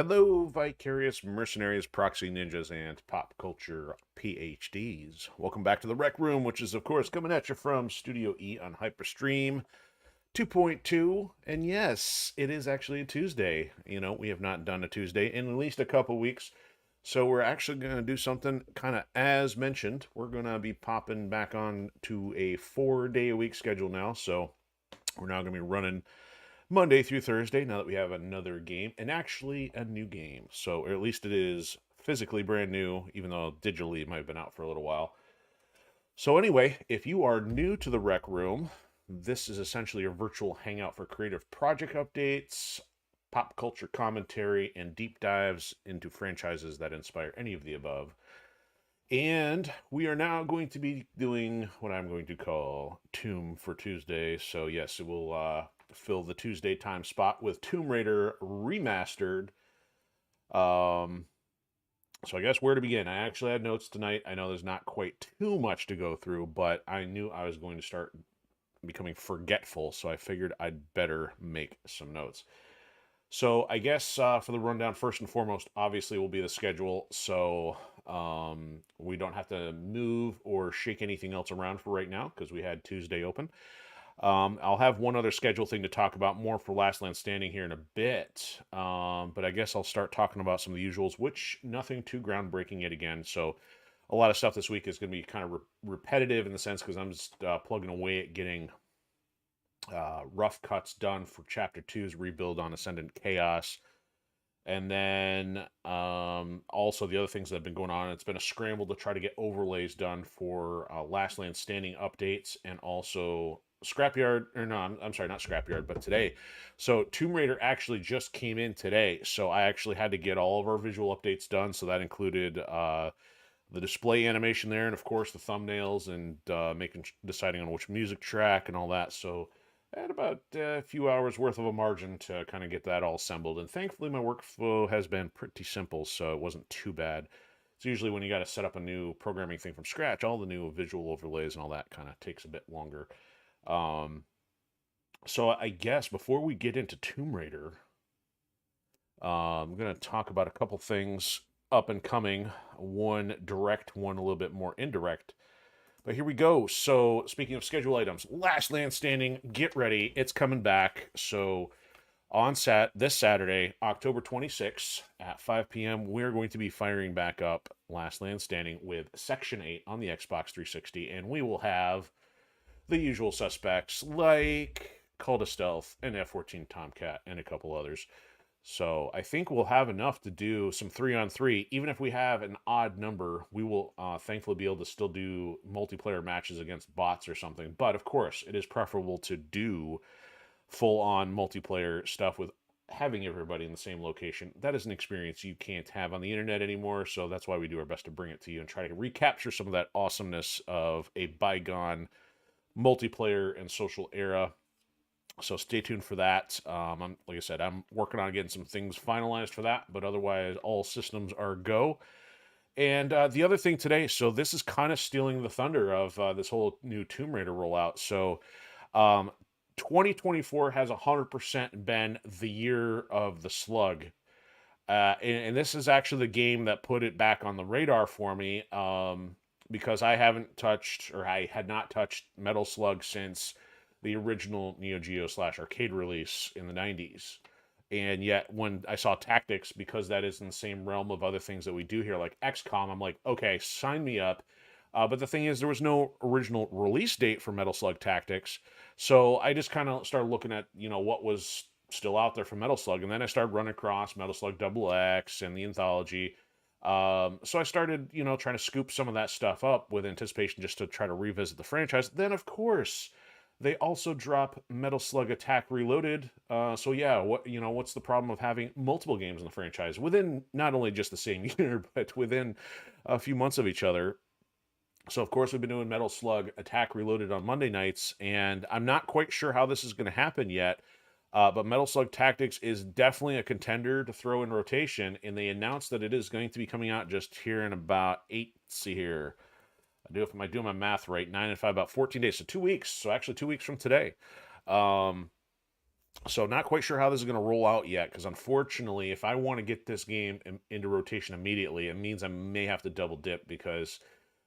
Hello, vicarious mercenaries, proxy ninjas, and pop culture PhDs. Welcome back to the Rec Room, which is, of course, coming at you from Studio E on HyperStream 2.2. And yes, it is actually a Tuesday. We have not done a Tuesday in at least a couple weeks. So we're actually going to do something kind of as mentioned. We're going to be popping back on to a 4-day-a-week schedule now. So we're now going to be running Monday through Thursday now that we have another game, and actually a new game. So, or at least it is physically brand new, even though digitally it might have been out for a little while. So, anyway, if you are new to the Rec Room, this is essentially a virtual hangout for creative project updates, pop culture commentary, and deep dives into franchises that inspire any of the above. And we are now going to be doing what I'm going to call Tomb for Tuesday. So, yes, it will fill the Tuesday time spot with Tomb Raider Remastered. So, I guess where to begin? I actually had notes tonight. I know there's not quite too much to go through, but I knew I was going to start becoming forgetful. So, I figured I'd better make some notes. So I guess for the rundown, first and foremost, obviously will be the schedule. So we don't have to move or shake anything else around for right now because we had Tuesday open. I'll have one other schedule thing to talk about more for Last Land Standing here in a bit. But I guess I'll start talking about some of the usuals, which nothing too groundbreaking yet again. So a lot of stuff this week is going to be kind of repetitive in the sense because I'm just plugging away at getting rough cuts done for Chapter 2's rebuild on Ascendant Chaos. And then also the other things that have been going on, it's been a scramble to try to get overlays done for Last Land Standing updates and also Scrapyard, or no, I'm sorry, not Scrapyard, but today. So Tomb Raider actually just came in today. So I actually had to get all of our visual updates done. So that included the display animation there, and of course the thumbnails and deciding on which music track and all that. So I had about a few hours worth of a margin to kind of get that all assembled. And thankfully, my workflow has been pretty simple, so it wasn't too bad. It's usually when you got to set up a new programming thing from scratch, all the new visual overlays and all that kind of takes a bit longer. Um, so I guess before we get into Tomb Raider, I'm going to talk about a couple things up and coming. One direct, one a little bit more indirect. But here we go. So, speaking of schedule items, Last Land Standing, get ready. It's coming back. So, on this Saturday, October 26th at 5 p.m., we're going to be firing back up Last Land Standing with Section 8 on the Xbox 360. And we will have the usual suspects like Call to Stealth and F-14 Tomcat and a couple others. So I think we'll have enough to do some 3-on-3. Even if we have an odd number, we will thankfully be able to still do multiplayer matches against bots or something. But of course, it is preferable to do full-on multiplayer stuff with having everybody in the same location. That is an experience you can't have on the internet anymore. So that's why we do our best to bring it to you and try to recapture some of that awesomeness of a bygone multiplayer and social era. So stay tuned for that. Like I said, I'm working on getting some things finalized for that, but otherwise, all systems are go. And the other thing today, so this is kind of stealing the thunder of this whole new Tomb Raider rollout. So 2024 has 100% been the year of the slug. And this is actually the game that put it back on the radar for me because I haven't touched, or I had not touched Metal Slug since the original Neo Geo / arcade release in the 90s. And yet, when I saw Tactics, because that is in the same realm of other things that we do here, like XCOM, I'm like, okay, sign me up. But the thing is, there was no original release date for Metal Slug Tactics. So I just kind of started looking at, what was still out there for Metal Slug. And then I started running across Metal Slug Double X and the Anthology. So I started, trying to scoop some of that stuff up with anticipation just to try to revisit the franchise. Then, of course, they also drop Metal Slug Attack Reloaded. So yeah, what's the problem of having multiple games in the franchise within not only just the same year, but within a few months of each other? So of course we've been doing Metal Slug Attack Reloaded on Monday nights, and I'm not quite sure how this is going to happen yet. But Metal Slug Tactics is definitely a contender to throw in rotation, and they announced that it is going to be coming out just here in about let's see here. If I do my math right, 9 and 5, about 14 days. So 2 weeks. So actually 2 weeks from today. So not quite sure how this is going to roll out yet, because unfortunately, if I want to get this game into rotation immediately, it means I may have to double dip because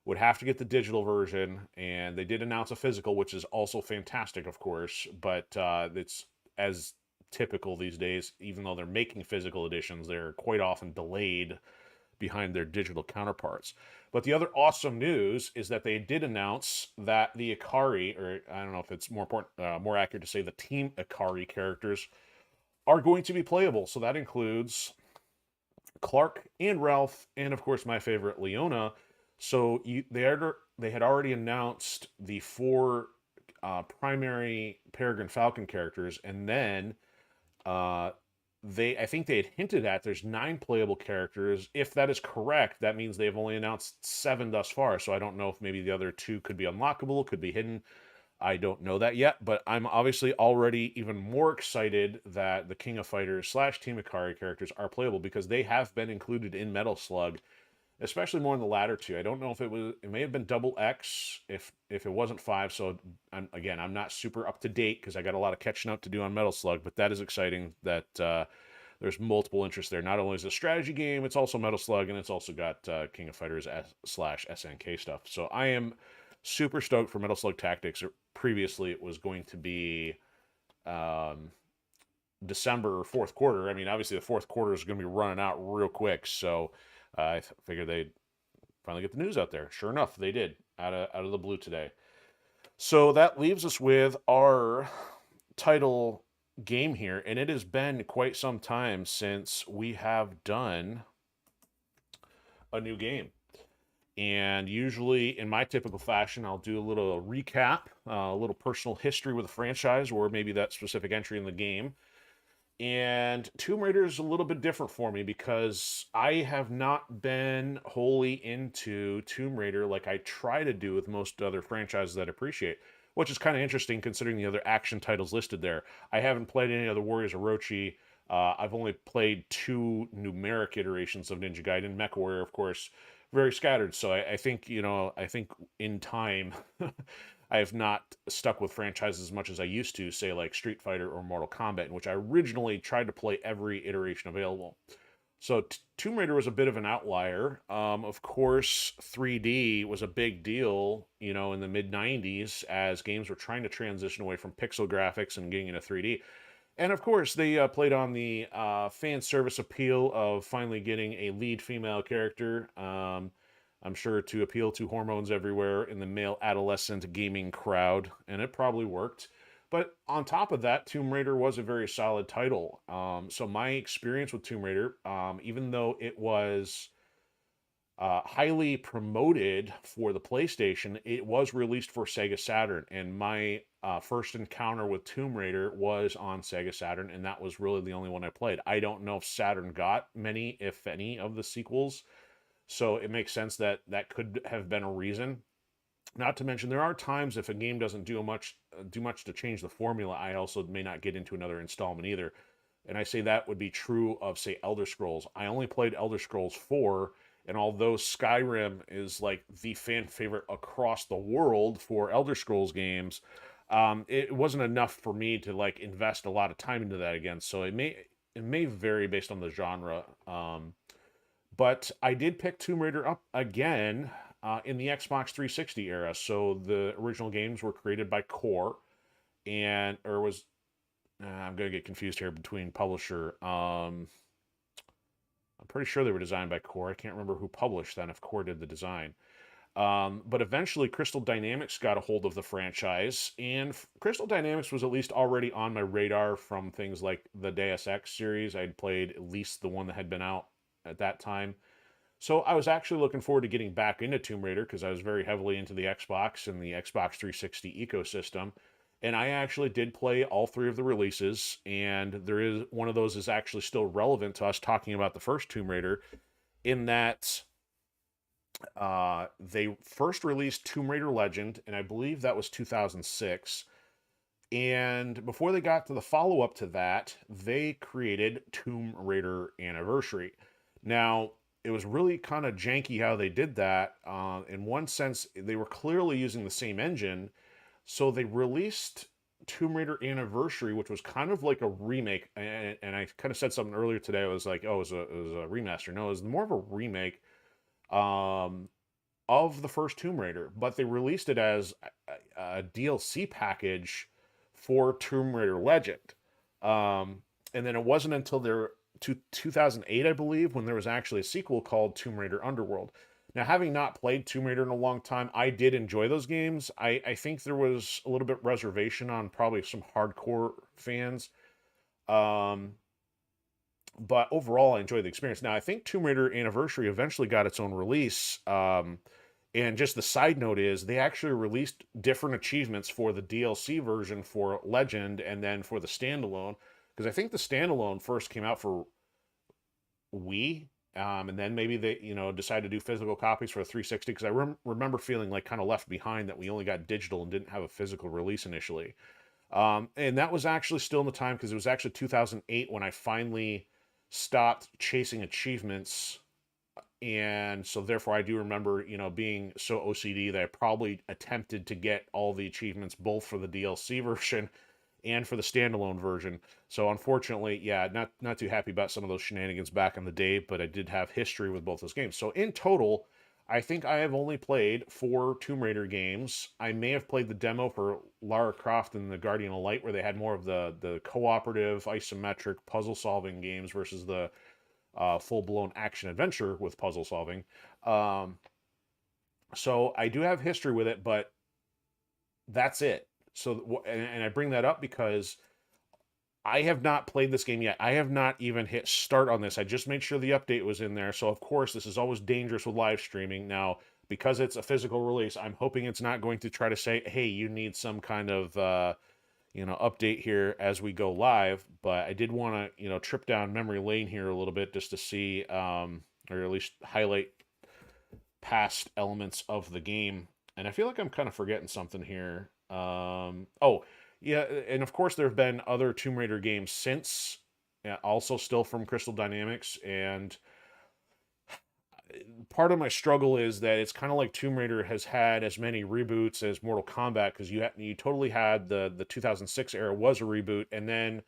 would have to get the digital version, and they did announce a physical, which is also fantastic, of course, but it's as typical these days. Even though they're making physical editions, they're quite often delayed behind their digital counterparts. But the other awesome news is that they did announce that the Ikari, or I don't know if it's more important, more accurate to say the Team Ikari characters, are going to be playable. So that includes Clark and Ralph, and of course my favorite Leona. So they had already announced the four primary Peregrine Falcon characters, and then uh, I think they had hinted at there's 9 playable characters. If that is correct, that means they've only announced 7 thus far. So I don't know if maybe the other 2 could be unlockable, could be hidden. I don't know that yet, but I'm obviously already even more excited that the King of Fighters / Team Ikari characters are playable because they have been included in Metal Slug, especially more in the latter 2. I don't know if it may have been double X if it wasn't 5. So I'm not super up to date because I got a lot of catching up to do on Metal Slug, but that is exciting that there's multiple interests there. Not only is it a strategy game, it's also Metal Slug, and it's also got King of Fighters / SNK stuff. So I am super stoked for Metal Slug Tactics. Previously, it was going to be um, December or fourth quarter. I mean, obviously the fourth quarter is going to be running out real quick, so I figured they'd finally get the news out there. Sure enough, they did out of the blue today. So that leaves us with our title game here, and it has been quite some time since we have done a new game. And usually, in my typical fashion, I'll do a little recap, a little personal history with a franchise, or maybe that specific entry in the game. And Tomb Raider is a little bit different for me because I have not been wholly into Tomb Raider like I try to do with most other franchises that I appreciate, which is kind of interesting considering the other action titles listed there. I haven't played any of the Warriors Orochi. I've only played 2 numeric iterations of Ninja Gaiden. MechWarrior, of course, very scattered. So I think, I think in time, I have not stuck with franchises as much as I used to, say like Street Fighter or Mortal Kombat, in which I originally tried to play every iteration available. So Tomb Raider was a bit of an outlier. Of course, 3D was a big deal, in the mid 90s as games were trying to transition away from pixel graphics and getting into 3D. And of course, they played on the fan service appeal of finally getting a lead female character. I'm sure to appeal to hormones everywhere in the male adolescent gaming crowd, and it probably worked. But on top of that, Tomb Raider was a very solid title. So my experience with Tomb Raider, even though it was highly promoted for the PlayStation, it was released for Sega Saturn, and my first encounter with Tomb Raider was on Sega Saturn, and that was really the only one I played. I don't know if Saturn got many, if any, of the sequels, so it makes sense that that could have been a reason. Not to mention, there are times if a game doesn't do much to change the formula, I also may not get into another installment either. And I say that would be true of, say, Elder Scrolls. I only played Elder Scrolls 4, and although Skyrim is like the fan favorite across the world for Elder Scrolls games, it wasn't enough for me to like invest a lot of time into that again. So it may vary based on the genre. But I did pick Tomb Raider up again in the Xbox 360 era. So the original games were created by Core, and or was I'm going to get confused here between publisher. I'm pretty sure they were designed by Core. I can't remember who published them if Core did the design. But eventually, Crystal Dynamics got a hold of the franchise, and Crystal Dynamics was at least already on my radar from things like the Deus Ex series. I'd played at least the one that had been out at that time. So I was actually looking forward to getting back into Tomb Raider because I was very heavily into the Xbox and the Xbox 360 ecosystem. And I actually did play all 3 of the releases, and there is one of those is actually still relevant to us talking about the first Tomb Raider, in that they first released Tomb Raider Legend, and I believe that was 2006. And before they got to the follow up to that, they created Tomb Raider Anniversary. Now, it was really kind of janky how they did that. In one sense, they were clearly using the same engine, so they released Tomb Raider Anniversary, which was kind of like a remake, and I kind of said something earlier today. I was like, oh, it was a remaster. No, it was more of a remake um, of the first Tomb Raider, but they released it as a DLC package for Tomb Raider Legend. And then it wasn't until 2008, I believe, when there was actually a sequel called Tomb Raider Underworld. Now, having not played Tomb Raider in a long time, I did enjoy those games. I think there was a little bit reservation on probably some hardcore fans. Um, but overall, I enjoyed the experience. Now, I think Tomb Raider Anniversary eventually got its own release. And just the side note is they actually released different achievements for the DLC version for Legend and then for the standalone. Because I think the standalone first came out for Wii, and then maybe they decided to do physical copies for a 360. Because I remember feeling like kind of left behind that we only got digital and didn't have a physical release initially. And that was actually still in the time because it was actually 2008 when I finally stopped chasing achievements. And so therefore I do remember, being so OCD that I probably attempted to get all the achievements both for the DLC version and for the standalone version. So unfortunately, yeah, not too happy about some of those shenanigans back in the day, but I did have history with both those games. So in total, I think I have only played 4 Tomb Raider games. I may have played the demo for Lara Croft and the Guardian of Light, where they had more of the cooperative, isometric puzzle solving games versus the full blown action adventure with puzzle solving. Um, so I do have history with it, but that's it. So, and I bring that up because I have not played this game yet. I have not even hit start on this. I just made sure the update was in there. So, of course, this is always dangerous with live streaming. Now, because it's a physical release, I'm hoping it's not going to try to say, hey, you need some kind of, update here as we go live. But I did want to, trip down memory lane here a little bit just to see, or at least highlight past elements of the game. And I feel like I'm kind of forgetting something here. Oh, yeah, and of course there have been other Tomb Raider games since, yeah, also still from Crystal Dynamics, and part of my struggle is that it's kind of like Tomb Raider has had as many reboots as Mortal Kombat because you totally had the 2006 era was a reboot, and then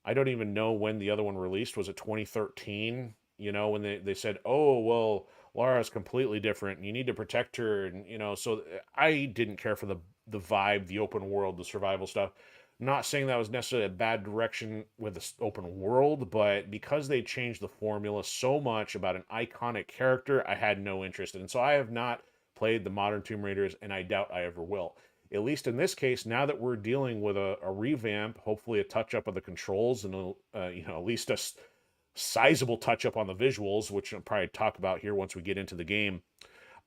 I don't even know when the other one released. Was it 2013? When they said, oh well, Lara's completely different and you need to protect her, and so I didn't care for the vibe, the open world, the survival stuff. I'm not saying that was necessarily a bad direction with this open world, but because they changed the formula so much about an iconic character, I had no interest in. So I have not played the modern Tomb Raiders, and I doubt I ever will. At least in this case, now that we're dealing with a revamp, hopefully a touch up of the controls, and at least a sizable touch up on the visuals, which I'll probably talk about here once we get into the game.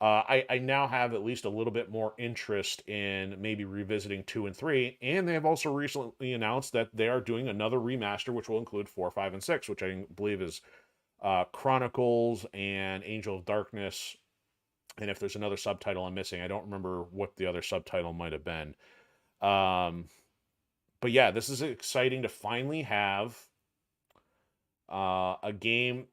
I now have at least a little bit more interest in maybe revisiting 2 and 3, and they have also recently announced that they are doing another remaster, which will include 4, 5, and 6, which I believe is Chronicles and Angel of Darkness. And if there's another subtitle I'm missing, I don't remember what the other subtitle might have been. But yeah, this is exciting to finally have a game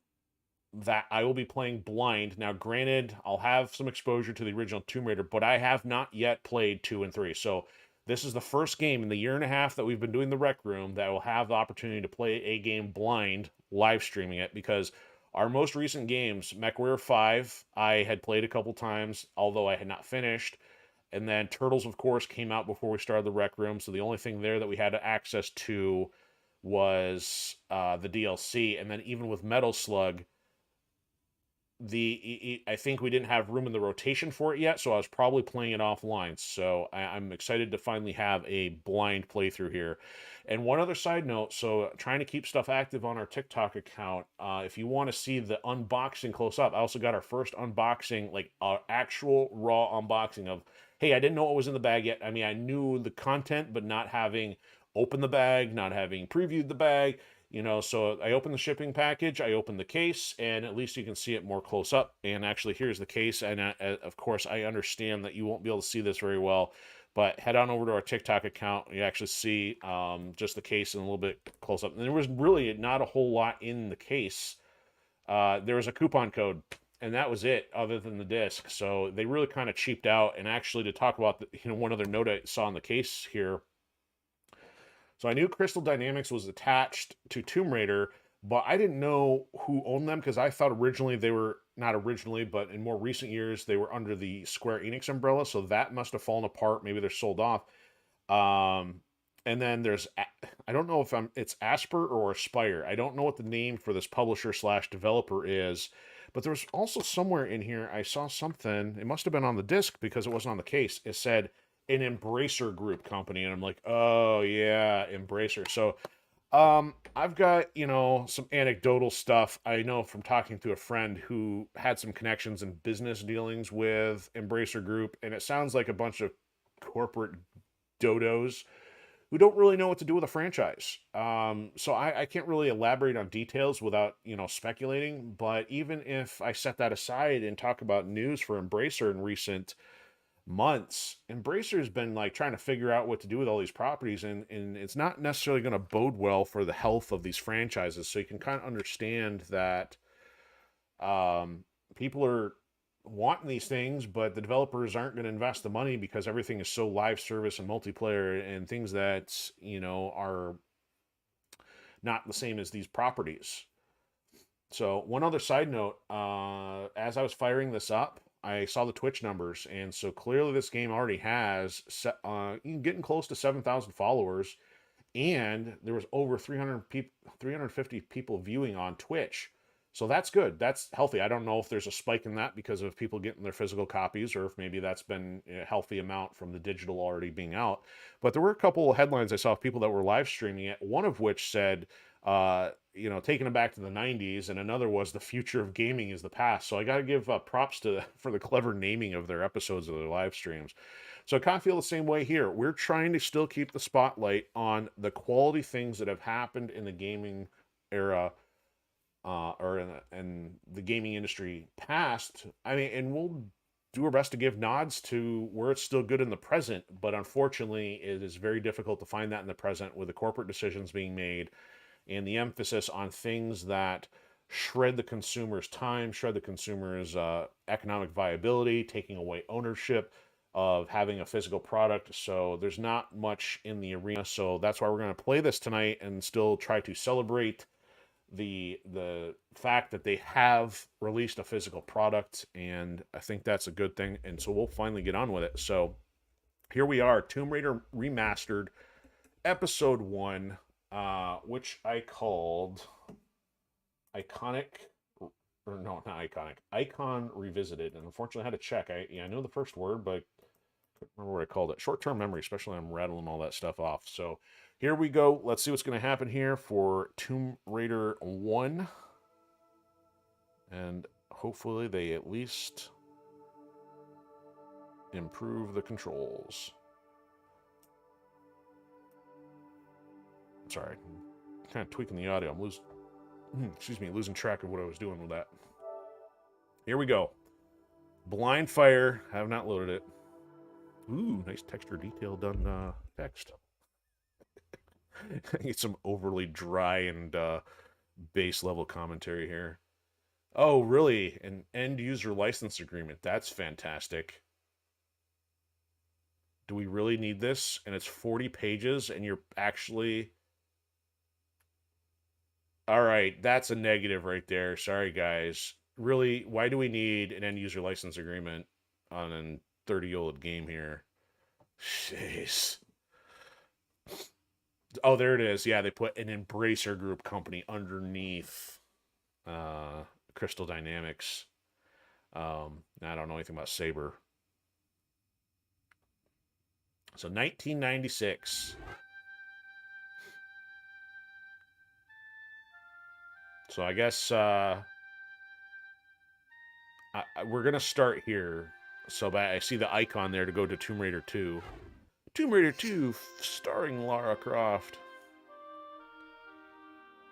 that I will be playing blind. Now, granted, I'll have some exposure to the original Tomb Raider, but I have not yet played 2 and 3. So this is the first game in the year and a half that we've been doing the Rec Room that I will have the opportunity to play a game blind, live streaming it, because our most recent games, MechWarrior 5, I had played a couple times, although I had not finished. And then Turtles, of course, came out before we started the Rec Room, so the only thing there that we had access to was the DLC. And then even with Metal Slug, I think we didn't have room in the rotation for it yet, so I was probably playing it offline. So I'm excited to finally have a blind playthrough here. And one other side note, so trying to keep stuff active on our TikTok account. If you want to see the unboxing close up, I also got our first unboxing, like our actual raw unboxing of, hey, I didn't know what was in the bag yet. I mean, I knew the content, but not having opened the bag, not having previewed the bag. So I opened the shipping package, I opened the case, and at least you can see it more close up. And actually, here's the case. And of course, I understand that you won't be able to see this very well, but head on over to our TikTok account. You actually see just the case in a little bit close up. And there was really not a whole lot in the case. There was a coupon code, and that was it, other than the disc. So they really kind of cheaped out. And actually, to talk about one other note I saw in the case here, So I knew Crystal Dynamics was attached to Tomb Raider, but I didn't know who owned them because I thought originally they were not originally, but in more recent years they were under the Square Enix umbrella. So that must have fallen apart. Maybe they're sold off. Um, and then there's I don't know if it's Asper or Aspire. I don't know what the name for this publisher slash developer is, but there was also somewhere in here I saw something. It must have been on the disc because it wasn't on the case. It said an Embracer Group company, and I'm like, oh yeah, Embracer. So I've got, some anecdotal stuff I know from talking to a friend who had some connections and business dealings with Embracer Group, and it sounds like a bunch of corporate dodos who don't really know what to do with a franchise. So I can't really elaborate on details without, speculating. But even if I set that aside and talk about news for Embracer in recent months, Embracer's been like trying to figure out what to do with all these properties, and it's not necessarily going to bode well for the health of these franchises. So you can kind of understand that people are wanting these things, but the developers aren't going to invest the money because everything is so live service and multiplayer and things that, are not the same as these properties. So one other side note, as I was firing this up, I saw the Twitch numbers, and so clearly this game already has getting close to 7,000 followers, and there was over 350 people viewing on Twitch. So that's good. That's healthy. I don't know if there's a spike in that because of people getting their physical copies, or if maybe that's been a healthy amount from the digital already being out. But there were a couple of headlines I saw of people that were live streaming it. One of which said, taking it back to the 90s, and another was the future of gaming is the past. So I got to give props for the clever naming of their episodes of their live streams. So I kind of feel the same way here. We're trying to still keep the spotlight on the quality things that have happened in the gaming era, or in the gaming industry past. I mean, and we'll do our best to give nods to where it's still good in the present, but unfortunately, it is very difficult to find that in the present with the corporate decisions being made and the emphasis on things that shred the consumer's time, shred the consumer's economic viability, taking away ownership of having a physical product. So there's not much in the arena. So that's why we're going to play this tonight and still try to celebrate the fact that they have released a physical product, and I think that's a good thing. And so we'll finally get on with it. So here we are, Tomb Raider Remastered, Episode 1, which I called Iconic, or no, not Iconic, Icon Revisited. And unfortunately, I had to check. I know the first word, but I couldn't remember what I called it. Short-term memory, especially when I'm rattling all that stuff off. So here we go. Let's see what's going to happen here for Tomb Raider 1. And hopefully they at least improve the controls. Sorry, kind of tweaking the audio. I'm losing track of what I was doing with that. Here we go. Blind Fire. I have not loaded it. Ooh, nice texture detail done text. I get some overly dry and base level commentary here. Oh, really? An end user license agreement. That's fantastic. Do we really need this? And it's 40 pages and you're actually... All right, that's a negative right there. Sorry, guys. Really, why do we need an end user license agreement on a 30-year-old game here? Jeez. Oh, there it is. Yeah, they put an Embracer Group company underneath Crystal Dynamics. I don't know anything about Saber. So 1996. So I guess we're going to start here. So I see the icon there to go to Tomb Raider 2. Tomb Raider 2 starring Lara Croft.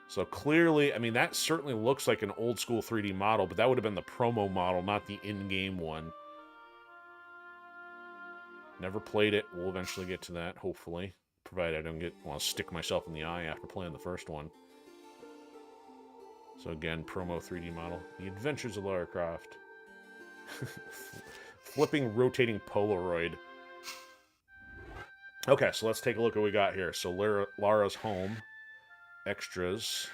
So clearly, I mean, that certainly looks like an old school 3D model, but that would have been the promo model, not the in-game one. Never played it. We'll eventually get to that, hopefully. Provided I don't want to stick myself in the eye after playing the first one. So again, promo 3D model. The Adventures of Lara Croft. Flipping, rotating Polaroid. Okay, so let's take a look at what we got here. So Lara's home, extras,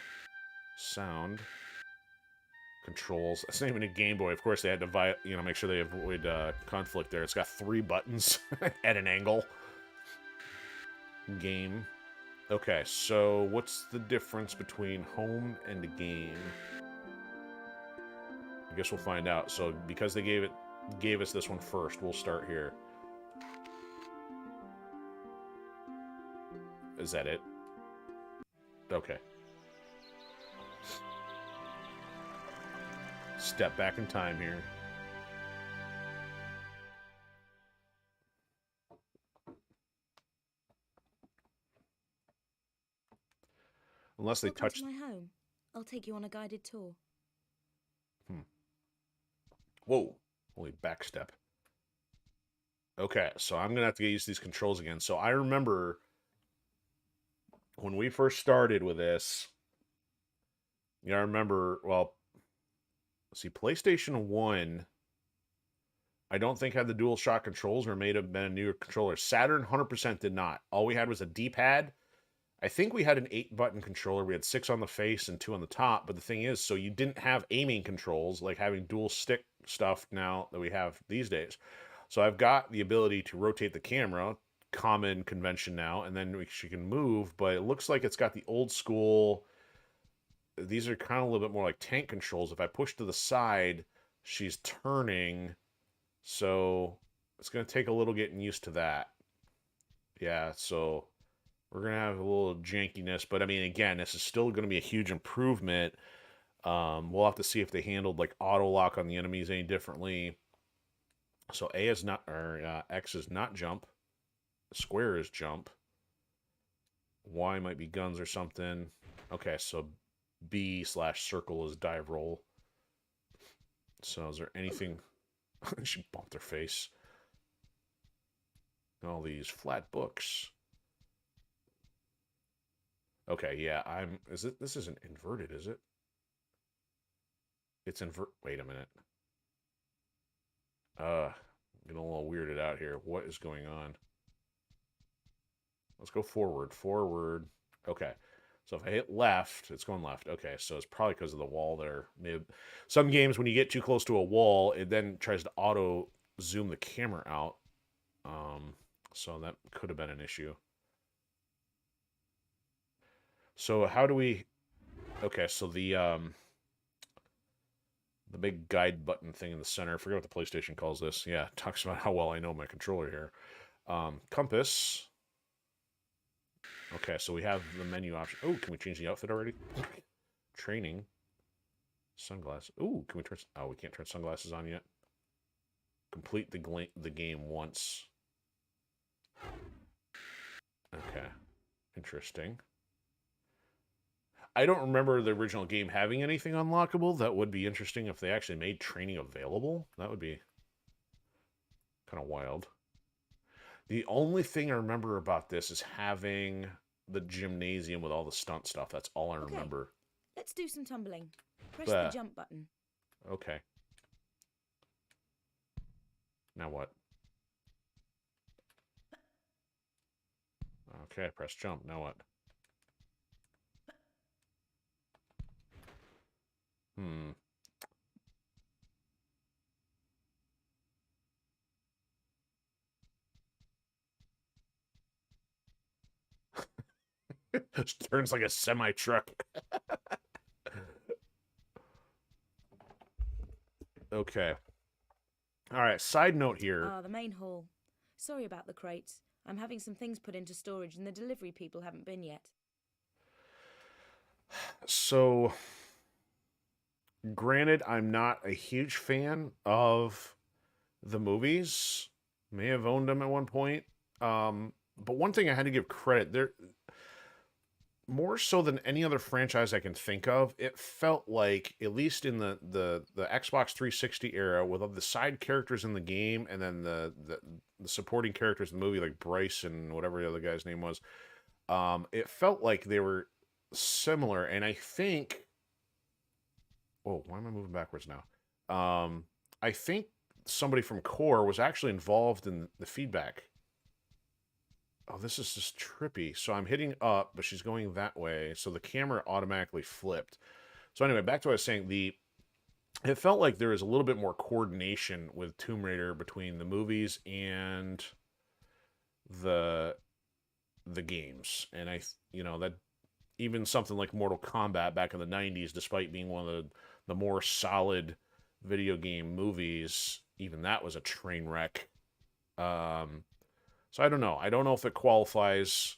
sound, controls. That's not even a Game Boy. Of course, they had to make sure they avoid conflict there. It's got 3 buttons at an angle. Game. Okay, so what's the difference between home and game? I guess we'll find out. So because they gave us this one first, we'll start here. Is that it? Okay. Step back in time here. Unless they touch my home. I'll take you on a guided tour. Whoa. Holy backstep. Okay, so I'm going to have to get used to these controls again. So I remember when we first started with this, I remember, well, see, PlayStation 1, I don't think had the DualShock controls, or may have been a newer controller. Saturn 100% did not. All we had was a D-pad. I think we had an 8-button controller. We had 6 on the face and 2 on the top. But the thing is, so you didn't have aiming controls, like having dual stick stuff now that we have these days. So I've got the ability to rotate the camera, common convention now, and then she can move, but it looks like it's got the old school. These are kind of a little bit more like tank controls. If I push to the side, she's turning. So it's going to take a little getting used to that. Yeah, so we're going to have a little jankiness. But, I mean, again, this is still going to be a huge improvement. We'll have to see if they handled, like, auto-lock on the enemies any differently. So A is not, or X is not jump. Square is jump. Y might be guns or something. Okay, so B/circle is dive roll. So is there anything... She bumped her face. All these flat books. Okay, yeah, this isn't inverted, is it? It's wait a minute. Getting a little weirded out here. What is going on? Let's go forward. Forward. Okay. So if I hit left, it's going left. Okay, so it's probably because of the wall there. Maybe some games, when you get too close to a wall, it then tries to auto zoom the camera out. So that could have been an issue. So how do we... Okay, so the big guide button thing in the center. I forget what the PlayStation calls this. Yeah, it talks about how well I know my controller here. Compass. Okay, so we have the menu option. Oh, can we change the outfit already? Training. Sunglasses. Ooh, can we turn... Oh, we can't turn sunglasses on yet. Complete the game once. Okay. Interesting. I don't remember the original game having anything unlockable. That would be interesting if they actually made training available. That would be kind of wild. The only thing I remember about this is having the gymnasium with all the stunt stuff. That's all I remember. Let's do some tumbling. Press the jump button. Okay. Now what? Okay, press jump. Now what? Turns like a semi-truck. Okay. All right, side note here. The main hall. Sorry about the crates. I'm having some things put into storage and the delivery people haven't been yet. So, granted, I'm not a huge fan of the movies. May have owned them at one point. But one thing I had to give credit, they're more so than any other franchise I can think of, it felt like, at least in the Xbox 360 era, with all the side characters in the game and then the supporting characters in the movie, like Bryce and whatever the other guy's name was, it felt like they were similar. And I think... Oh, why am I moving backwards now? I think somebody from Core was actually involved in the feedback. Oh, this is just trippy. So I'm hitting up, but she's going that way. So the camera automatically flipped. So anyway, back to what I was saying. It felt like there was a little bit more coordination with Tomb Raider between the movies and the the games. And that even something like Mortal Kombat back in the 90s, despite being one of the more solid video game movies, even that was a train wreck. Um, so I don't know. I don't know if it qualifies.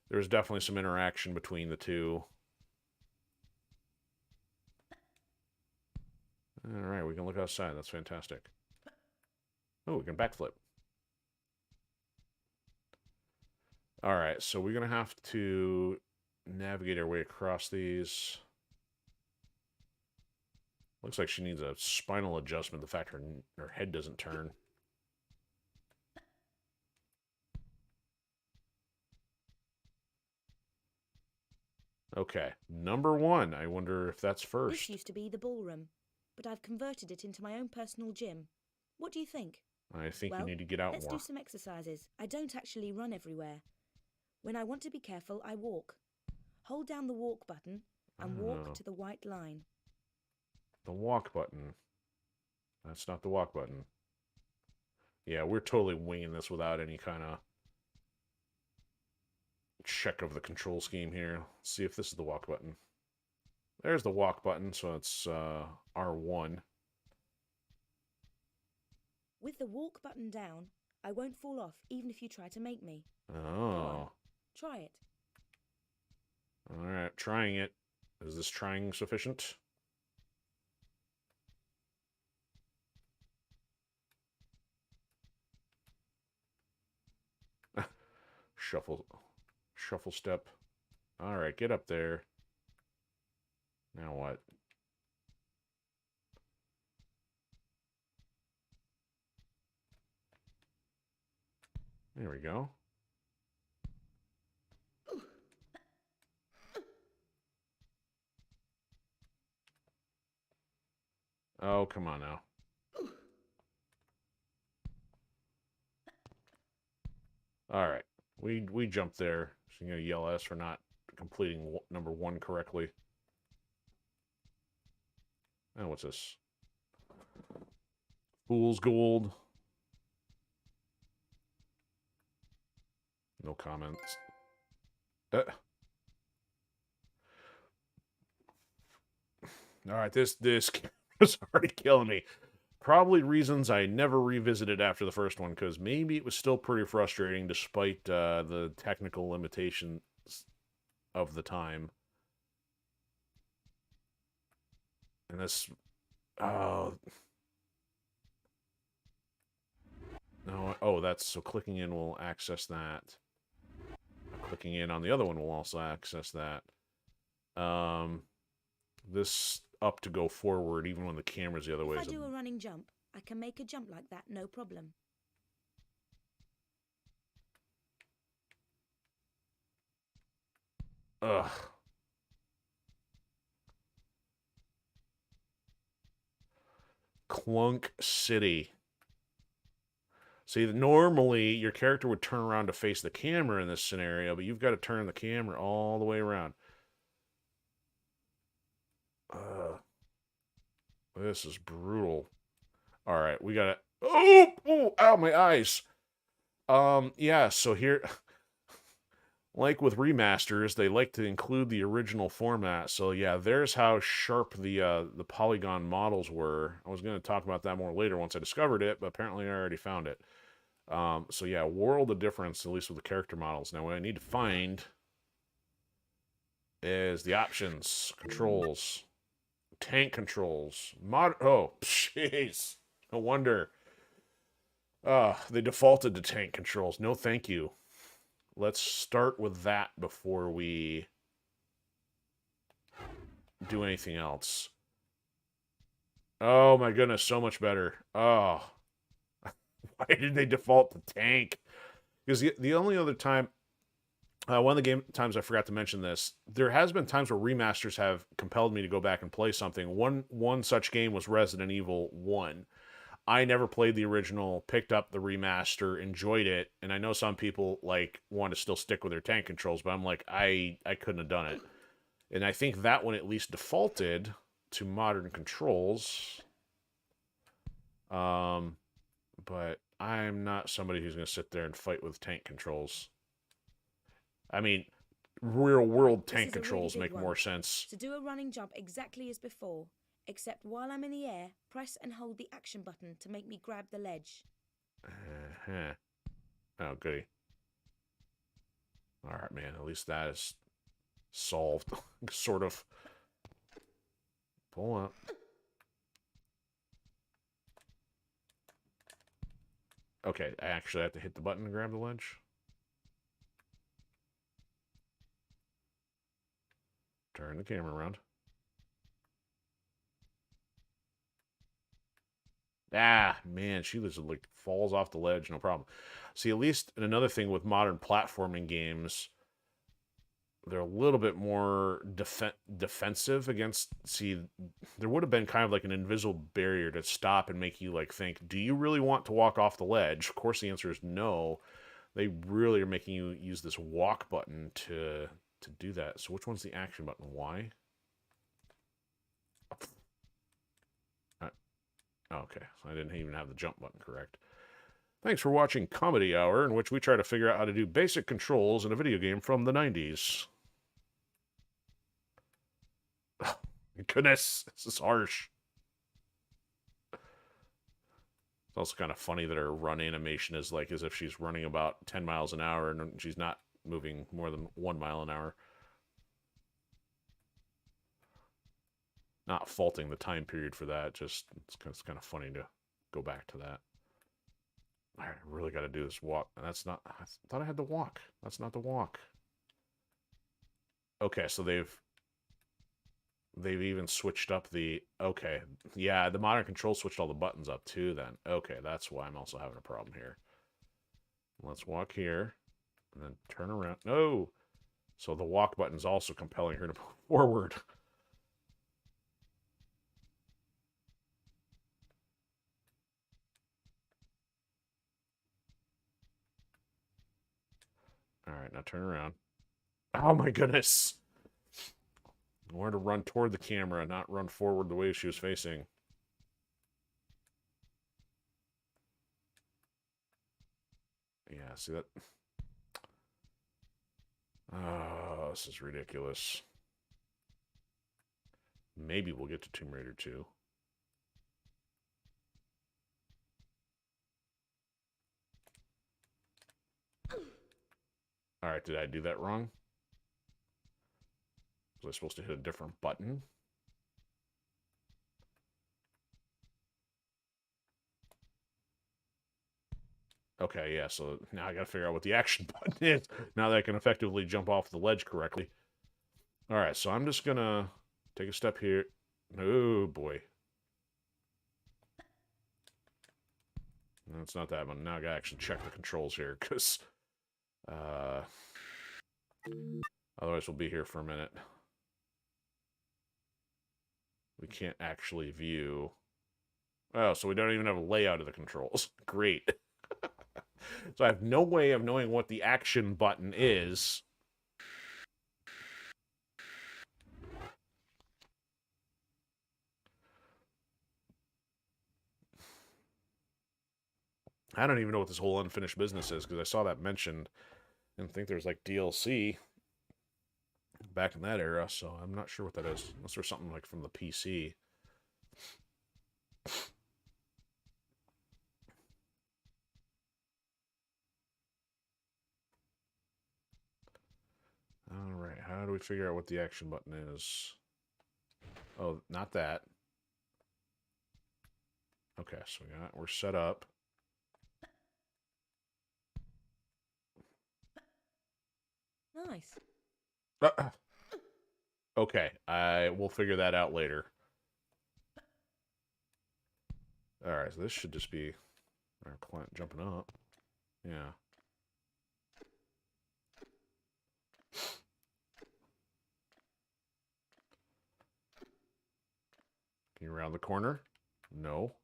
There's definitely some interaction between the two. All right, we can look outside. That's fantastic. Oh, we can backflip. All right, so we're going to have to navigate our way across these. Looks like she needs a spinal adjustment, the fact her head doesn't turn. Okay, number 1. I wonder if that's first. This used to be the ballroom, but I've converted it into my own personal gym. What do you think? I think you need to get out let's more. do some exercises. I don't actually run everywhere. When I want to be careful, I walk. Hold down the walk button and walk to the white line. The walk button. That's not the walk button. Yeah, we're totally winging this without any kind of check of the control scheme here. Let's see if this is the walk button. There's the walk button, so it's R1. With the walk button down, I won't fall off even if you try to make me. Oh. Try it. Alright, trying it. Is this trying sufficient? Shuffle step. Alright, get up there. Now what? There we go. Oh, come on now. Alright. We jumped there. She's going to yell at us for not completing number 1 correctly. And what's this? Fool's Gold. No comments. Alright, this is already killing me. Probably reasons I never revisited after the first one, because maybe it was still pretty frustrating despite the technical limitations of the time. And this... Oh... No, oh, that's... So clicking in will access that. Clicking in on the other one will also access that. This up to go forward even when the camera's the other way. If I do a running jump, I can make a jump like that, no problem. Ugh. Clunk City. See, normally your character would turn around to face the camera in this scenario, but you've got to turn the camera all the way around. This is brutal. All right, we got it. Oh, ow, my eyes. Yeah, so here, like with remasters, they like to include the original format. So yeah, there's how sharp the polygon models were. I was going to talk about that more later once I discovered it, but apparently I already found it. So yeah, world of difference, at least with the character models. Now, what I need to find is the options, controls. Tank controls. Oh, jeez. No wonder. They defaulted to tank controls. No, thank you. Let's start with that before we do anything else. Oh, my goodness. So much better. Oh. Why did they default to tank? Because the only other time... one of the times I forgot to mention this, there has been times where remasters have compelled me to go back and play something. One such game was Resident Evil 1. I never played the original, picked up the remaster, enjoyed it, and I know some people like want to still stick with their tank controls, but I'm like, I couldn't have done it. And I think that one at least defaulted to modern controls. But I'm not somebody who's going to sit there and fight with tank controls. I mean, real world tank controls make more sense. To do a running jump exactly as before, except while I'm in the air, press and hold the action button to make me grab the ledge. Uh-huh. Oh, goody. All right, man. At least that is solved. Sort of. Pull up. Okay, I actually have to hit the button to grab the ledge. Turn the camera around. Ah, man, she just like falls off the ledge, no problem. See, at least and another thing with modern platforming games, they're a little bit more defensive against. See, there would have been kind of like an invisible barrier to stop and make you like think, do you really want to walk off the ledge? Of course, the answer is no. They really are making you use this walk button to do that. So which one's the action button? Y? Okay, so I didn't even have the jump button correct. Thanks for watching Comedy Hour, in which we try to figure out how to do basic controls in a video game from the 90s. Oh, goodness, this is harsh. It's also kind of funny that her run animation is like as if she's running about 10 miles an hour and she's not moving more than 1 mile an hour. Not faulting the time period for that, just it's kind of funny to go back to that. I really got to do this walk. And that's not, I thought I had the walk. That's not the walk. Okay, so they've even switched up the, okay. Yeah, the modern control switched all the buttons up too then. Okay, that's why I'm also having a problem here. Let's walk here and then turn around. No! So the walk button's also compelling her to move forward. All right, now turn around. Oh my goodness. I wanted to run toward the camera, not run forward the way she was facing. Yeah, see that? Oh, this is ridiculous. Maybe we'll get to Tomb Raider 2. Alright, did I do that wrong? Was I supposed to hit a different button? Okay, yeah, so now I gotta figure out what the action button is. Now that I can effectively jump off the ledge correctly. Alright, so I'm just gonna take a step here. Oh, boy. No, it's not that one. Now I gotta actually check the controls here, because... otherwise we'll be here for a minute. We can't actually view... Oh, so we don't even have a layout of the controls. Great. So I have no way of knowing what the action button is. I don't even know what this whole unfinished business is, because I saw that mentioned and think there's like DLC back in that era, so I'm not sure what that is. Unless there's something like from the PC. Alright, how do we figure out what the action button is? Oh, not that. Okay, so we're set up. Nice. Okay, I will figure that out later. Alright, so this should just be our client jumping up. Yeah. Can you round the corner? No.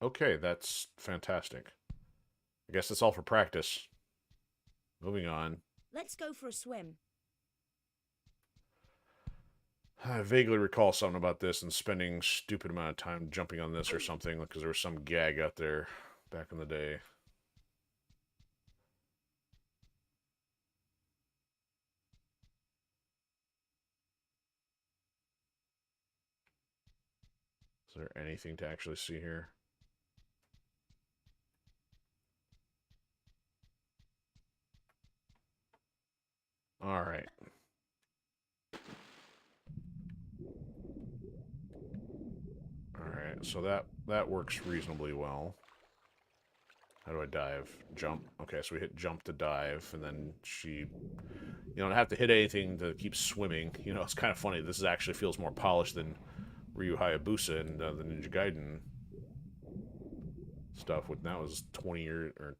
Okay, that's fantastic. I guess that's all for practice. Moving on. Let's go for a swim. I vaguely recall something about this and spending stupid amount of time jumping on this or something because there was some gag out there back in the day. Is there anything to actually see here? All right. All right, so that works reasonably well. How do I dive? Jump. Okay, so we hit jump to dive, and then you don't have to hit anything to keep swimming. You know, it's kind of funny. This actually feels more polished than Ryu Hayabusa and the Ninja Gaiden stuff. With that was 20 years or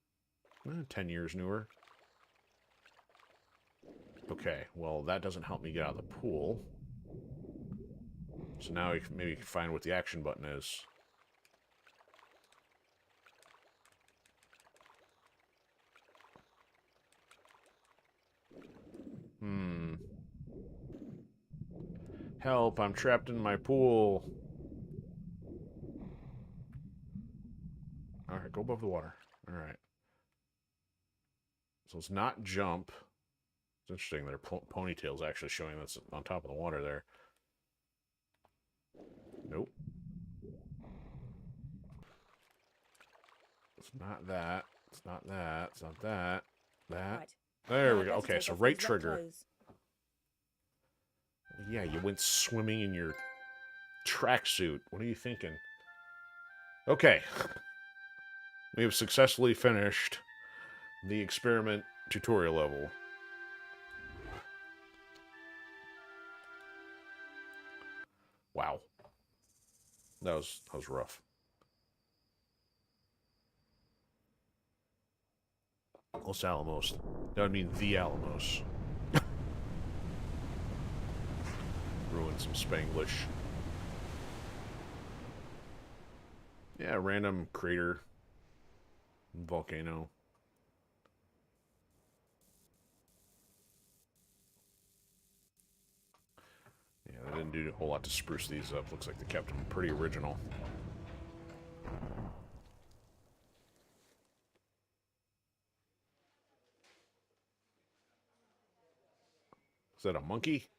10 years newer. Okay, well that doesn't help me get out of the pool. So now we can maybe find what the action button is. Help, I'm trapped in my pool. Alright, go above the water. Alright. So it's not jump. It's interesting that her ponytail's actually showing that's on top of the water there. Nope. It's not that. It's not that. It's not that. That. Right. There we go. Okay, so right trigger. Clothes. Yeah, you went swimming in your tracksuit. What are you thinking? Okay. We have successfully finished the experiment tutorial level. Wow. That was rough. Los Alamos. That would mean the Alamos. Ruin some Spanglish. Yeah, random crater. Volcano. Yeah, they didn't do a whole lot to spruce these up. Looks like they kept them pretty original. Is that a monkey?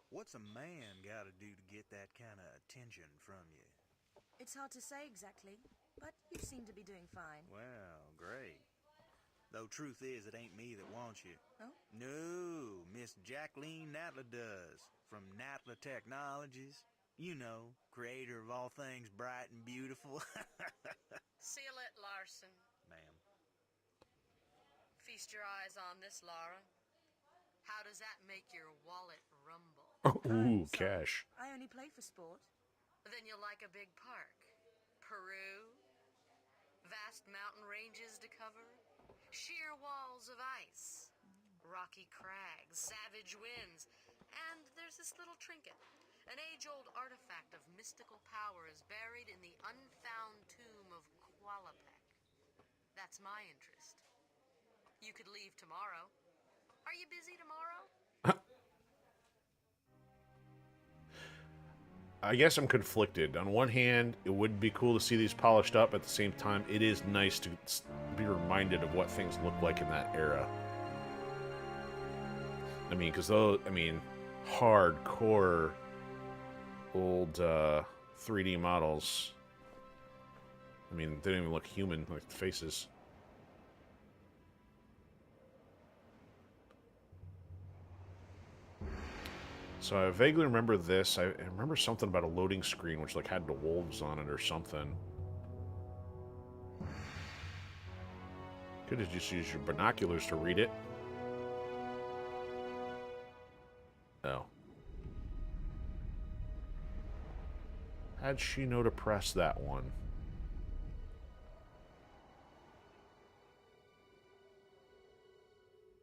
What's a man gotta do to get that kind of attention from you? It's hard to say exactly, but you seem to be doing fine. Well, great. Though truth is, it ain't me that wants you. Oh? No, Miss Jacqueline Natla does. From Natla Technologies. You know, creator of all things bright and beautiful. Seal it, Larson. Ma'am. Feast your eyes on this, Laura. How does that make your wallet rumble? Ooh, Sorry, cash. I only play for sport. Then you'll like a big park. Peru. Vast mountain ranges to cover. Sheer walls of ice. Rocky crags, savage winds. And there's this little trinket. An age-old artifact of mystical power is buried in the unfound tomb of Qualapec. That's my interest. You could leave tomorrow. Are you busy tomorrow? I guess I'm conflicted. On one hand, it would be cool to see these polished up. At the same time, it is nice to be reminded of what things looked like in that era. I mean, because those, hardcore old 3D models. I mean, they don't even look human, like the faces. So I vaguely remember this. I remember something about a loading screen which like had the wolves on it or something. Could have just used your binoculars to read it. Oh. How'd she know to press that one?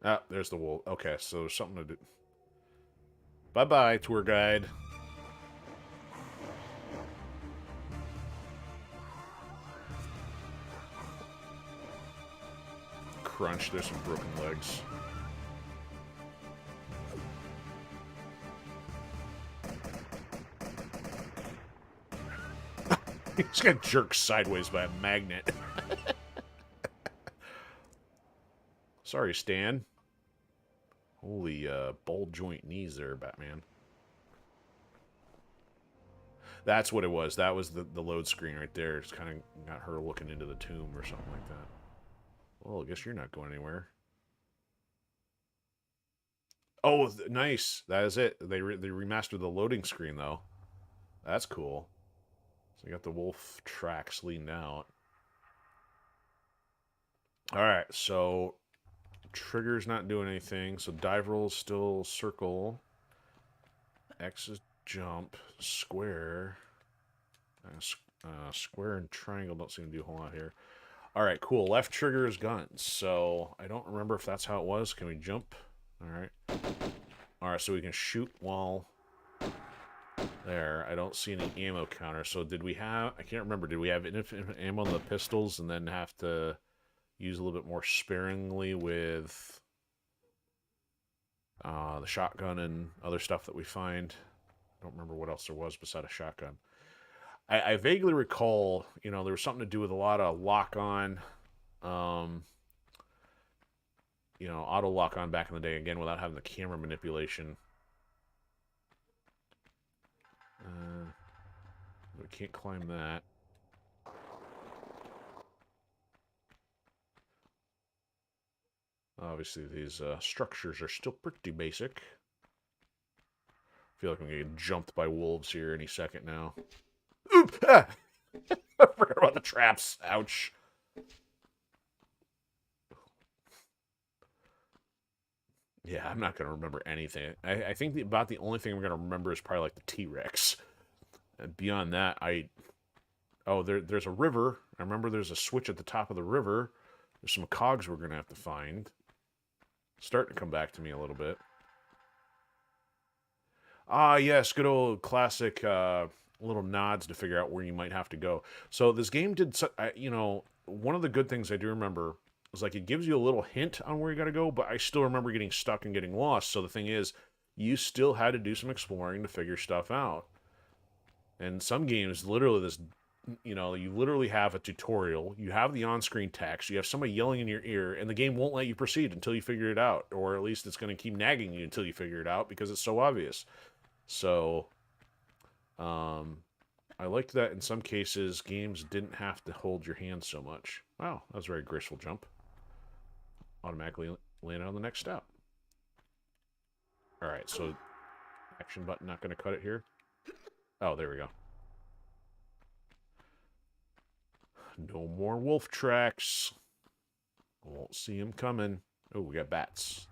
Ah, there's the wolf. Okay, so there's something to do. Bye-bye, tour guide. crunch. There's some broken legs. He just got jerked sideways by a magnet. Sorry, Stan. Holy ball joint knees there, Batman. That's what it was. That was the load screen right there. It's kind of got her looking into the tomb or something like that. Well, I guess you're not going anywhere. Oh, nice. That is it. They remastered the loading screen, though. That's cool. So you got the wolf tracks leaned out. Alright, so trigger's not doing anything. So dive roll is still circle. X is jump. Square. Square and triangle don't seem to do a whole lot here. Alright, cool. Left trigger is guns. So I don't remember if that's how it was. Can we jump? Alright. Alright, so we can shoot while... There, I don't see any ammo counter. So did we have... I can't remember. Did we have infinite ammo on the pistols and then have to use a little bit more sparingly with the shotgun and other stuff that we find? I don't remember what else there was beside a shotgun. I vaguely recall, you know, there was something to do with a lot of lock-on, you know, auto lock-on back in the day, again, without having the camera manipulation. We can't climb that. Obviously, these structures are still pretty basic. I feel like I'm going to get jumped by wolves here any second now. Oop! Ah! I forgot about the traps. Ouch. Yeah, I'm not going to remember anything. I think about the only thing I'm going to remember is probably like the T-Rex. And beyond that, oh, there's a river. I remember there's a switch at the top of the river. There's some cogs we're going to have to find. Starting to come back to me a little bit. Ah, yes, good old classic little nods to figure out where you might have to go. So this game did, you know, one of the good things I do remember is like it gives you a little hint on where you got to go, but I still remember getting stuck and getting lost. So the thing is, you still had to do some exploring to figure stuff out. And some games, literally this, you know, you literally have a tutorial, you have the on-screen text, you have somebody yelling in your ear, and the game won't let you proceed until you figure it out. Or at least it's going to keep nagging you until you figure it out because it's so obvious. So, I liked that in some cases, games didn't have to hold your hand so much. Wow, that was a very graceful jump. Automatically land on the next step. Alright, so action button not going to cut it here. Oh, there we go. No more wolf tracks. Won't see him coming. Oh, we got bats.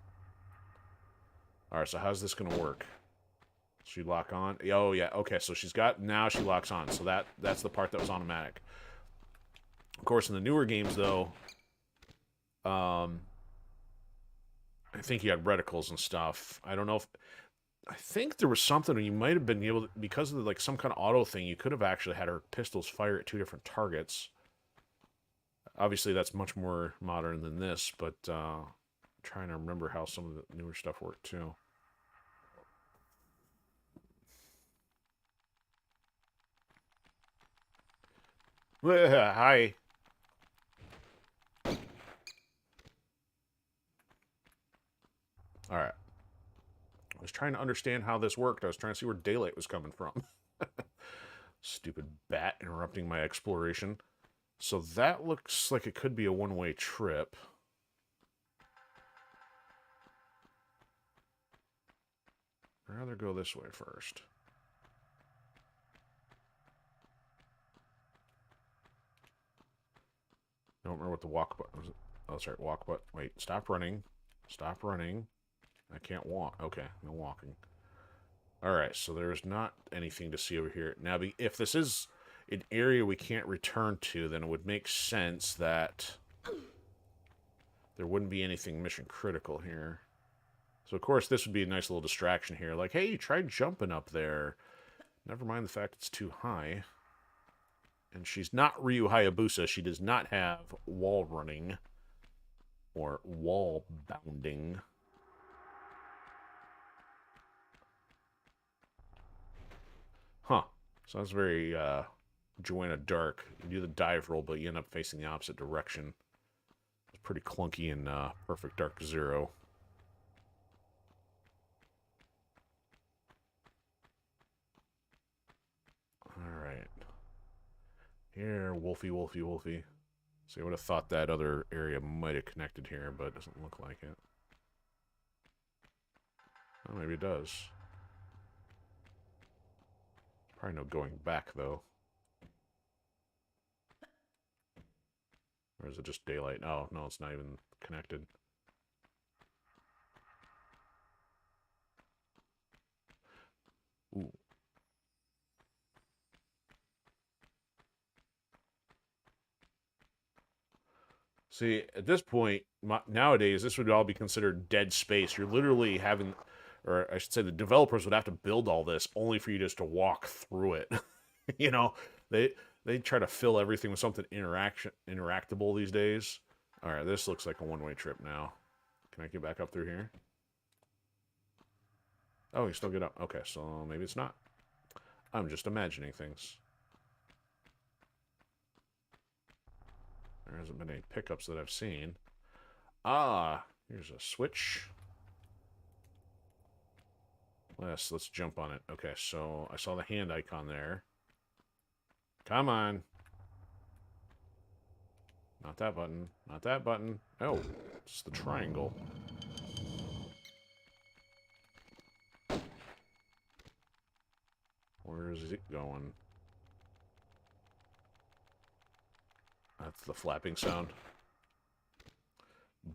Alright, so how's this going to work? She lock on? Oh, yeah. Okay, so she's got... Now she locks on. So that's the part that was automatic. Of course, in the newer games, though, I think you had reticles and stuff. I don't know if... I think there was something you might have been able to... Because of, like, some kind of auto thing, you could have actually had her pistols fire at 2 different targets. Obviously, that's much more modern than this, but trying to remember how some of the newer stuff worked, too. Hi. Alright. I was trying to understand how this worked. I was trying to see where daylight was coming from. Stupid bat interrupting my exploration. So that looks like it could be a one-way trip. I'd rather go this way first. I don't remember what the walk button was. Oh, sorry, walk button. Wait, stop running. Stop running. I can't walk. Okay, no walking. Alright, so there's not anything to see over here. Now, if this is an area we can't return to, then it would make sense that there wouldn't be anything mission critical here. So, of course, this would be a nice little distraction here. Like, hey, try jumping up there. Never mind the fact it's too high. And she's not Ryu Hayabusa. She does not have wall running. or wall bounding. Huh. So that's very Joanna Dark. You do the dive roll, but you end up facing the opposite direction. It's pretty clunky in Perfect Dark Zero. Alright. Here, Wolfie, Wolfie, Wolfie. See, I would have thought that other area might have connected here, but it doesn't look like it. Oh, maybe it does. Probably no going back, though. Or is it just daylight? Oh, no, it's not even connected. Ooh. See, at this point, nowadays, this would all be considered dead space. You're literally having, or I should say the developers would have to build all this only for you just to walk through it. You know, they try to fill everything with something interactable these days. All right, this looks like a one-way trip now. Can I get back up through here? Oh, you still get up. Okay, so maybe it's not. I'm just imagining things. There hasn't been any pickups that I've seen. Ah, here's a switch. Let's jump on it. Okay, so I saw the hand icon there. Come on. Not that button. Not that button. Oh, it's the triangle. Where is it going? That's the flapping sound.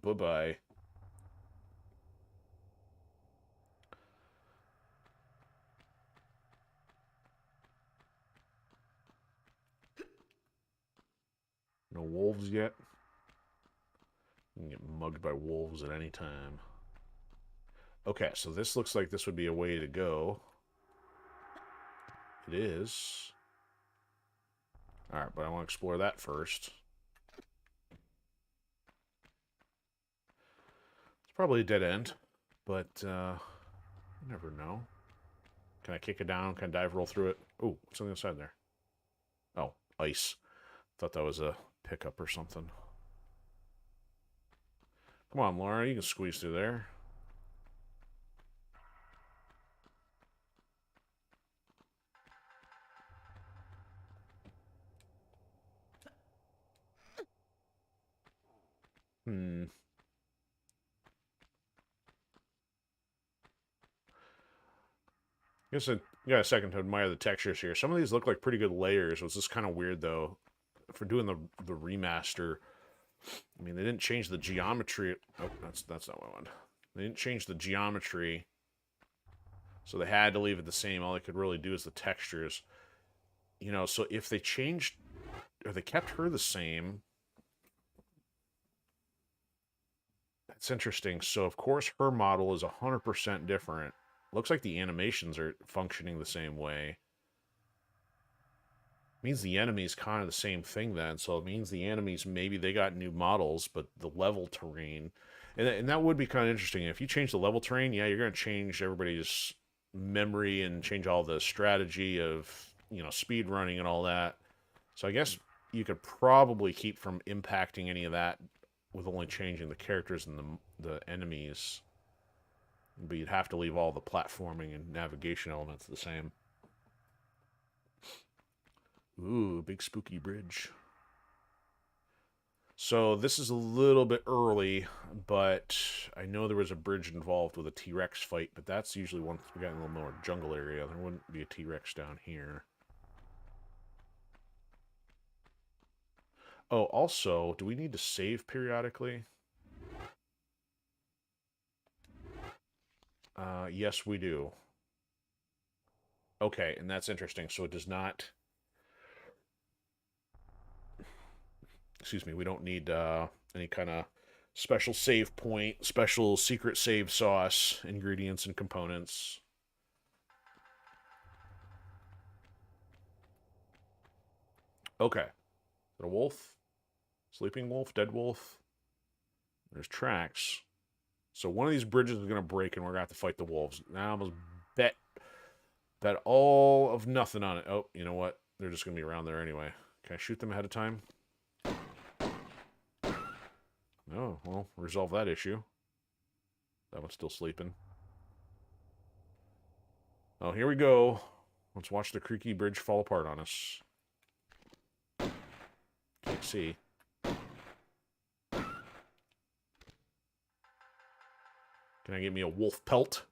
Bye-bye. No wolves yet? You can get mugged by wolves at any time. Okay, so this looks like this would be a way to go. It is. Alright, but I want to explore that first. It's probably a dead end, but you never know. Can I kick it down? Can I dive roll through it? Oh, something inside there. Oh, ice. Thought that was a pickup or something. Come on, Laura, you can squeeze through there. I guess I got a second to admire the textures here. Some of these look like pretty good layers. It was just kind of weird, though. For doing the remaster, I mean, they didn't change the geometry. Oh, that's not what I wanted. They didn't change the geometry, so they had to leave it the same. All they could really do is the textures. You know, so if they changed, or they kept her the same, that's interesting. So, of course, her model is 100% different. Looks like the animations are functioning the same way. Means the enemy's kind of the same thing then. So it means the enemies, maybe they got new models, but the level terrain... And that would be kind of interesting. If you change the level terrain, yeah, you're going to change everybody's memory and change all the strategy of, you know, speed running and all that. So I guess you could probably keep from impacting any of that with only changing the characters and the enemies. But you'd have to leave all the platforming and navigation elements the same. Ooh, big spooky bridge. So this is a little bit early, but I know there was a bridge involved with a T-Rex fight, but that's usually once we got in a little more jungle area. There wouldn't be a T-Rex down here. Oh, also, do we need to save periodically? Yes, we do. Okay, and that's interesting. So it does not... Excuse me, we don't need any kind of special save point, special secret save sauce, ingredients and components. Okay. Is it a wolf? Sleeping wolf? Dead wolf? There's tracks. So one of these bridges is going to break, and we're going to have to fight the wolves. Now I almost bet all of nothing on it. Oh, you know what? They're just going to be around there anyway. Can I shoot them ahead of time? Oh, well, resolve that issue. That one's still sleeping. Oh, here we go. Let's watch the creaky bridge fall apart on us. Can't see. Can I get me a wolf pelt?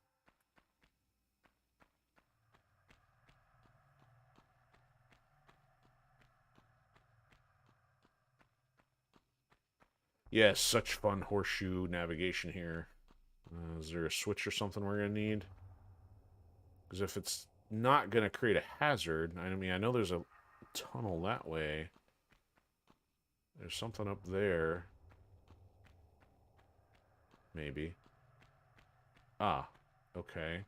Yes, such fun horseshoe navigation here. Is there a switch or something we're going to need? Because if it's not going to create a hazard, I mean, I know there's a tunnel that way. There's something up there. Maybe. Ah, okay.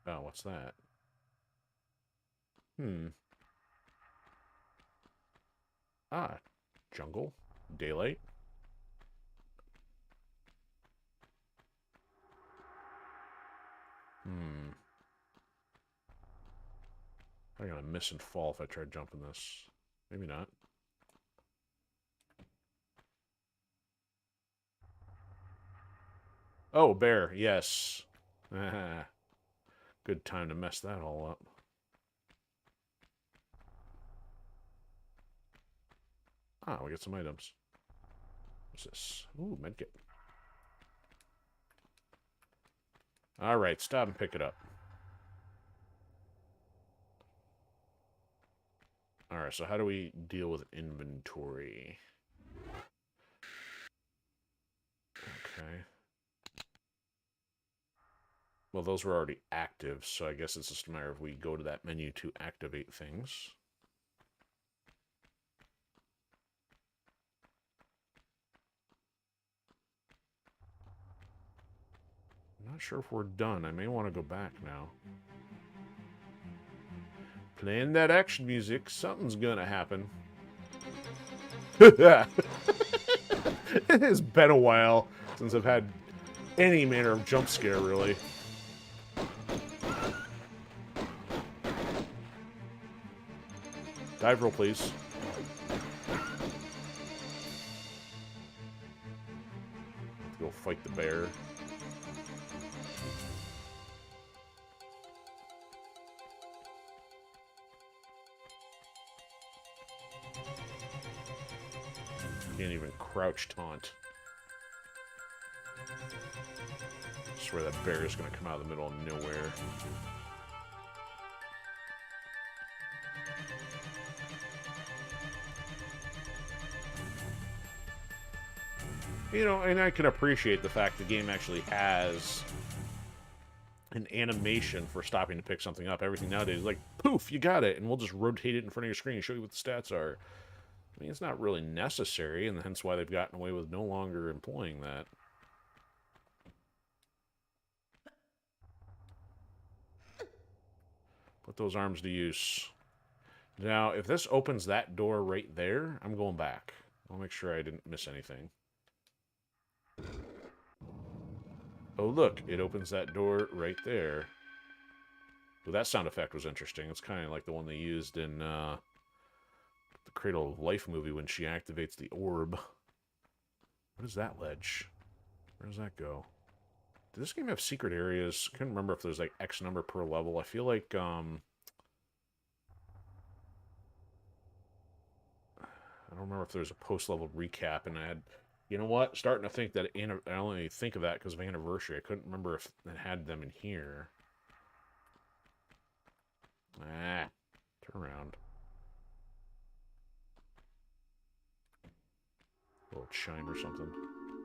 Oh, what's that? Ah, jungle. Daylight. I'm going to miss and fall if I try jumping this. Maybe not. Oh, bear. Yes. Good time to mess that all up. Ah, we got some items. What's this? Ooh, medkit. Alright, stop and pick it up. Alright, so how do we deal with inventory? Okay. Well, those were already active, so I guess it's just a matter of we go to that menu to activate things. I'm not sure if we're done. I may want to go back now. Playing that action music, something's gonna happen. It has been a while since I've had any manner of jump scare, really. Dive roll, please. Let's go fight the bear. Can't even crouch taunt. I swear that bear is going to come out of the middle of nowhere. You know, and I can appreciate the fact the game actually has an animation for stopping to pick something up. Everything nowadays is like, poof, you got it, and we'll just rotate it in front of your screen and show you what the stats are. I mean, it's not really necessary, and hence why they've gotten away with no longer employing that. Put those arms to use. Now, if this opens that door right there, I'm going back. I'll make sure I didn't miss anything. Oh, look, it opens that door right there. Well, that sound effect was interesting. It's kind of like the one they used in the Cradle of Life movie when she activates the orb. What is that ledge? Where does that go? Does this game have secret areas? I couldn't remember if there's like X number per level. I feel like I don't remember if there's a post-level recap, and I had, you know what? Starting to think that I only think of that because of Anniversary. I couldn't remember if it had them in here. Ah, turn around. A little chime or something.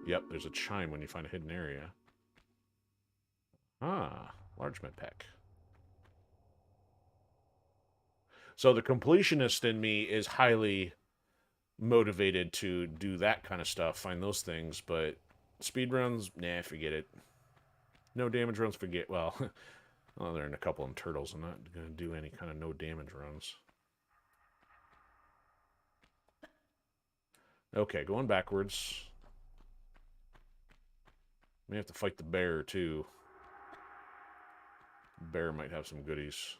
Yep, there's a chime when you find a hidden area. Ah, large med pack. So the completionist in me is highly motivated to do that kind of stuff, find those things, but speed runs, nah, forget it. No damage runs, forget. Well, well, there are a couple of turtles. I'm not going to do any kind of no damage runs. Okay, going backwards. May have to fight the bear, too. Bear might have some goodies.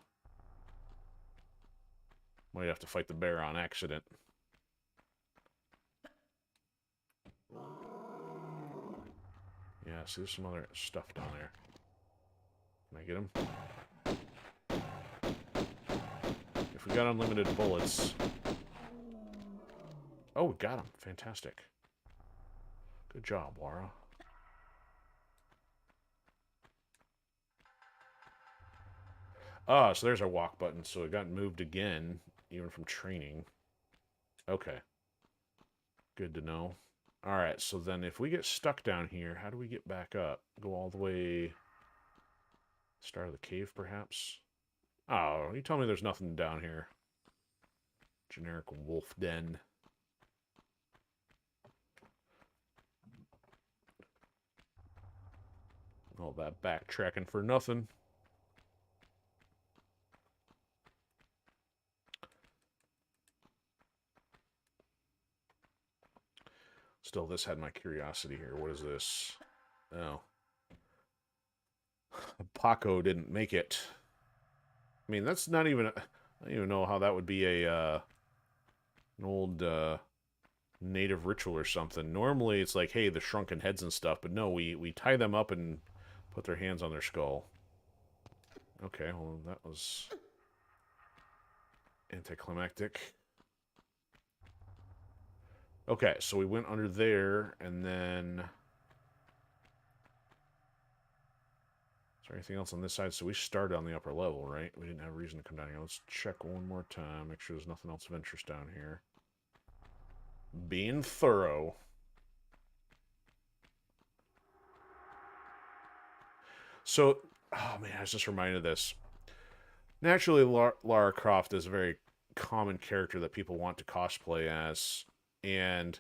Might have to fight the bear on accident. Yeah, see, there's some other stuff down there. Can I get him? If we got unlimited bullets... Oh, we got him. Fantastic. Good job, Laura. Ah, so there's our walk button. So it got moved again, even from training. Okay. Good to know. Alright, so then if we get stuck down here, how do we get back up? Go all the way... Start of the cave, perhaps? Oh, you tell me there's nothing down here. Generic wolf den. All that backtracking for nothing. Still, this had my curiosity here. What is this? Oh. Paco didn't make it. I mean, that's not even... I don't even know how that would be a... an old... native ritual or something. Normally, it's like, hey, the shrunken heads and stuff. But no, we tie them up and put their hands on their skull. Okay, well, that was... anticlimactic. Okay, so we went under there, and then... Is there anything else on this side? So we started on the upper level, right? We didn't have a reason to come down here. Let's check one more time. Make sure there's nothing else of interest down here. Being thorough. So, oh man, I was just reminded of this. Naturally, Lara Croft is a very common character that people want to cosplay as. And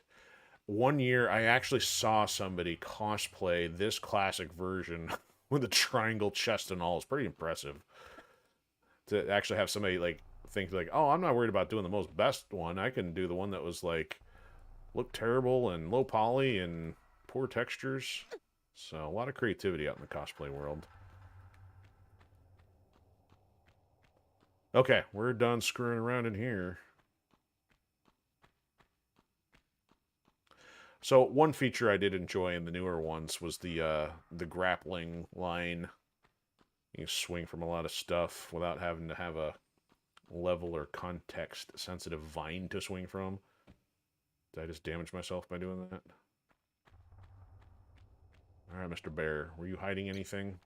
one year, I actually saw somebody cosplay this classic version with a triangle chest and all. It's pretty impressive. To actually have somebody, like, think, like, oh, I'm not worried about doing the most best one. I can do the one that was, like, looked terrible and low poly and poor textures. So, a lot of creativity out in the cosplay world. Okay, we're done screwing around in here. So, one feature I did enjoy in the newer ones was the grappling line. You can swing from a lot of stuff without having to have a level or context-sensitive vine to swing from. Did I just damage myself by doing that? Alright, Mr. Bear. Were you hiding anything?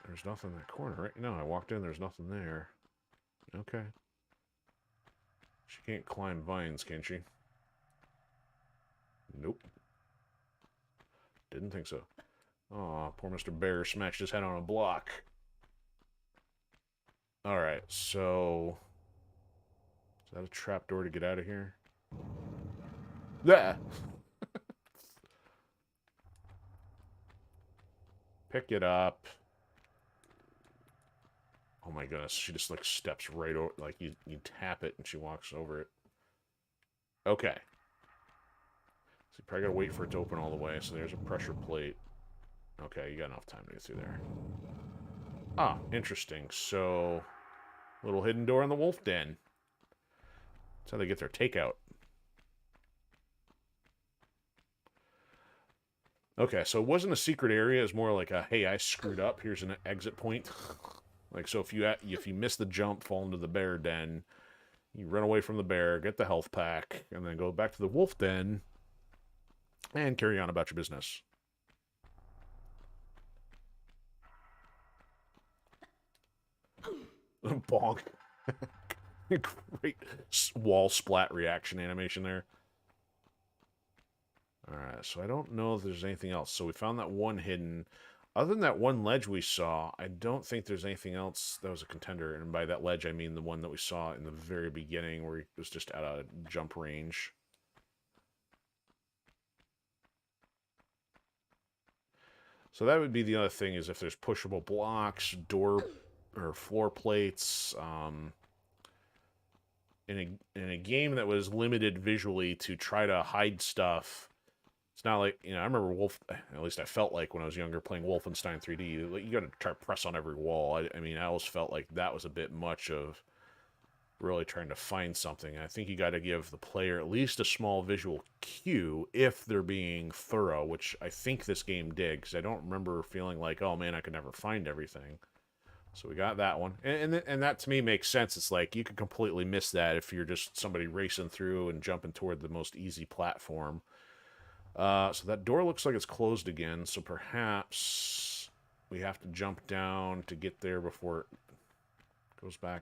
There's nothing in that corner, right? No, I walked in, there's nothing there. Okay. She can't climb vines, can she? Nope. Didn't think so. Aw, poor Mr. Bear smashed his head on a block. Alright, so... Is that a trapdoor to get out of here? Yeah. Pick it up. Oh my goodness, she just like steps right over, like you tap it and she walks over it. Okay. So you probably gotta wait for it to open all the way, so there's a pressure plate. Okay, you got enough time to get through there. Ah, interesting. So, little hidden door in the wolf den. That's how they get their takeout. Okay, so it wasn't a secret area. It's more like a, hey, I screwed up. Here's an exit point. Like, so if you miss the jump, fall into the bear den, you run away from the bear, get the health pack, and then go back to the wolf den, and carry on about your business. Bonk. Great wall splat reaction animation there. Alright, so I don't know if there's anything else. So we found that one hidden... Other than that one ledge we saw, I don't think there's anything else that was a contender. And by that ledge, I mean the one that we saw in the very beginning where it was just at a jump range. So that would be the other thing, is if there's pushable blocks, door or floor plates, in a game that was limited visually to try to hide stuff. It's not like, you know, I remember at least I felt like when I was younger playing Wolfenstein 3D, like, you got to try to press on every wall. I mean, I always felt like that was a bit much of really trying to find something. I think you got to give the player at least a small visual cue if they're being thorough, which I think this game did, because I don't remember feeling like, oh man, I could never find everything. So we got that one. And that to me makes sense. It's like you could completely miss that if you're just somebody racing through and jumping toward the most easy platform. So that door looks like it's closed again, so perhaps we have to jump down to get there before it goes back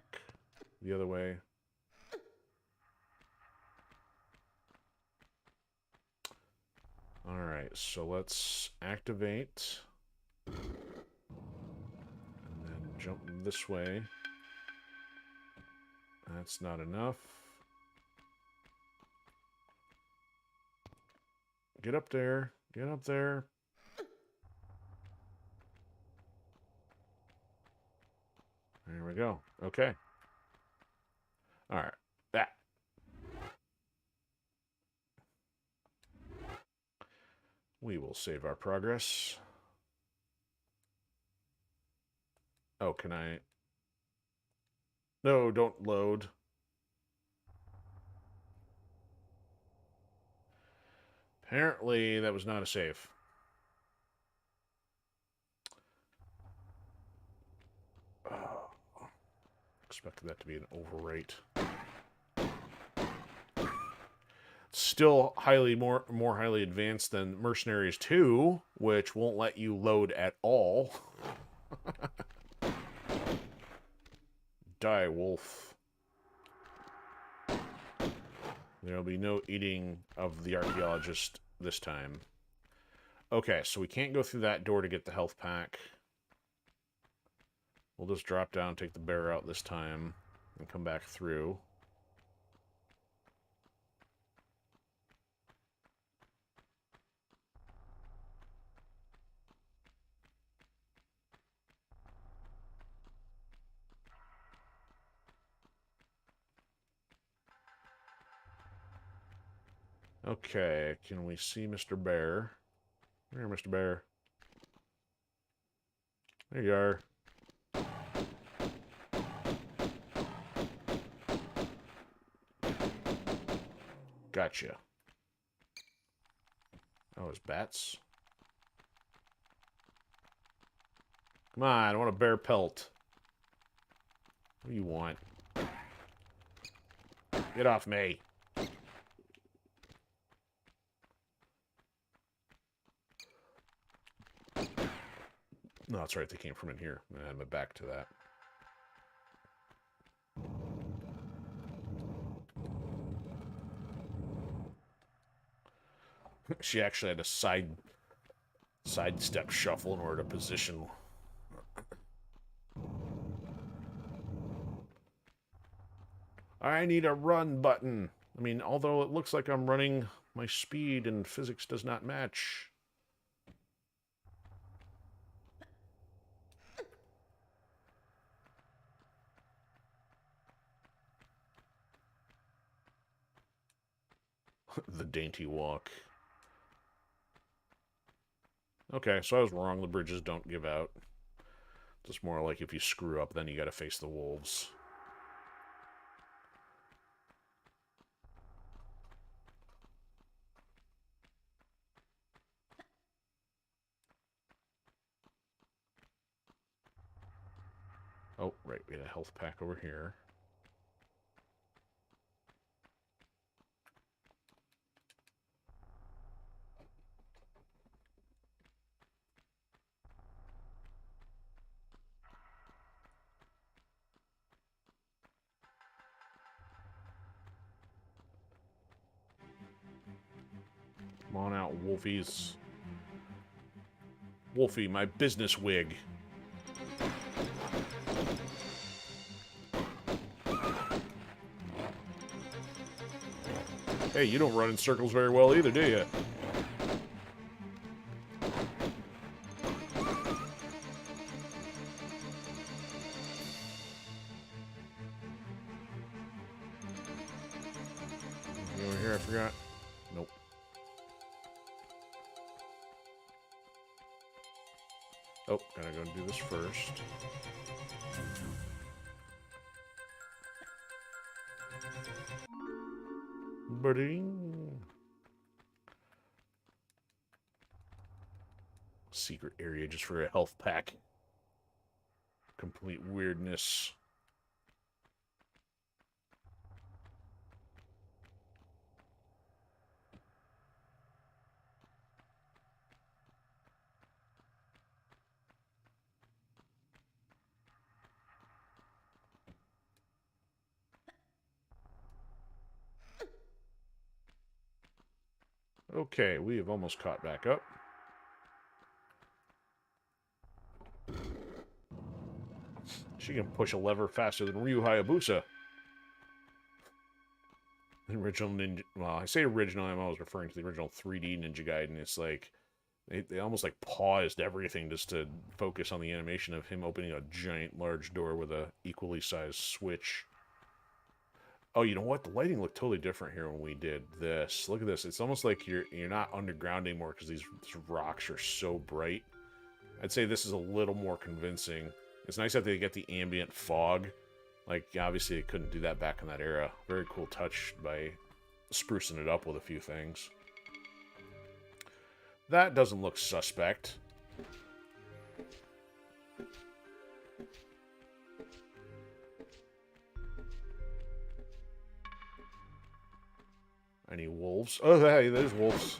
the other way. Alright, so let's activate. And then jump this way. That's not enough. Get up there. Get up there. There we go. Okay. Alright. That. We will save our progress. Oh, can I... No, don't load. Apparently, that was not a save. Oh, expected that to be an overwrite. Still more highly advanced than Mercenaries 2, which won't let you load at all. Die, wolf. There'll be no eating of the archaeologist this time. Okay, so we can't go through that door to get the health pack. We'll just drop down, take the bear out this time, and come back through. Okay, can we see Mr. Bear? Here, Mr. Bear. There you are. Gotcha. Oh, it's bats. Come on, I want a bear pelt. What do you want? Get off me. No, that's right, they came from in here. I'm gonna add my back to that. She actually had a sidestep shuffle in order to position. I need a run button. I mean, although it looks like I'm running, my speed and physics does not match. The dainty walk. Okay, so I was wrong. The bridges don't give out. Just more like if you screw up, then you gotta face the wolves. Oh, right, we had a health pack over here. Come on out, wolfies. Wolfie, my business wig. Hey, you don't run in circles very well either, do you? forgot. Nope. Oh, gotta go do this first. Ba-ding. Secret area just for a health pack. Complete weirdness. Okay, we have almost caught back up. She can push a lever faster than Ryu Hayabusa. The original Ninja... Well, I say original, I'm always referring to the original 3D Ninja Gaiden. It's like... They almost like paused everything just to focus on the animation of him opening a giant large door with a equally sized switch. Oh, you know what? The lighting looked totally different here when we did this. Look at this. It's almost like you're not underground anymore because these rocks are so bright. I'd say this is a little more convincing. It's nice that they get the ambient fog. Like, obviously they couldn't do that back in that era. Very cool touch by sprucing it up with a few things. That doesn't look suspect. Any wolves? Oh, hey, there's wolves.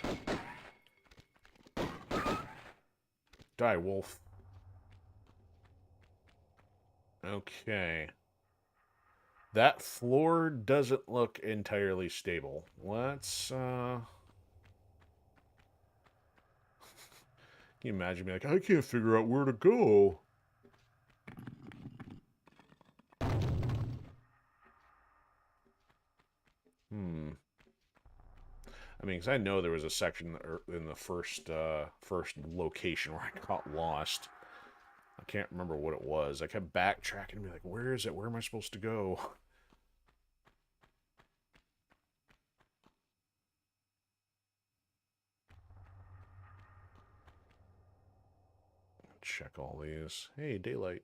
Die, wolf. Okay. That floor doesn't look entirely stable. Let's, Can you imagine me like, I can't figure out where to go? I mean, because I know there was a section in the first location where I got lost. I can't remember what it was. I kept backtracking and be like, where is it? Where am I supposed to go? Check all these. Hey, daylight.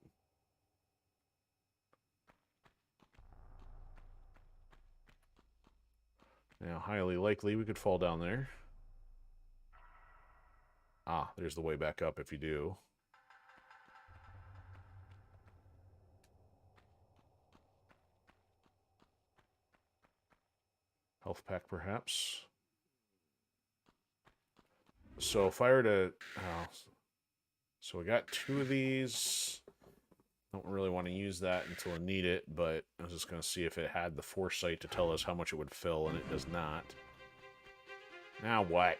Now, highly likely we could fall down there. Ah, there's the way back up if you do. Health pack, perhaps. So if I were to... Oh, so we got 2 of these. Don't really want to use that until I need it, but I was just going to see if it had the foresight to tell us how much it would fill, and it does not. Now what?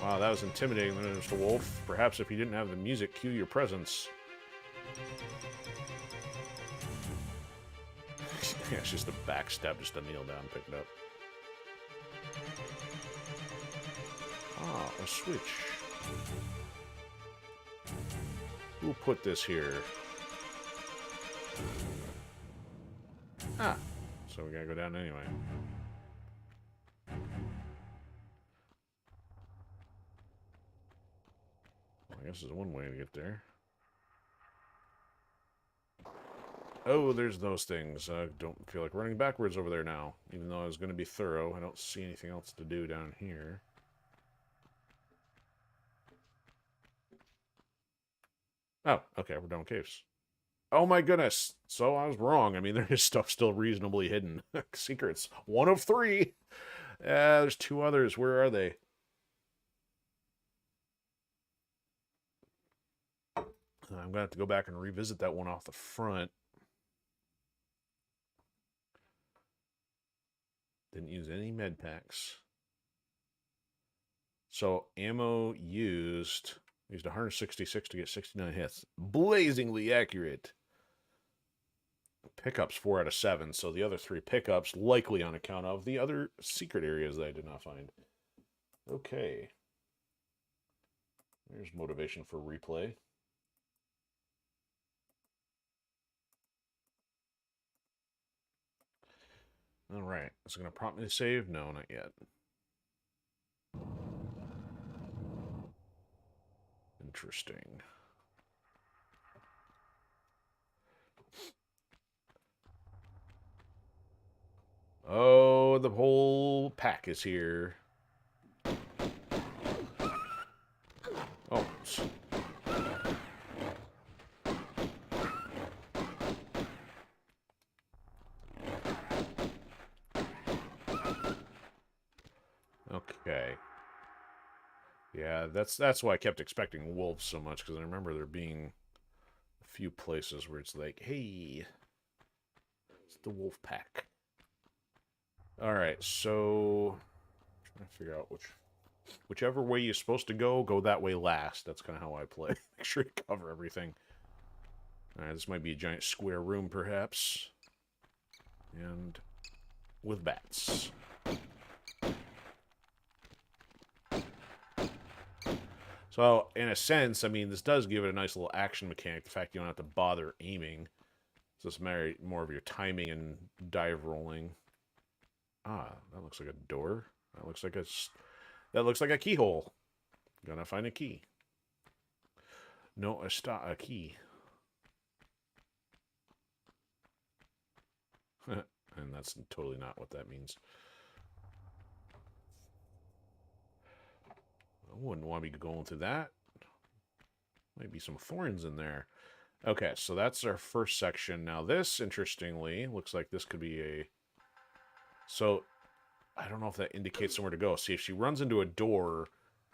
Wow, that was intimidating, Mr. Wolf. Perhaps if you didn't have the music, cue your presence. Yeah, it's just a backstab, just to kneel down and pick it up. Ah, a switch. Who put this here? Ah, so we gotta go down anyway. Well, I guess there's one way to get there. Oh, there's those things. I don't feel like running backwards over there now. Even though I was going to be thorough, I don't see anything else to do down here. Oh, okay, we're done with caves. Oh my goodness! So I was wrong. I mean, there is stuff still reasonably hidden. Secrets. 1 of 3! There's 2 others. Where are they? I'm going to have to go back and revisit that one off the front. Didn't use any med packs. So, ammo used 166 to get 69 hits. Blazingly accurate. Pickups 4 out of 7. So the other 3 pickups likely on account of the other secret areas that I did not find. Okay. There's motivation for replay. All right. Is it going to prompt me to save? No, not yet. Interesting. Oh, the whole pack is here. Oh. Okay. Yeah, that's why I kept expecting wolves so much, because I remember there being a few places where it's like, hey, it's the wolf pack. All right, so trying to figure out whichever way you're supposed to go that way last. That's kind of how I play. Make sure you cover everything. All right, this might be a giant square room, perhaps, and with bats. So, in a sense, I mean, this does give it a nice little action mechanic. The fact you don't have to bother aiming. So it's more of your timing and dive rolling. Ah, that looks like a door. That looks like a keyhole. Gonna find a key. No, a key. And that's totally not what that means. I wouldn't want to be going through that. Might be some thorns in there. Okay, so that's our first section. Now this, interestingly, looks like this could be a... So, I don't know if that indicates somewhere to go. See, if she runs into a door...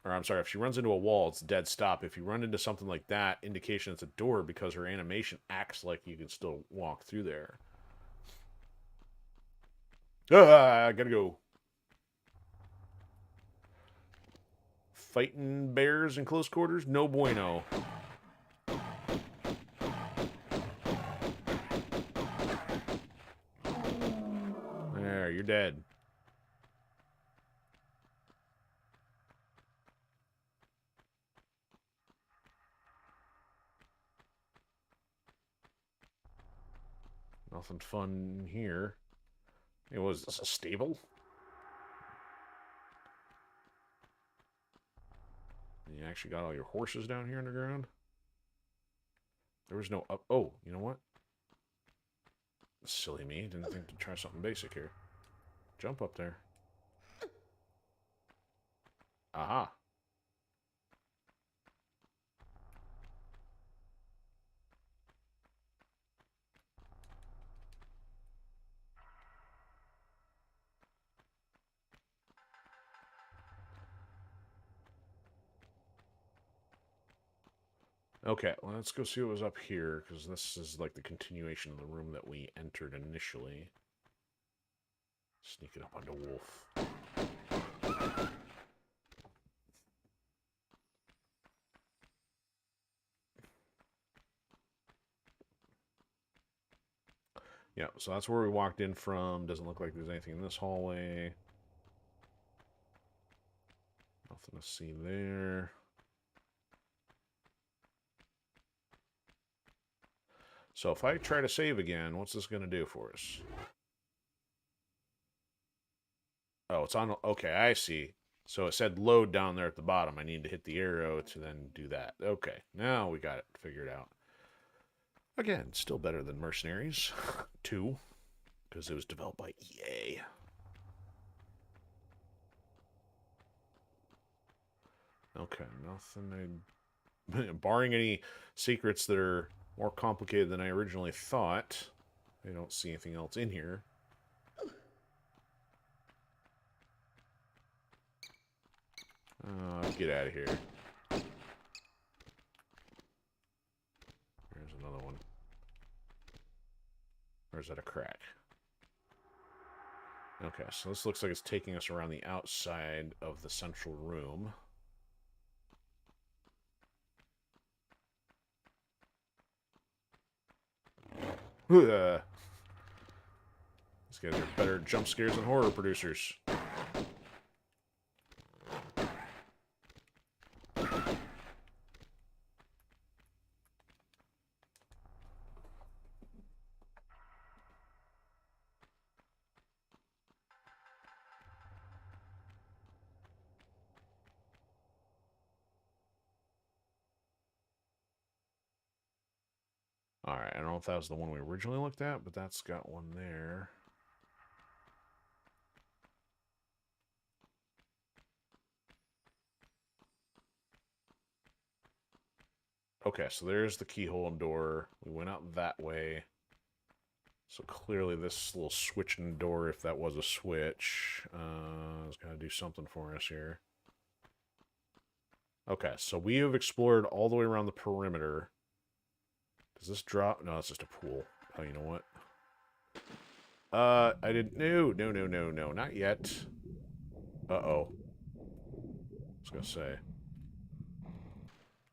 Or, I'm sorry, if she runs into a wall, it's dead stop. If you run into something like that, indication it's a door because her animation acts like you can still walk through there. Ah, gotta go. Fighting bears in close quarters? No bueno. There, you're dead. Nothing fun here. It was this a stable? You actually got all your horses down here underground? There was no up. Oh, you know what? Silly me. Didn't think to try something basic here. Jump up there. Aha. Okay, well, let's go see what was up here, because this is like the continuation of the room that we entered initially. Sneaking up onto Wolf. Yeah, so that's where we walked in from. Doesn't look like there's anything in this hallway. Nothing to see there. So if I try to save again, what's this going to do for us? Oh, it's on... Okay, I see. So it said load down there at the bottom. I need to hit the arrow to then do that. Okay, now we got it figured out. Again, still better than Mercenaries 2, because it was developed by EA. Okay, nothing... Barring any secrets that are more complicated than I originally thought, I don't see anything else in here. Get out of here. There's another one. Or is that a crack? Okay, so this looks like it's taking us around the outside of the central room. These guys are better jump scares than horror producers. Alright, I don't know if that was the one we originally looked at, but that's got one there. Okay, so there's the keyhole and door. We went out that way. So clearly this little switching door, if that was a switch, is going to do something for us here. Okay, so we have explored all the way around the perimeter. Does this drop? No, it's just a pool. Oh, you know what? I didn't... No, not yet. Uh-oh. I was going to say.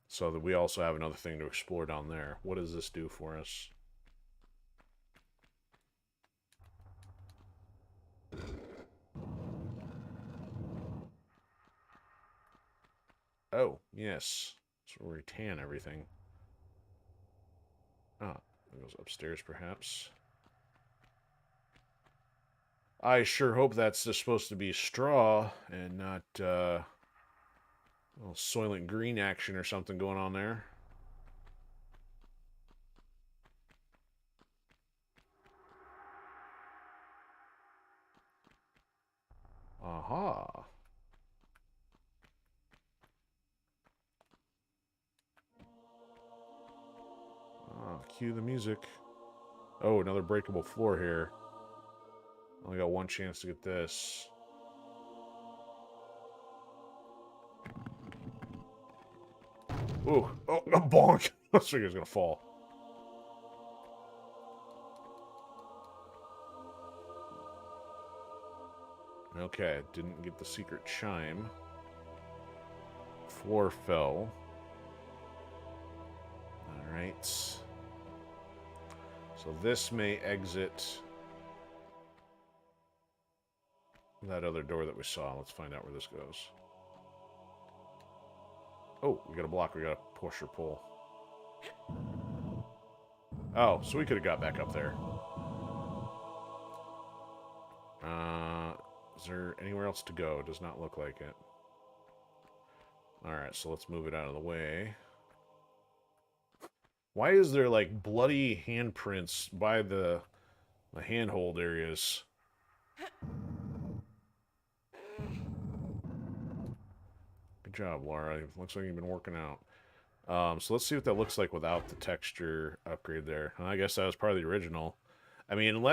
So that we also have another thing to explore down there. What does this do for us? Oh, yes. So we tan everything. Ah, it goes upstairs, perhaps. I sure hope that's just supposed to be straw and not, a little Soylent Green action or something going on there. Aha. Ah, cue the music. Oh, another breakable floor here. Only got one chance to get this. Ooh. Oh, a bonk. I was thinking it was going to fall. Okay, didn't get the secret chime. Floor fell. Alright. So this may exit that other door that we saw. Let's find out where this goes. Oh, we got a block. We got to push or pull. Oh, so we could have got back up there. Is there anywhere else to go? Does not look like it. Alright, so let's move it out of the way. Why is there, like, bloody handprints by the handhold areas? Good job, Laura. Looks like you've been working out. So let's see what that looks like without the texture upgrade there. And I guess that was part of the original. I mean,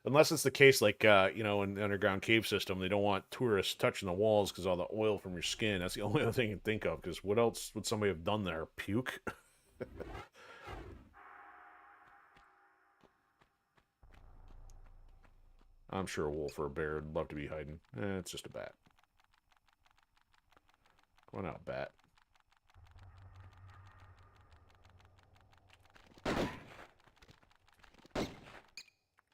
unless it's the case, like, you know, in the underground cave system, they don't want tourists touching the walls because all the oil from your skin. That's the only other thing you can think of, because what else would somebody have done there? Puke? I'm sure a wolf or a bear would love to be hiding. It's just a bat. Come on out, bat.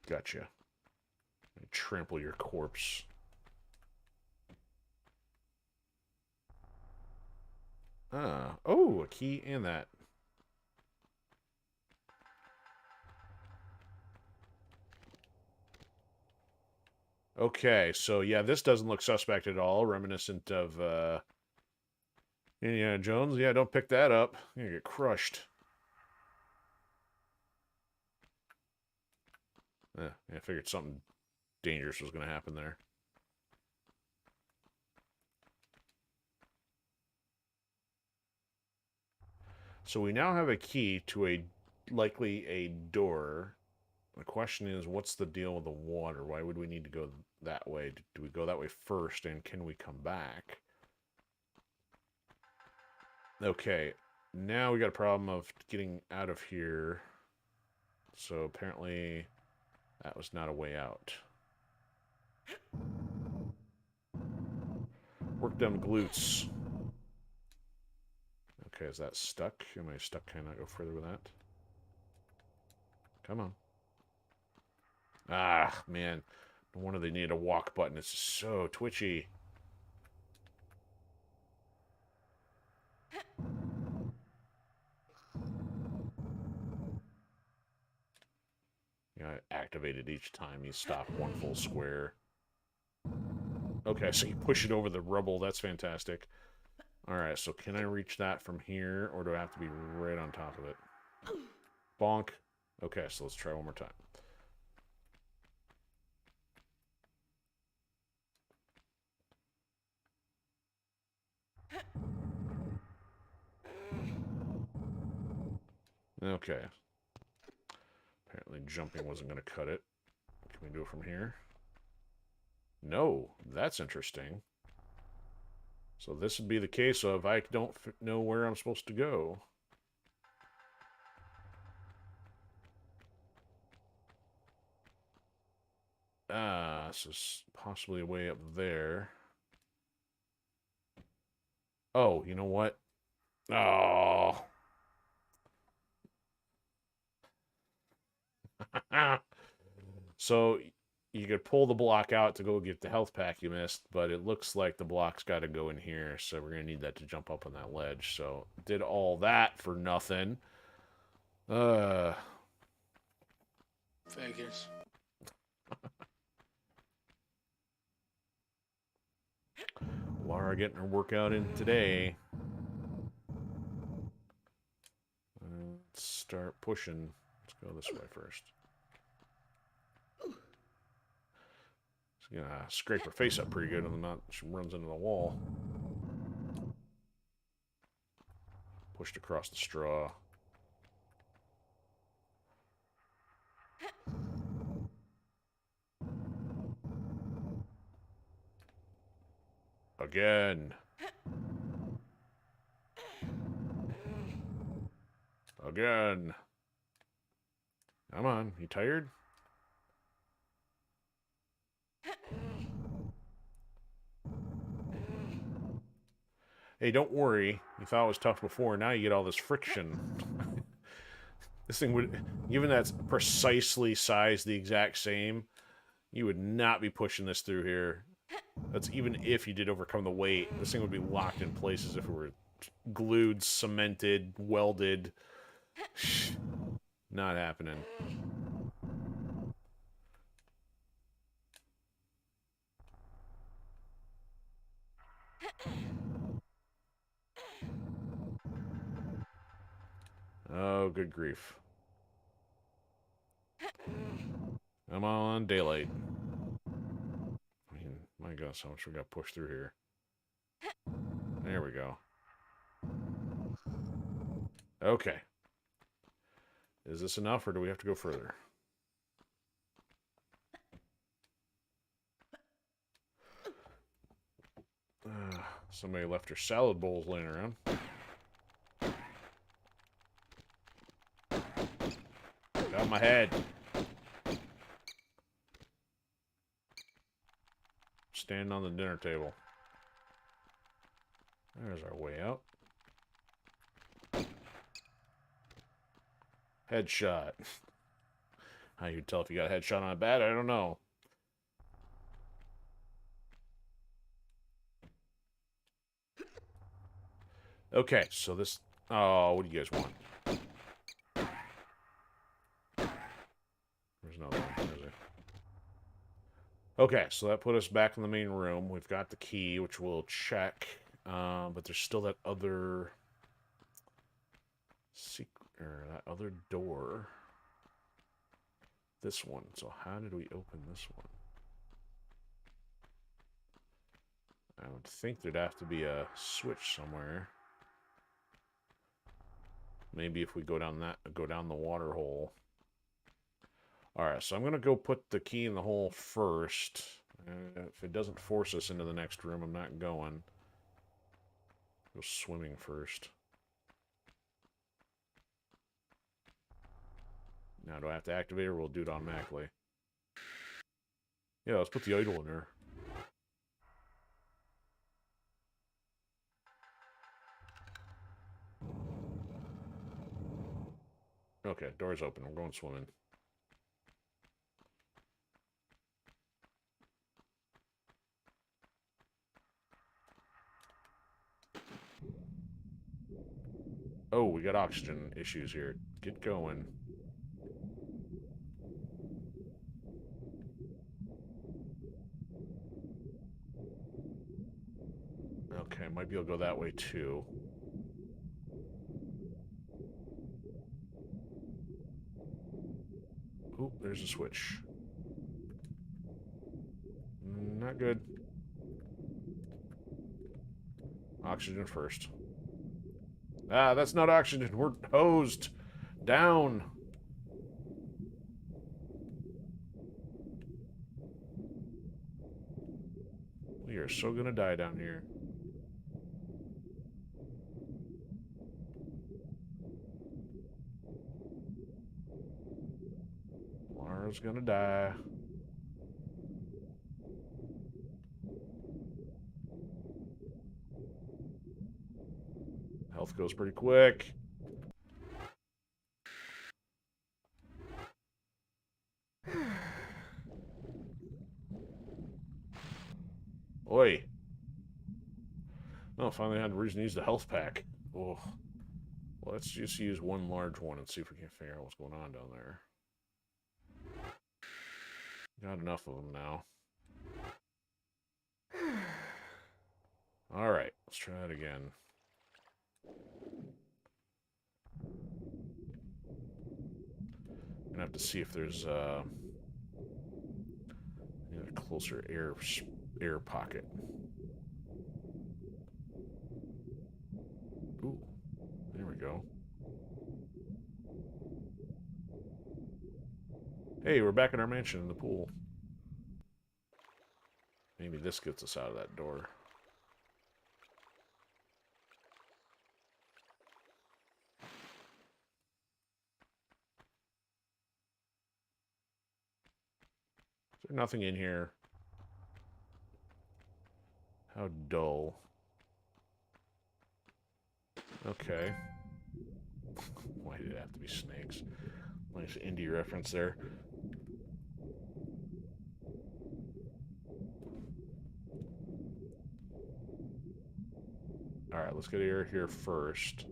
Gotcha. I trample your corpse. Ah. Oh, a key and that. Okay, so yeah, this doesn't look suspect at all. Reminiscent of, Indiana Jones. Yeah, don't pick that up. You're gonna get crushed. I figured something dangerous was gonna happen there. So we now have a key to likely a door. The question is, what's the deal with the water? Why would we need to go that way? Do we go that way first, and can we come back? Okay, now we got a problem of getting out of here. So apparently that was not a way out. Work them glutes. Okay, is that stuck? Am I stuck? Can I go further with that? Come on. Ah, man. No wonder they need a walk button. It's just so twitchy. Yeah, activated each time you stop one full square. Okay, so you push it over the rubble. That's fantastic. Alright, so can I reach that from here, or do I have to be right on top of it? Bonk. Okay, so let's try one more time. Okay. Apparently jumping wasn't going to cut it. Can we do it from here? No, that's interesting. So this would be the case of I don't know where I'm supposed to go. So it's possibly way up there. Oh, you know what? Oh. So you could pull the block out to go get the health pack you missed, but it looks like the block's got to go in here, so we're going to need that to jump up on that ledge. So did all that for nothing. Figures. Laura getting her workout in today. Let's start pushing. Let's go this way first. She's gonna scrape her face up pretty good, and then she runs into the wall. Pushed across the straw. Again. Again. Come on, you tired? Hey, don't worry. You thought it was tough before, now you get all this friction. This thing would, given that's precisely sized the exact same, you would not be pushing this through here. That's even if you did overcome the weight. This thing would be locked in places if it were glued, cemented, welded. Not happening. Oh, good grief. I'm on daylight. I mean, my gosh, how much we got pushed through here. There we go. Okay. Is this enough, or do we have to go further? Somebody left their salad bowls laying around. Got my head. Standing on the dinner table. There's our way out. Headshot. How you tell if you got a headshot on a bat? I don't know. Okay, so this... Oh, what do you guys want? There's another one, is there? Okay, so that put us back in the main room. We've got the key, which we'll check. But there's still that other... that other door. This one. So how did we open this one? I would think there'd have to be a switch somewhere. Maybe if we go down the water hole. Alright, so I'm going to go put the key in the hole first. If it doesn't force us into the next room, I'm not going. Go swimming first. Now, do I have to activate it, or we'll do it automatically? Yeah, let's put the idol in there. Okay, door's open. We're going swimming. Oh, we got oxygen issues here. Get going. Okay, might be able to go that way too. Ooh, there's a switch. Not good. Oxygen first. Ah, that's not oxygen. We're hosed. Down. We are so gonna die down here. Lara's gonna die. Health goes pretty quick. Oi. Oh, finally had a reason to use the health pack. Oh. Well, let's just use one large one and see if we can figure out what's going on down there. Got enough of them now. Alright, let's try that again. Gonna have to see if there's a closer air pocket. Ooh, there we go. Hey, we're back in our mansion in the pool. Maybe this gets us out of that door. Is there nothing in here? How dull. Okay. Why did it have to be snakes? Nice indie reference there. Alright, let's get air here first.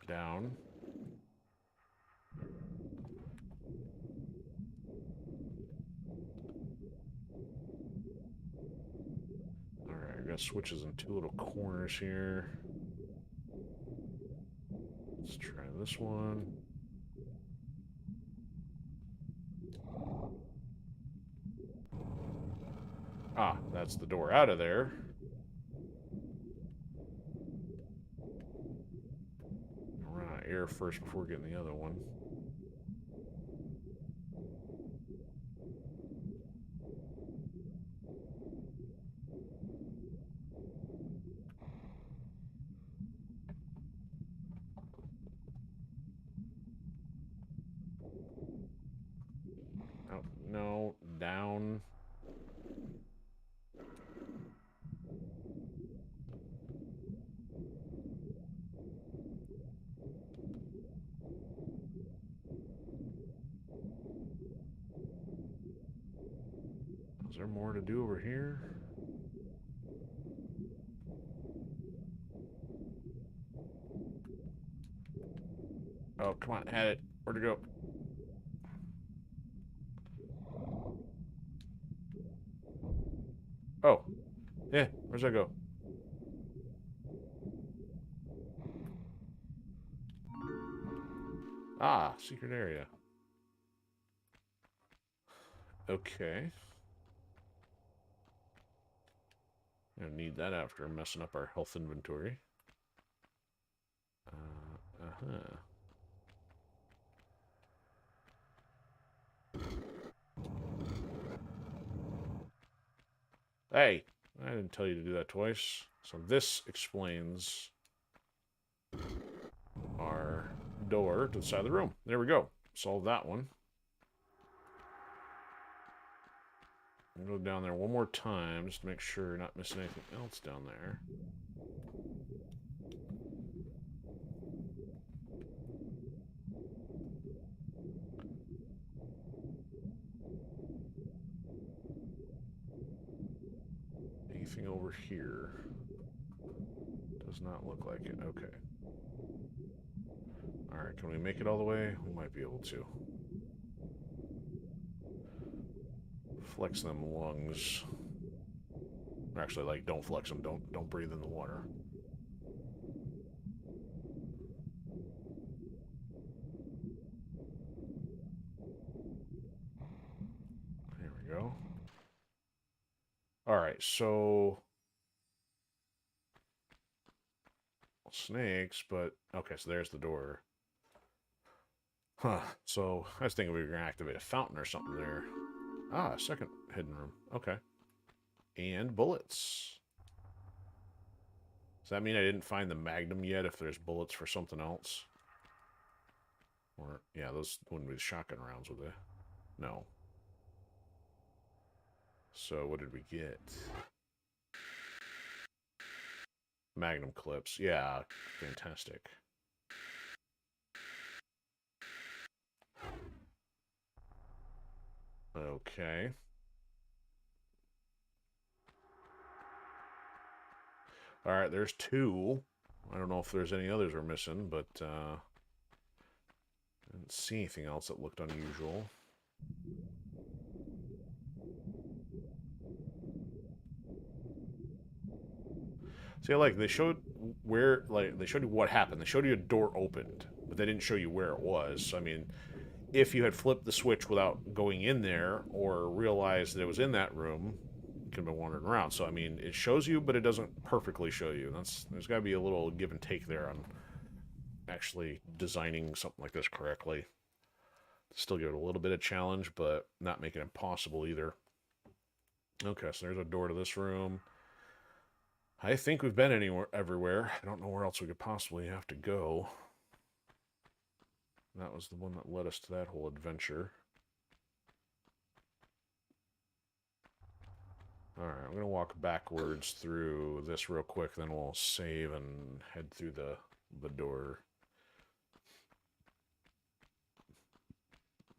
Down. Alright, I got switches in two little corners here. Let's try this one. Ah, that's the door out of there. Run out of air first before getting the other one. Oh, no, down. Is there more to do over here? Oh, come on, had it. Where'd it go? Oh. Yeah, where's that go? Ah, secret area. Okay. Gonna need that after messing up our health inventory. Uh-huh. Hey, I didn't tell you to do that twice. So this explains our door to the side of the room. There we go. Solve that one. I'll go down there one more time just to make sure you're not missing anything else down there. Anything over here? Does not look like it. Okay. Alright, can we make it all the way? We might be able to. Flex them lungs. Or actually, like, don't flex them. Don't breathe in the water. Here we go. All right, so snakes, but okay, so there's the door. Huh. So I was thinking we were gonna activate a fountain or something there. Ah, second hidden room. Okay. And bullets. Does that mean I didn't find the magnum yet if there's bullets for something else? Or, yeah, those wouldn't be the shotgun rounds, would they? No. So what did we get? Magnum clips. Yeah, fantastic. Okay. All right, there's 2. I don't know if there's any others we're missing, but I didn't see anything else that looked unusual. See, like, they showed where, like, they showed you what happened. They showed you a door opened, but they didn't show you where it was. So, I mean, if you had flipped the switch without going in there or realized that it was in that room, you could have been wandering around. So, I mean, it shows you, but it doesn't perfectly show you. There's got to be a little give and take there on actually designing something like this correctly. Still give it a little bit of challenge, but not make it impossible either. Okay, so there's a door to this room. I think we've been everywhere. I don't know where else we could possibly have to go. That was the one that led us to that whole adventure. Alright, I'm going to walk backwards through this real quick, then we'll save and head through the door.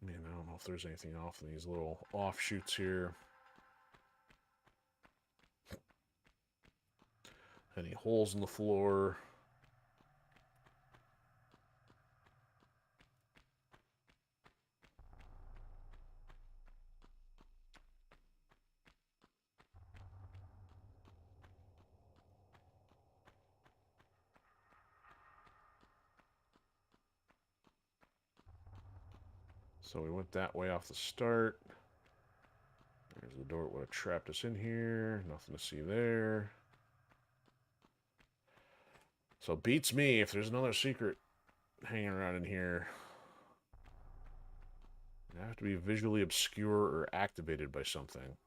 Man, I don't know if there's anything off in these little offshoots here. Any holes in the floor? So we went that way off the start. There's the door that would have trapped us in here. Nothing to see there. So beats me if there's another secret hanging around in here. I have to be visually obscure or activated by something.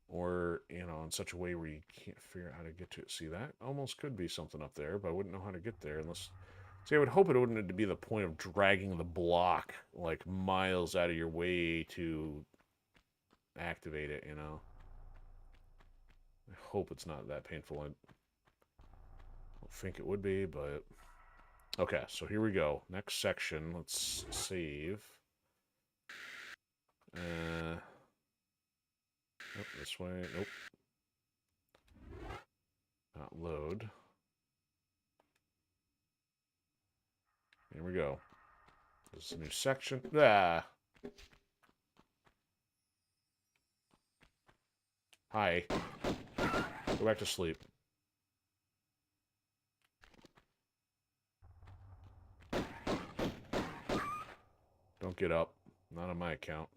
Or, you know, in such a way where you can't figure out how to get to it. See, that almost could be something up there, but I wouldn't know how to get there unless... See, I would hope it wouldn't be the point of dragging the block, like, miles out of your way to activate it, you know? I hope it's not that painful. I don't think it would be, but... Okay, so here we go. Next section. Let's save. Nope, this way. Nope. Not load. Here we go. This is a new section. Ah! Hi. Go back to sleep. Don't get up. Not on my account.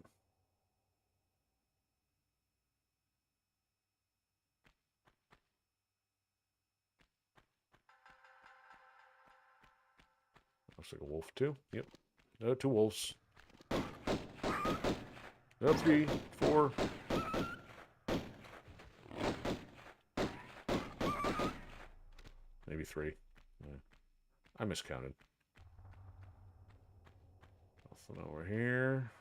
Looks like a wolf too. Yep. 2 wolves. 3, 4. Maybe 3. Yeah. I miscounted. Nothing over here.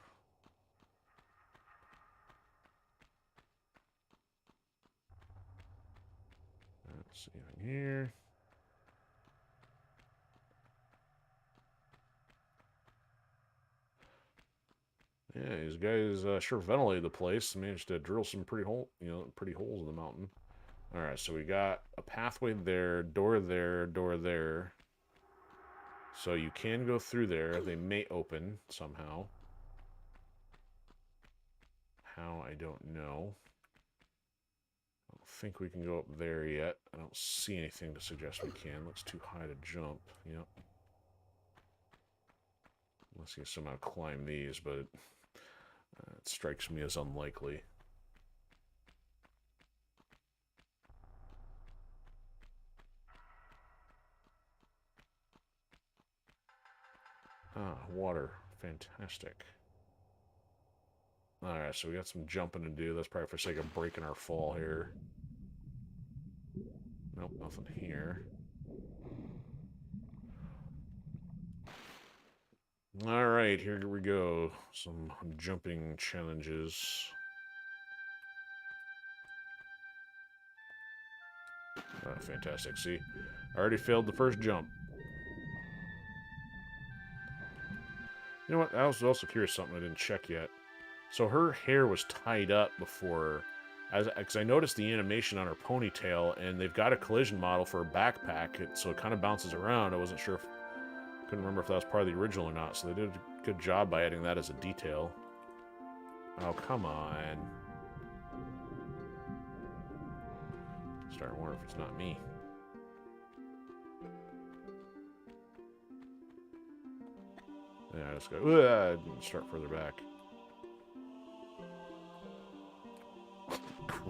Let's see anything here. Yeah, these guys sure ventilated the place. Managed to drill some pretty holes in the mountain. All right, so we got a pathway there, door there, door there. So you can go through there. They may open somehow. How, I don't know. I don't think we can go up there yet. I don't see anything to suggest we can. Looks too high to jump. Yep. Unless you can somehow climb these, but it strikes me as unlikely. Ah, water. Fantastic. Alright, so we got some jumping to do. That's probably for sake of breaking our fall here. Nope, nothing here. Alright, here we go. Some jumping challenges. Oh, fantastic. See, I already failed the first jump. You know what? I was also curious something I didn't check yet. So her hair was tied up before, because I noticed the animation on her ponytail, and they've got a collision model for a backpack, so it kind of bounces around. I wasn't sure if, couldn't remember if that was part of the original or not, so they did a good job by adding that as a detail. Oh, come on. Starting to wonder if it's not me. Yeah, I just go, start further back.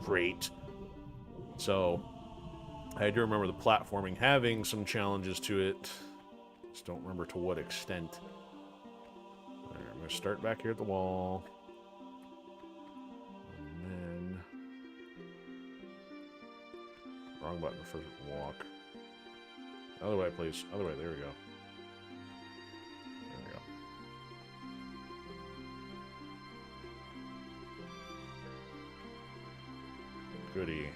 Great. So, I do remember the platforming having some challenges to it. Just don't remember to what extent. Alright, I'm going to start back here at the wall. And then... Wrong button for walk. Other way, please. Other way, there we go. There we go. Goody.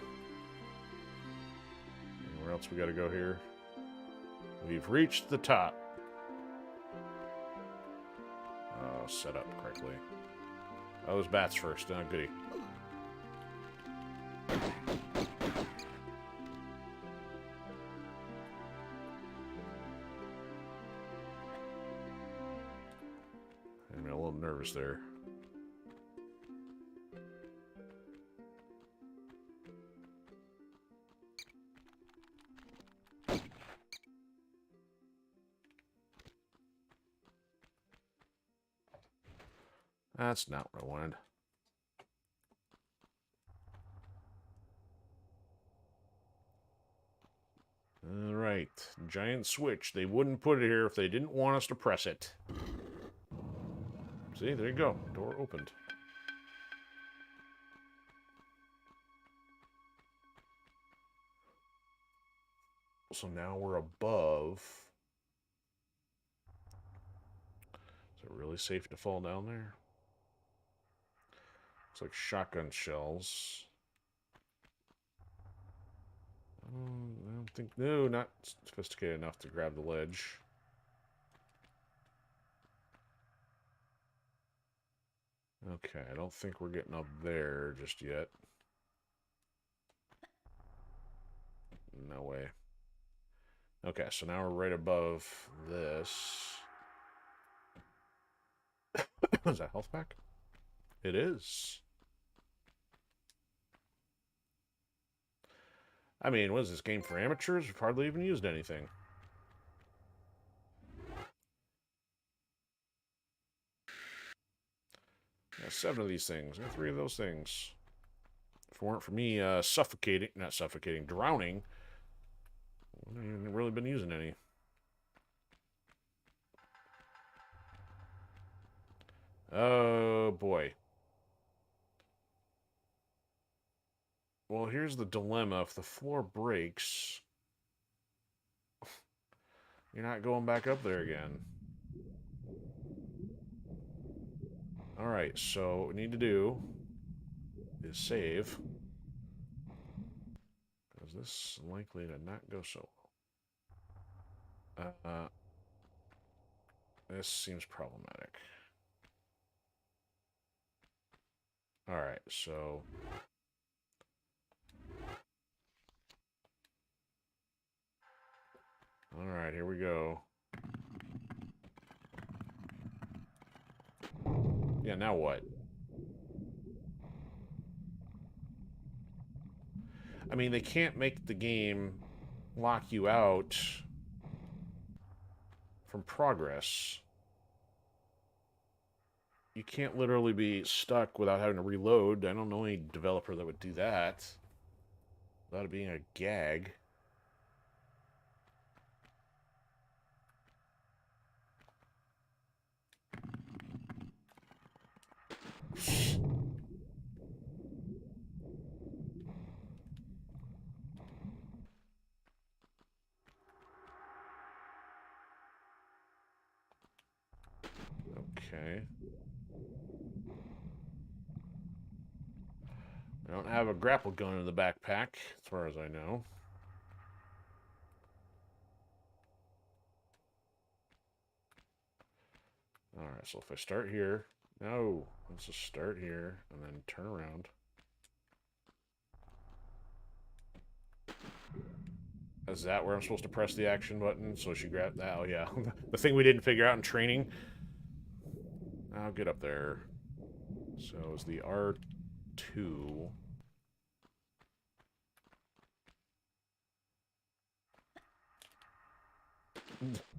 Where else we gotta go here? We've reached the top. Oh, set up correctly. Oh, those bats first. Oh, goody. I'm a little nervous there. That's not what I wanted. Alright. Giant switch. They wouldn't put it here if they didn't want us to press it. See, there you go. Door opened. So now we're above. Is it really safe to fall down there? It's like shotgun shells. I don't think... No, not sophisticated enough to grab the ledge. Okay, I don't think we're getting up there just yet. No way. Okay, so now we're right above this. Is that health pack? It is. I mean, what is this game for amateurs? We've hardly even used anything. Got 7 of these things. Got 3 of those things. If it weren't for me drowning, I haven't really been using any. Oh, boy. Well, here's the dilemma. If the floor breaks, you're not going back up there again. Alright, so what we need to do is save. Because this is likely to not go so well. This seems problematic. Alright, so... Alright, here we go. Yeah, now what? I mean, they can't make the game lock you out from progress. You can't literally be stuck without having to reload. I don't know any developer that would do that without it being a gag. Okay. I don't have a grapple gun in the backpack, as far as I know. Alright, so if I start here... No! Let's just start here, and then turn around. Is that where I'm supposed to press the action button? So she grabbed that? Oh, yeah. The thing we didn't figure out in training. I'll get up there. So it's the R2.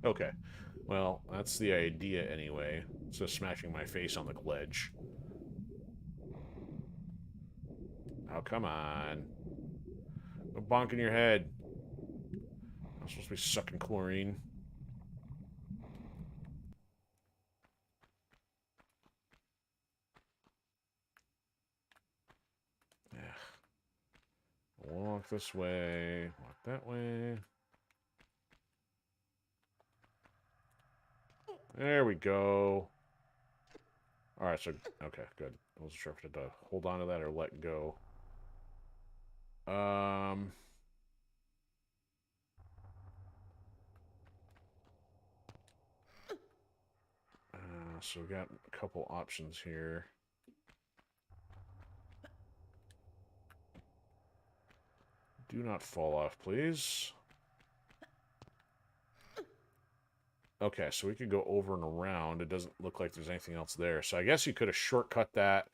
Okay. Well, that's the idea anyway. It's just smashing my face on the ledge. Oh, come on. Go bonking your head. I'm supposed to be sucking chlorine. Yeah. Walk this way. Walk that way. There we go. Alright, so... Okay, good. I wasn't sure if I had to hold on to that or let go. So we got a couple options here. Do not fall off, please. Okay, so we could go over and around. It doesn't look like there's anything else there. So I guess you could have shortcut that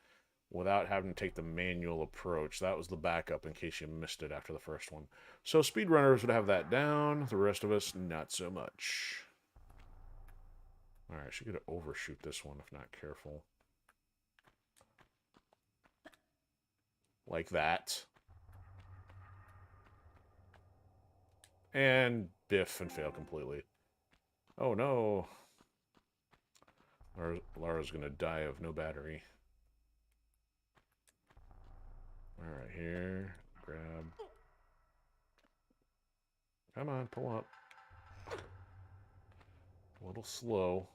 without having to take the manual approach. That was the backup in case you missed it after the first one. So speedrunners would have that down. The rest of us, not so much. Alright, she could overshoot this one if not careful. Like that. And biff and fail completely. Oh no. Lara's gonna die of no battery. Alright, here. Grab. Come on, pull up. A little slow.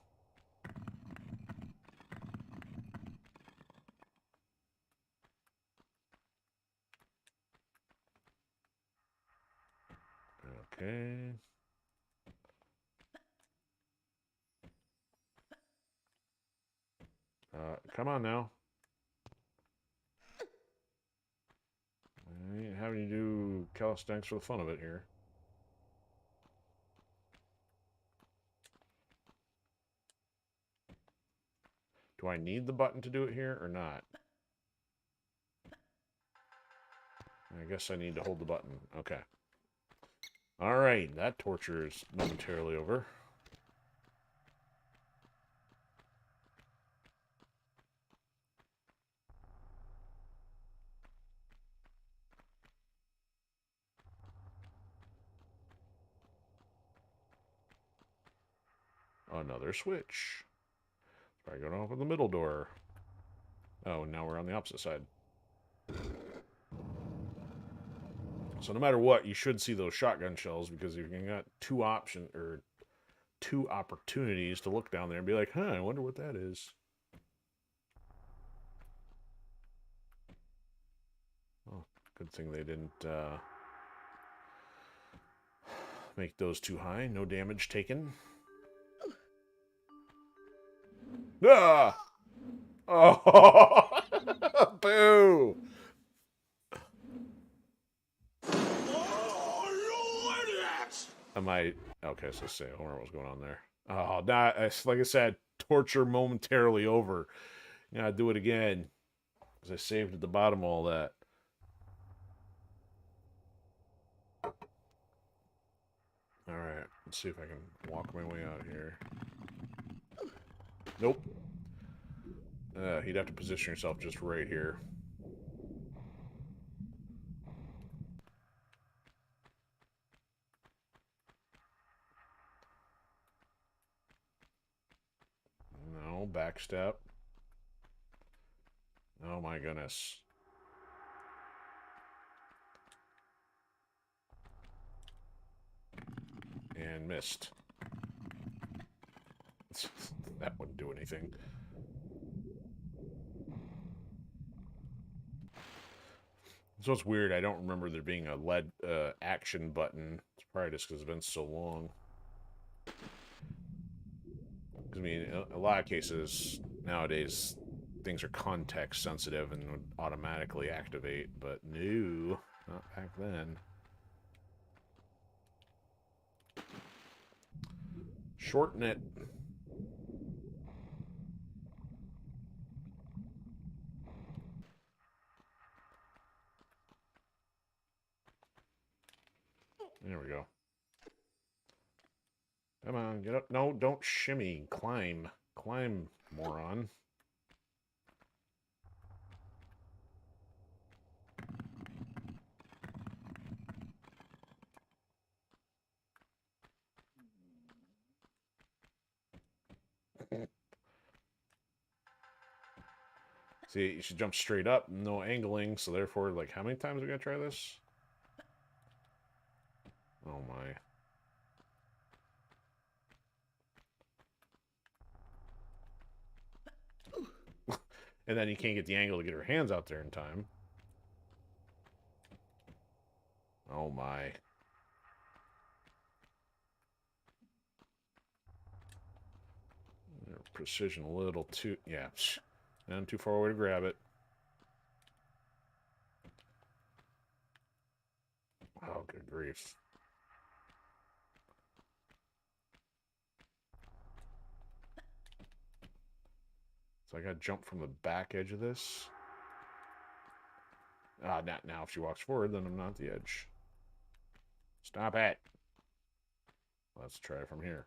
Okay. Come on now. I ain't having you do calisthenics for the fun of it here. Do I need the button to do it here or not? I guess I need to hold the button. Okay. Alright, that torture is momentarily over. Another switch. Probably going to open the middle door. Oh, now we're on the opposite side. So no matter what, you should see those shotgun shells because you've got two opportunities to look down there and be like, huh, I wonder what that is. Oh, good thing they didn't make those too high. No damage taken. Ah! Oh! Boo! Am I... Okay, so say, I wonder what was going on there. Oh, like I said, torture momentarily over. Gotta do it again. Because I saved at the bottom of all that. Alright, let's see if I can walk my way out here. Nope. You'd have to position yourself just right here. No, back step. Oh my goodness. And missed. That wouldn't do anything. So it's weird, I don't remember there being a LED action button. It's probably just because it's been so long. I mean, in a lot of cases nowadays, things are context sensitive and would automatically activate, but no, not back then. Shorten it. There we go. Come on, get up. No, don't shimmy. Climb. Climb, moron. See, you should jump straight up, no angling, so therefore, like, how many times are we gonna try this? Oh my. And then you can't get the angle to get her hands out there in time. Oh my. Precision a little too... Yeah. And too far away to grab it. Oh, good grief. So I gotta jump from the back edge of this. Ah, now if she walks forward, then I'm not at the edge. Stop it. Let's try it from here.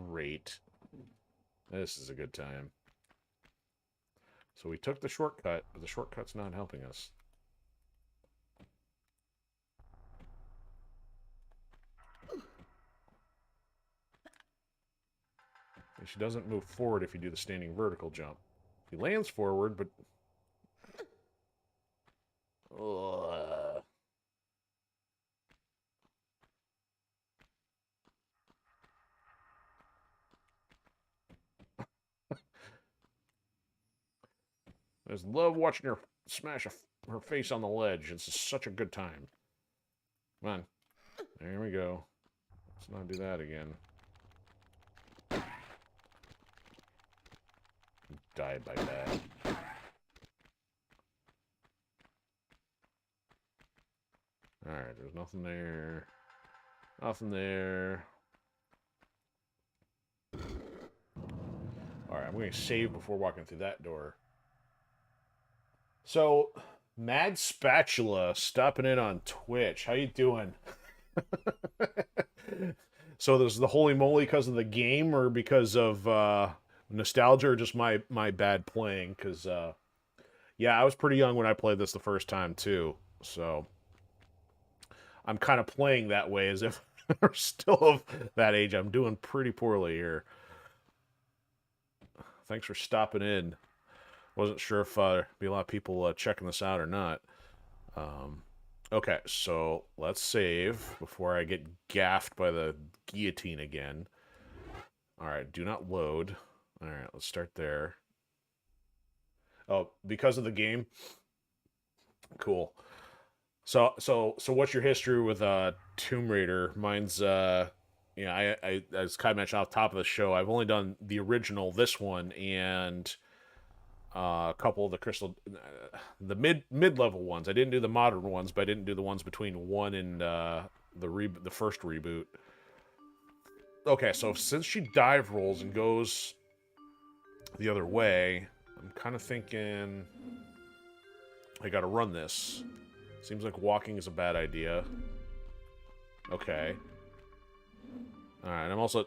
Great. This is a good time. So we took the shortcut, but the shortcut's not helping us. And she doesn't move forward if you do the standing vertical jump. She lands forward, but... Ugh. I just love watching her smash her face on the ledge. It's such a good time. Come on. There we go. Let's not do that again. Died by that. Alright, there's nothing there. Nothing there. Alright, I'm going to save before walking through that door. So, Mad Spatula stopping in on Twitch. How you doing? So this is the holy moly because of the game or because of nostalgia or just my bad playing? Because, yeah, I was pretty young when I played this the first time, too. So, I'm kind of playing that way as if I'm still of that age. I'm doing pretty poorly here. Thanks for stopping in. Wasn't sure if there'd be a lot of people checking this out or not. Okay, so let's save before I get gaffed by the guillotine again. Alright, do not load. Alright, let's start there. Oh, because of the game? Cool. So what's your history with Tomb Raider? Mine's yeah, I as Kai mentioned off the top of the show, I've only done the original, this one, and a couple of the the mid-level ones. I didn't do the modern ones, but I didn't do the ones between 1 and the first reboot. Okay, so since she dive rolls and goes the other way, I'm kind of thinking I gotta run this. Seems like walking is a bad idea. Okay. Alright, I'm also...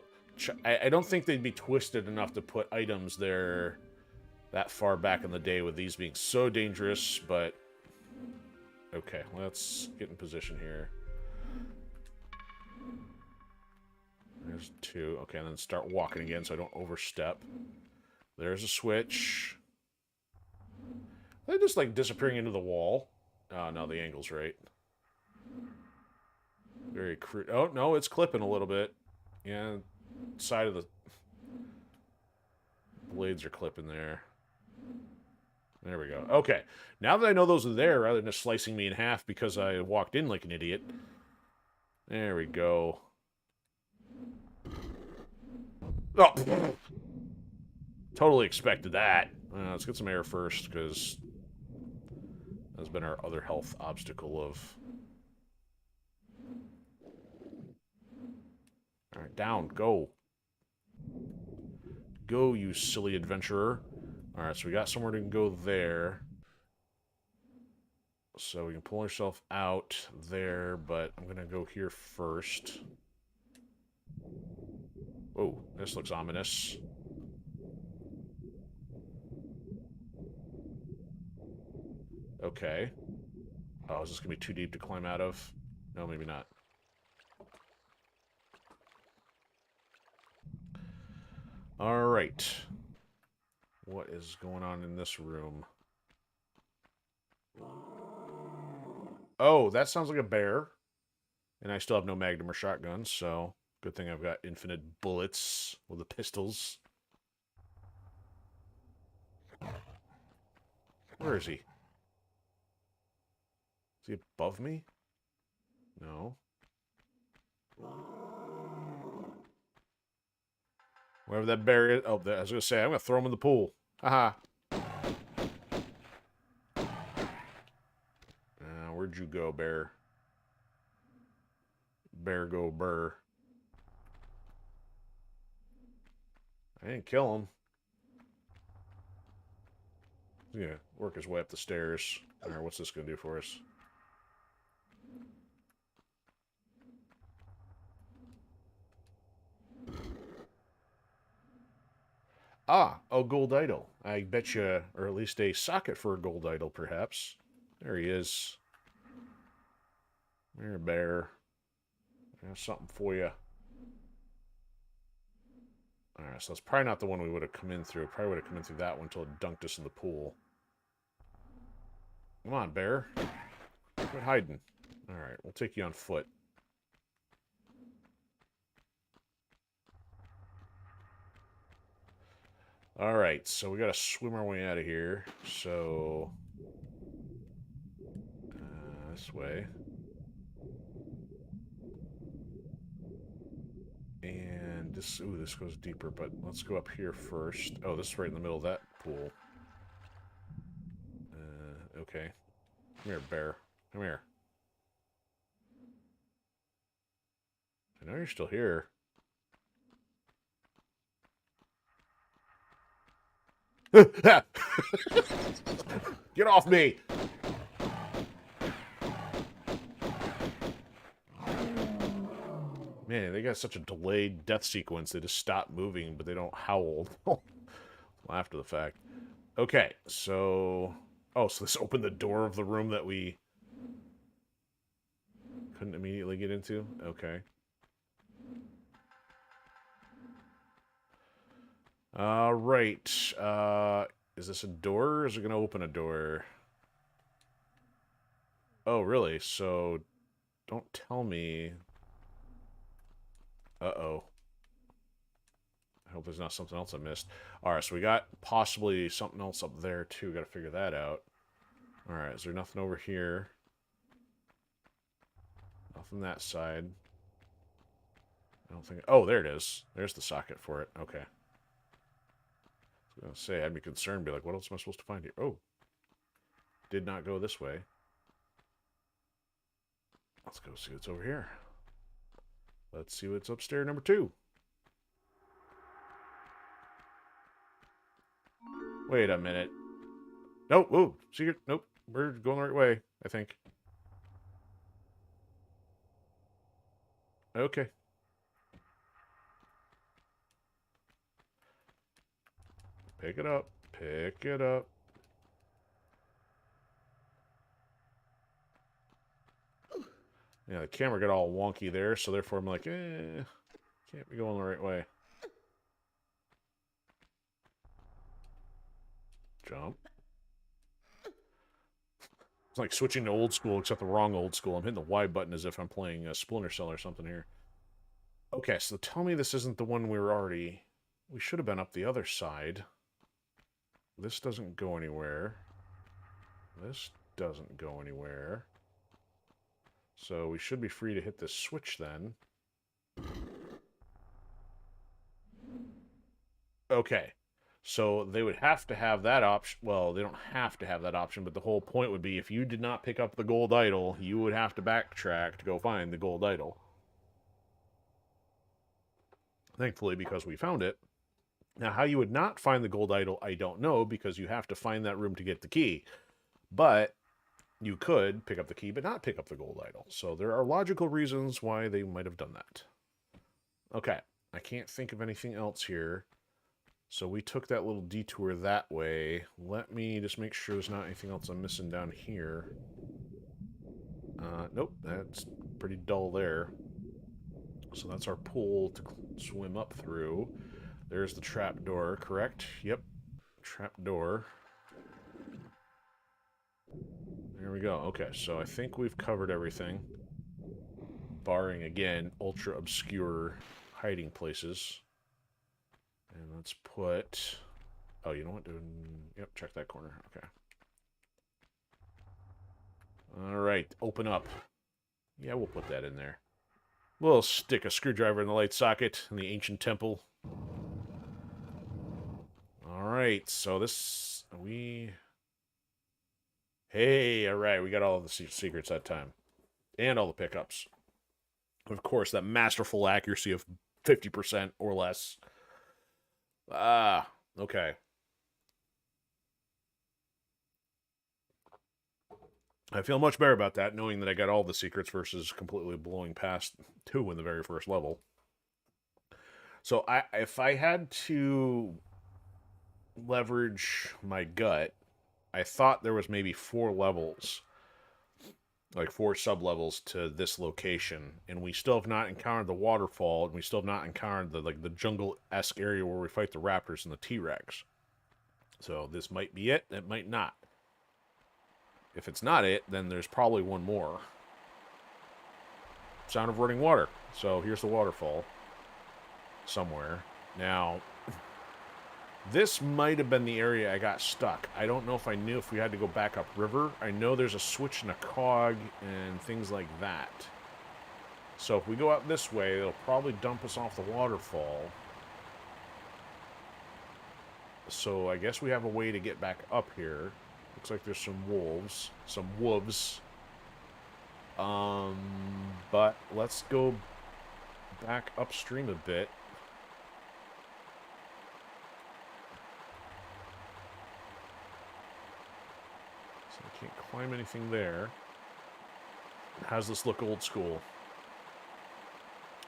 I don't think they'd be twisted enough to put items there that far back in the day with these being so dangerous, but... Okay, let's get in position here. There's 2. Okay, and then start walking again so I don't overstep. There's a switch. They're just, like, disappearing into the wall. Oh, no, the angle's right. Very crude. Oh, no, it's clipping a little bit. Yeah, side of the blades are clipping there. There we go. Okay, now that I know those are there, rather than just slicing me in half because I walked in like an idiot. There we go. Oh! Totally expected that. Let's get some air first, because that's been our other health obstacle of... Alright, down. Go. Go, you silly adventurer. Alright, so we got somewhere to go there. So we can pull ourselves out there, but I'm going to go here first. Oh, this looks ominous. Okay. Oh, is this going to be too deep to climb out of? No, maybe not. Alright. What is going on in this room? Oh, that sounds like a bear. And I still have no magnum or shotgun, so good thing I've got infinite bullets with the pistols. Where is he? Is he above me? No. Wherever that bear is. Oh, I was going to say, I'm going to throw him in the pool. Haha. Where'd you go, bear? Bear go burr. I didn't kill him. He's going to work his way up the stairs. Alright, what's this going to do for us? Ah, a gold idol. I bet you, or at least a socket for a gold idol, perhaps. There he is. There, bear. I have something for you. Alright, so that's probably not the one we would have come in through. Probably would have come in through that one until it dunked us in the pool. Come on, bear. Quit hiding. Alright, we'll take you on foot. Alright, so we gotta swim our way out of here. So... this way. And this... Ooh, this goes deeper, but let's go up here first. Oh, this is right in the middle of that pool. Okay. Come here, bear. Come here. I know you're still here. Get off me! Man, they got such a delayed death sequence. They just stop moving, but they don't howl. After the fact. Okay, so... Oh, so this opened the door of the room that we couldn't immediately get into? Okay. Right. Is this a door, or is it going to open a door? Oh, really? So, don't tell me... Uh-oh. I hope there's not something else I missed. Alright, so we got possibly something else up there, too. Got to figure that out. Alright, is there nothing over here? Nothing that side. I don't think... Oh, there it is. There's the socket for it. Okay. I was going to say, I'd be concerned, be like, what else am I supposed to find here? Oh. Did not go this way. Let's go see what's over here. Let's see what's upstairs number 2. Wait a minute. Nope. Ooh, secret. Nope. we're going the right way, I think. Okay. Pick it up. Pick it up. Yeah, the camera got all wonky there, so therefore I'm like, can't be going the right way. Jump. It's like switching to old school, except the wrong old school. I'm hitting the Y button as if I'm playing a Splinter Cell or something here. Okay, so tell me this isn't the one we were already... We should have been up the other side. This doesn't go anywhere. This doesn't go anywhere. So we should be free to hit this switch then. Okay. So they would have to have that option. Well, they don't have to have that option, but the whole point would be if you did not pick up the gold idol, you would have to backtrack to go find the gold idol. Thankfully, because we found it. Now, how you would not find the gold idol, I don't know, because you have to find that room to get the key. But you could pick up the key, but not pick up the gold idol. So there are logical reasons why they might have done that. Okay, I can't think of anything else here. So we took that little detour that way. Let me just make sure there's not anything else I'm missing down here. Nope, that's pretty dull there. So that's our pool to swim up through. There's the trap door, correct? Yep, trap door. There we go. Okay, so I think we've covered everything. Barring, again, ultra obscure hiding places. And let's put... Oh, you know what? Yep, check that corner. Okay. Alright, open up. Yeah, we'll put that in there. We'll stick a screwdriver in the light socket in the ancient temple. Alright, so this... Hey, alright, we got all the secrets that time. And all the pickups. Of course, that masterful accuracy of 50% or less. Ah, okay. I feel much better about that, knowing that I got all the secrets versus completely blowing past 2 in the very first level. So if I had to leverage my gut, I thought there was maybe 4 levels, like 4 sub-levels to this location, and we still have not encountered the waterfall, and we still have not encountered the jungle-esque area where we fight the raptors and the T-Rex. So this might be it, it might not. If it's not it, then there's probably one more. Sound of running water. So here's the waterfall. Somewhere. Now, this might have been the area I got stuck. I don't know if I knew if we had to go back up river. I know there's a switch and a cog and things like that. So if we go out this way, it'll probably dump us off the waterfall. So I guess we have a way to get back up here. Looks like there's some wolves. Some wolves. But let's go back upstream a bit. So I can't climb anything there. How's this look old school?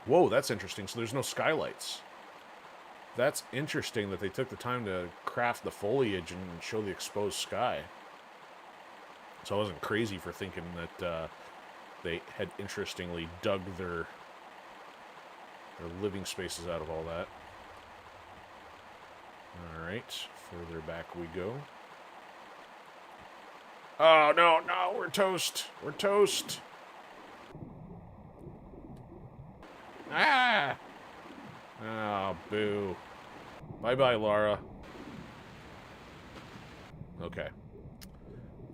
Whoa, that's interesting. So there's no skylights. That's interesting that they took the time to craft the foliage and show the exposed sky. So I wasn't crazy for thinking that they had interestingly dug their living spaces out of all that. Alright, further back we go. Oh, no, no, we're toast. We're toast. Ah! Oh, boo. Bye-bye, Lara. Okay.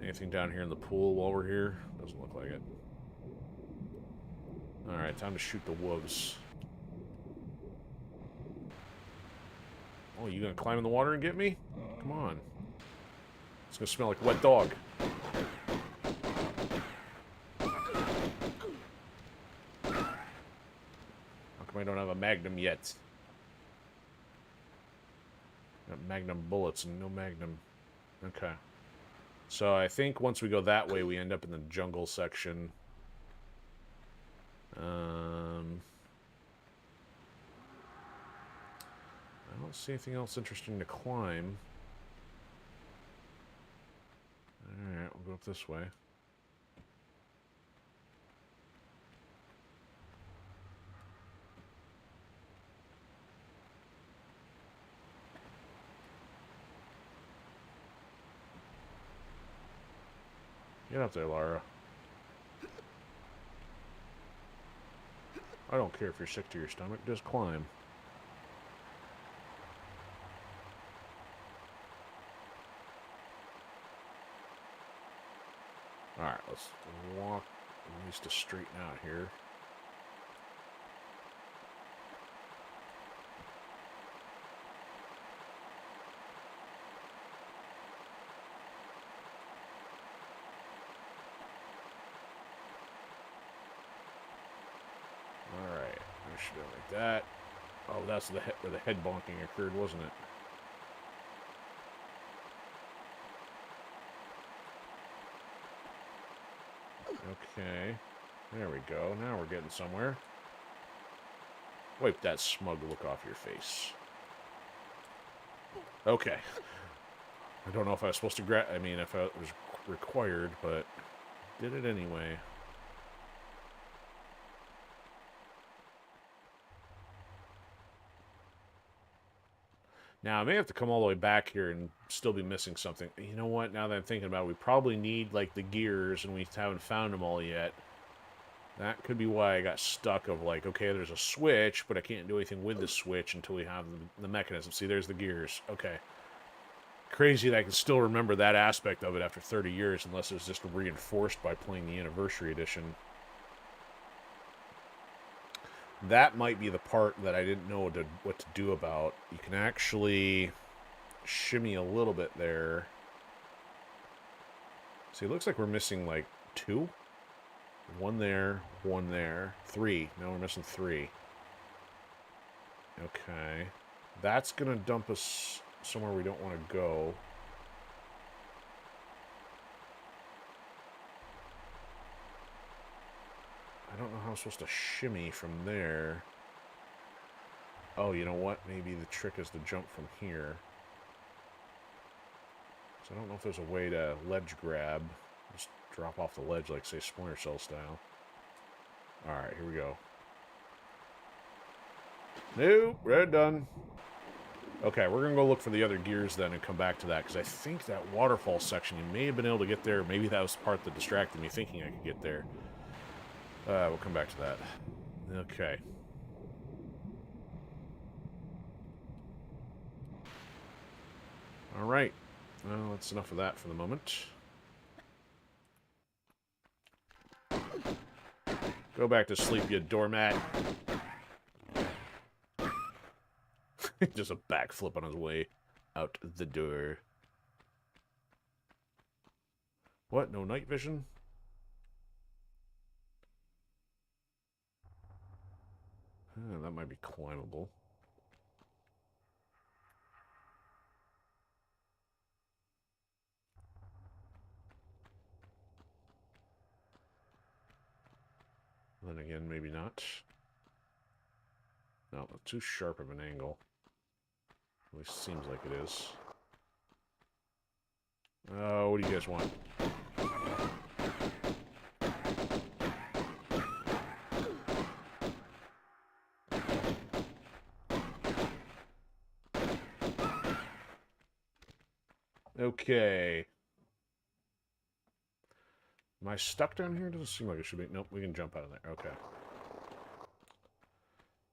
Anything down here in the pool while we're here? Doesn't look like it. Alright, time to shoot the wolves. Oh, you gonna climb in the water and get me? Come on. It's gonna smell like a wet dog. How come I don't have a magnum yet? Got magnum bullets and no magnum. Okay. So I think once we go that way, we end up in the jungle section. I don't see anything else interesting to climb. Alright, we'll go up this way. Get up there, Lara. I don't care if you're sick to your stomach, just climb. Alright, let's walk at least to straighten out here. Alright, I should go like that. Oh, that's the where the head bonking occurred, wasn't it? Okay, there we go. Now we're getting somewhere. Wipe that smug look off your face. Okay. I don't know if I was supposed to grab... I mean, if it was required, but did it anyway. Now, I may have to come all the way back here and still be missing something. You know what? Now that I'm thinking about it, we probably need, like, the gears, and we haven't found them all yet. That could be why I got stuck of, like, okay, there's a switch, but I can't do anything with the switch until we have the mechanism. See, there's the gears. Okay. Crazy that I can still remember that aspect of it after 30 years, unless it was just reinforced by playing the Anniversary Edition. That might be the part that I didn't know what to do about. You can actually shimmy a little bit there. See, it looks like we're missing, like, 2. 1 there, 1 there. 3. Now we're missing 3. Okay. That's going to dump us somewhere we don't want to go. I don't know how I'm supposed to shimmy from there. Oh, you know what? Maybe the trick is to jump from here. So I don't know if there's a way to ledge grab. Just drop off the ledge like, say, Splinter Cell style. Alright, here we go. Nope, we're done. Okay, we're going to go look for the other gears then and come back to that, because I think that waterfall section, you may have been able to get there. Maybe that was the part that distracted me thinking I could get there. We'll come back to that. Okay. Alright. Well, that's enough of that for the moment. Go back to sleep, you doormat. Just a backflip on his way out the door. What? No night vision? That might be climbable. Then again, maybe not. No, too sharp of an angle. At least seems like it is. What do you guys want? Okay. Am I stuck down here? Doesn't seem like it should be. Nope, we can jump out of there. Okay. I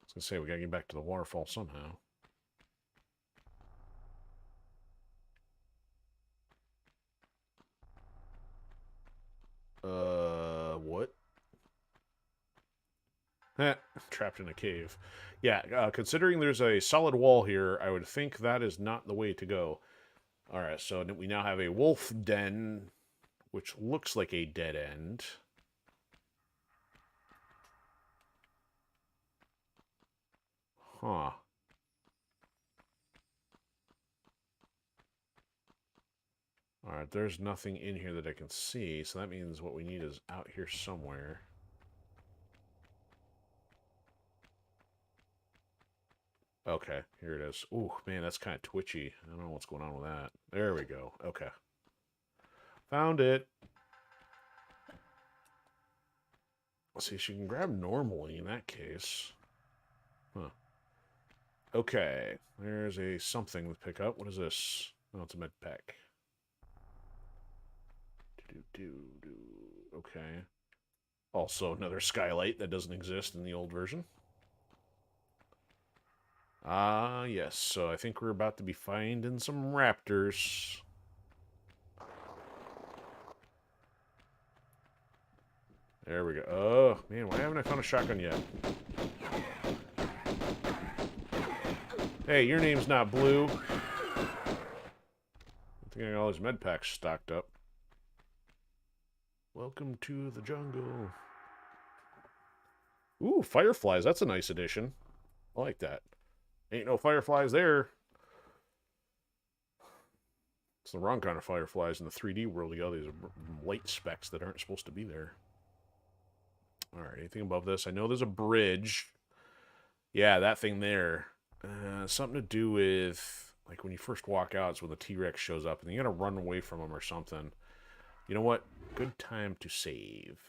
was gonna say, we gotta get back to the waterfall somehow. What? Trapped in a cave. Yeah, considering there's a solid wall here, I would think that is not the way to go. Alright, so we now have a wolf den, which looks like a dead end. Huh. Alright, there's nothing in here that I can see, so that means what we need is out here somewhere. Okay, here it is. Ooh, man, that's kind of twitchy. I don't know what's going on with that. There we go. Okay. Found it. Let's see, she can grab normally in that case. Huh. Okay, there's a something to pick up. What is this? Oh, it's a med pack. Okay. Also, another skylight that doesn't exist in the old version. Ah, yes. So I think we're about to be finding some raptors. There we go. Oh, man, why haven't I found a shotgun yet? Hey, your name's not Blue. I think I got all these med packs stocked up. Welcome to the jungle. Ooh, fireflies. That's a nice addition. I like that. Ain't no fireflies there. It's the wrong kind of fireflies in the 3D world. You got these light specks that aren't supposed to be there. Alright, anything above this? I know there's a bridge. Yeah, that thing there. Something to do with, like, when you first walk out, it's when the T-Rex shows up, and you gotta run away from him or something. You know what? Good time to save.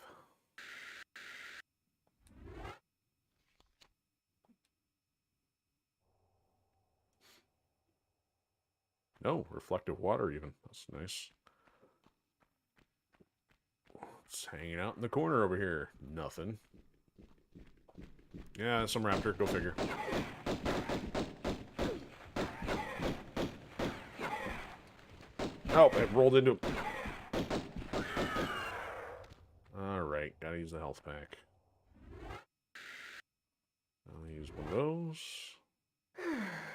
No, reflective water even. That's nice. It's hanging out in the corner over here. Nothing. Yeah, some raptor. Go figure. Oh, it rolled into... Alright, gotta use the health pack. I'll use one of those.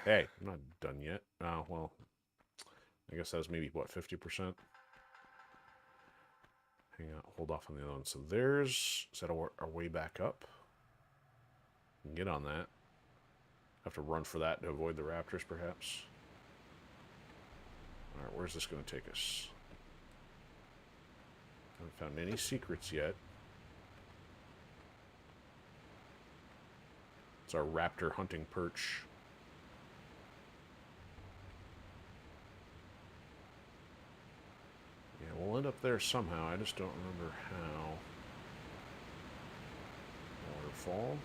Hey, I'm not done yet. Oh, well... I guess that was maybe, what, 50%? Hang on, hold off on the other one. So there's... Is that our way back up? We can get on that. Have to run for that to avoid the raptors, perhaps. Alright, where's this going to take us? Haven't found any secrets yet. It's our raptor hunting perch. Yeah, we'll end up there somehow. I just don't remember how. Waterfall.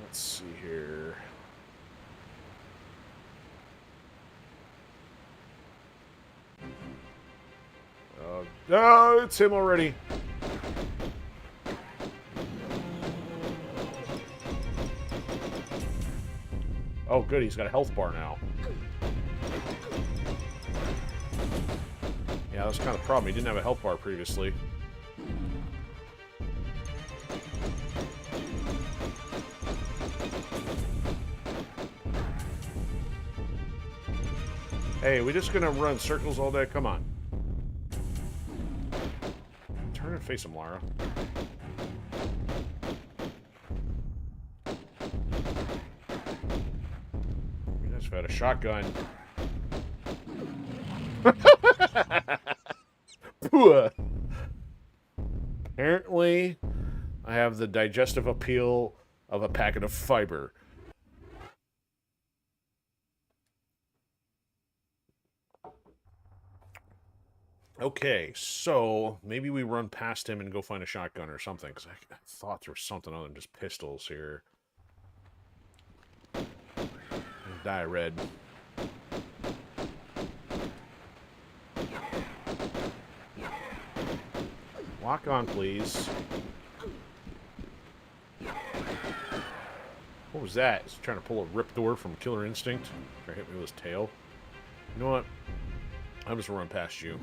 Let's see here. Oh, it's him already. Oh, good. He's got a health bar now. Yeah, that was kind of the problem. He didn't have a health bar previously. Hey, we just gonna run circles all day? Come on. Turn and face him, Lara. We just had a shotgun. Apparently, I have the digestive appeal of a packet of fiber. Okay, so maybe we run past him and go find a shotgun or something, because I thought there was something other than just pistols here. Die red. Lock on, please. What was that? He's trying to pull a rip door from Killer Instinct. Try to hit me with his tail. You know what? I'm just gonna run past you.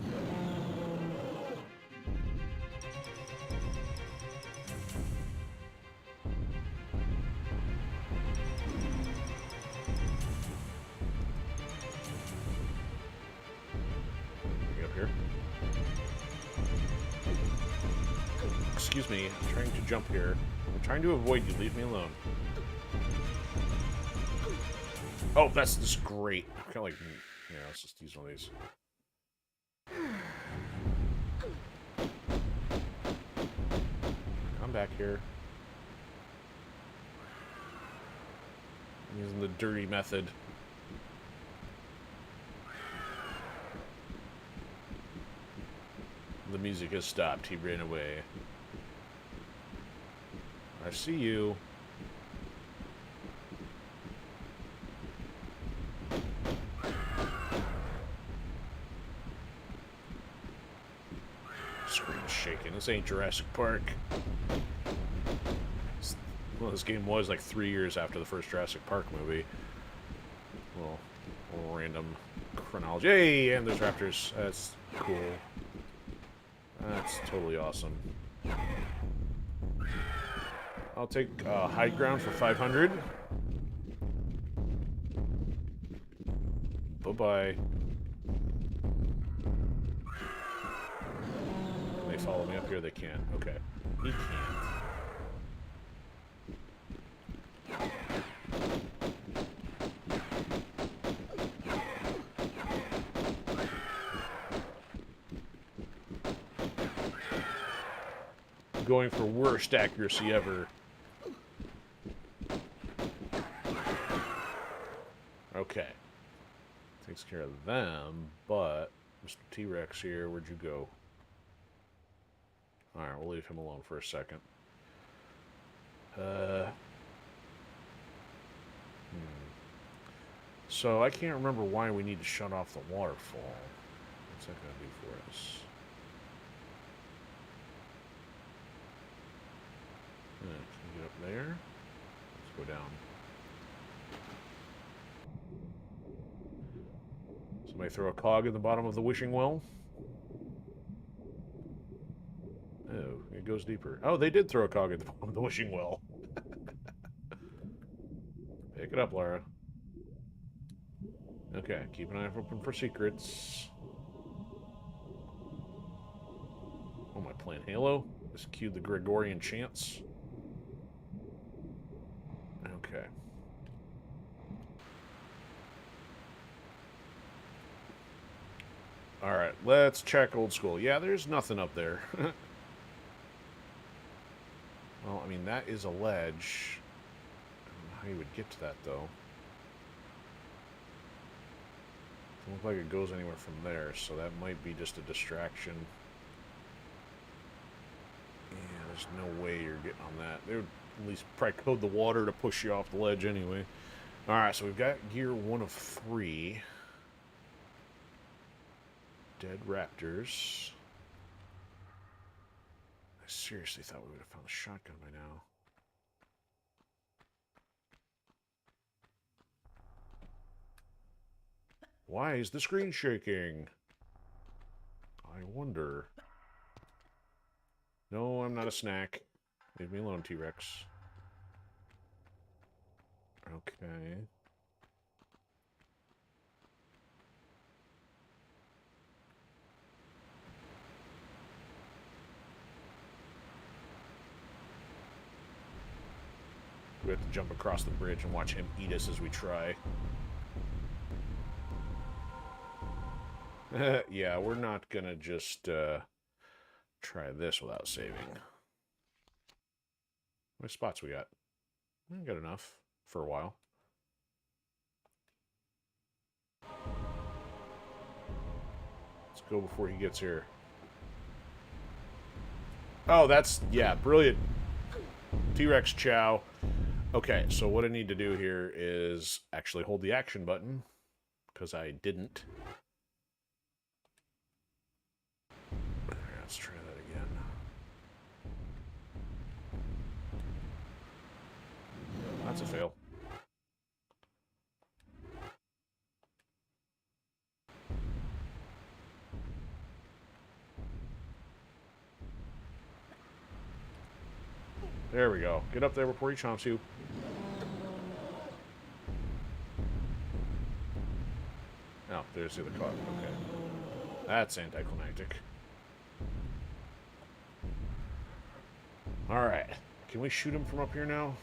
excuse me. I'm trying to jump here. I'm trying to avoid you. Leave me alone. Oh, that's just great. Kind of like, yeah, let's just use one of these. Come back here. I'm using the dirty method. The music has stopped. He ran away. I see you. Screen's shaking. This ain't Jurassic Park. Well, this game was like 3 years after the first Jurassic Park movie. Well, random chronology. Hey, and there's raptors. That's cool. That's totally awesome. I'll take high ground for 500. Bye-bye. Can they follow me up here? They can't. Okay. He can't. Going for worst accuracy ever. Okay. Takes care of them, but Mr. T-Rex here, where'd you go? Alright, we'll leave him alone for a second. So I can't remember why we need to shut off the waterfall. What's that gonna do for us? Can we get up there? Let's go down. Somebody throw a cog in the bottom of the wishing well? Oh, it goes deeper. Oh, they did throw a cog at the bottom of the wishing well. Pick it up, Lara. Okay, keep an eye open for secrets. Oh, am I playing Halo? Just cue the Gregorian chants. Okay. Alright, let's check old school. Yeah, there's nothing up there. Well, I mean, that is a ledge. I don't know how you would get to that, though. Doesn't look like it goes anywhere from there, so that might be just a distraction. Yeah, there's no way you're getting on that. They would at least probably code the water to push you off the ledge anyway. Alright, so we've got gear 1 of 3. Dead raptors. I seriously thought we would have found a shotgun by now. Why is the screen shaking? I wonder. No, I'm not a snack. Leave me alone, T-Rex. Okay. We have to jump across the bridge and watch him eat us as we try. Yeah, we're not gonna just try this without saving. How many spots we got? We got enough for a while. Let's go before he gets here. Oh, that's, yeah, brilliant. T-Rex chow. Okay, so what I need to do here is actually hold the action button, because I didn't. Let's try that again. That's a fail. There we go. Get up there before he chomps you. Oh, there's the other clock. Okay. That's anticlimactic. Alright. Can we shoot him from up here now?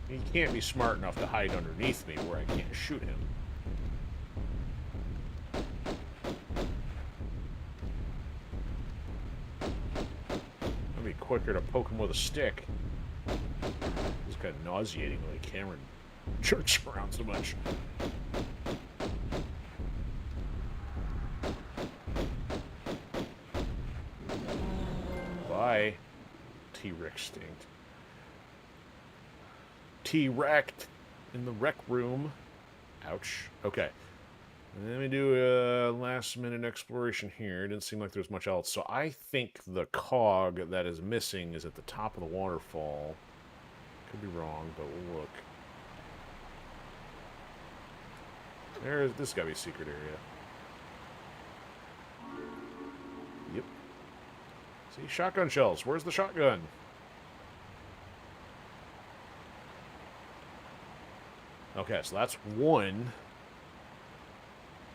He can't be smart enough to hide underneath me where I can't shoot him. It'd be quicker to poke him with a stick. It's kind of nauseating the way Cameron jerks around so much. Bye, T-Rex stinkt. T-Wrecked in the rec room. Ouch. Okay. Let me do a last-minute exploration here. It didn't seem like there was much else. So I think the cog that is missing is at the top of the waterfall. Could be wrong, but we'll look. This got to be a secret area. Yep. See, shotgun shells. Where's the shotgun? Okay, so that's one.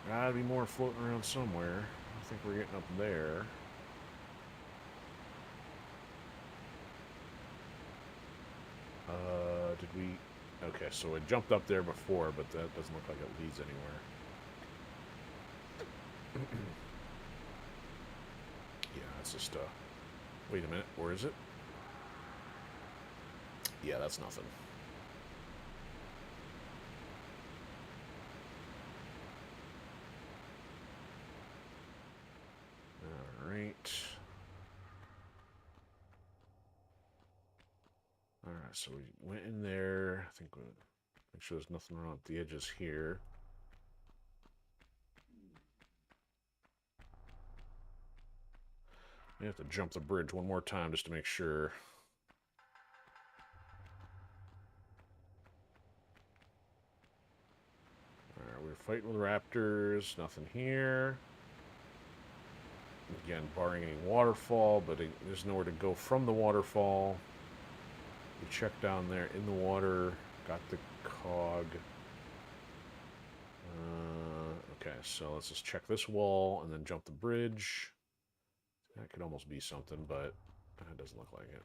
Gotta be more floating around somewhere. I think we're getting up there. Did we... Okay, so it jumped up there before, but that doesn't look like it leads anywhere. Yeah, that's just, wait a minute, where is it? Yeah, that's nothing. Alright. Alright, so we went in there. I think we'll make sure there's nothing wrong with the edges here. We have to jump the bridge one more time just to make sure. Alright, we're fighting with raptors. Nothing here. Again, barring any waterfall, but there's nowhere to go from the waterfall. We checked down there in the water, got the cog. Okay, so let's just check this wall and then jump the bridge. That could almost be something, but it doesn't look like it.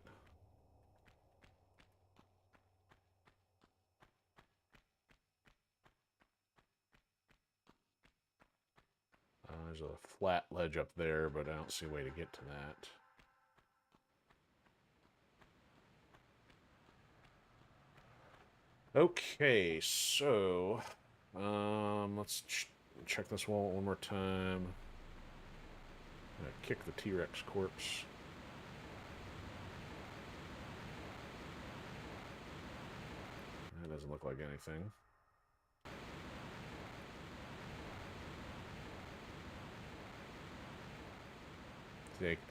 There's a flat ledge up there, but I don't see a way to get to that. Okay, so let's check this wall one more time. I'm gonna kick the T-Rex corpse. That doesn't look like anything.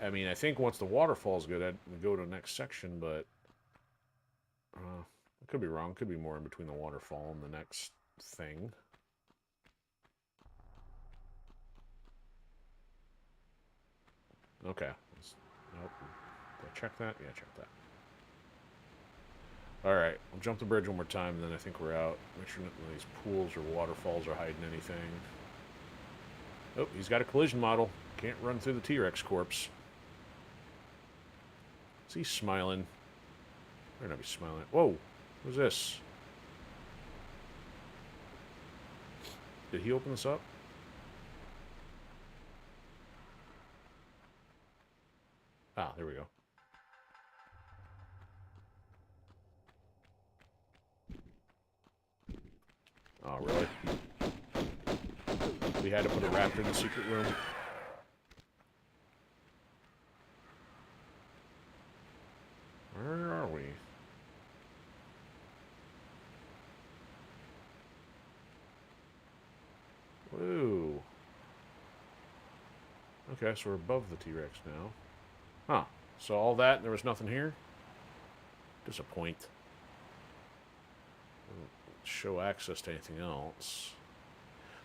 I mean, I think once the waterfall's good, I'd go to the next section, but I could be wrong. Could be more in between the waterfall and the next thing. Okay. Nope. Did I check that? Yeah, check that. Alright, we'll jump the bridge one more time, and then I think we're out. Make sure none of these pools or waterfalls are hiding anything. Oh, he's got a collision model. Can't run through the T-Rex corpse. Is he smiling? Better not be smiling. Whoa! What's this? Did he open this up? Ah, there we go. Oh, really? We had to put a raptor in the secret room. Where are we? Whoa. Okay, so we're above the T-Rex now. Huh. So all that, and there was nothing here? Disappoint. Doesn't show access to anything else.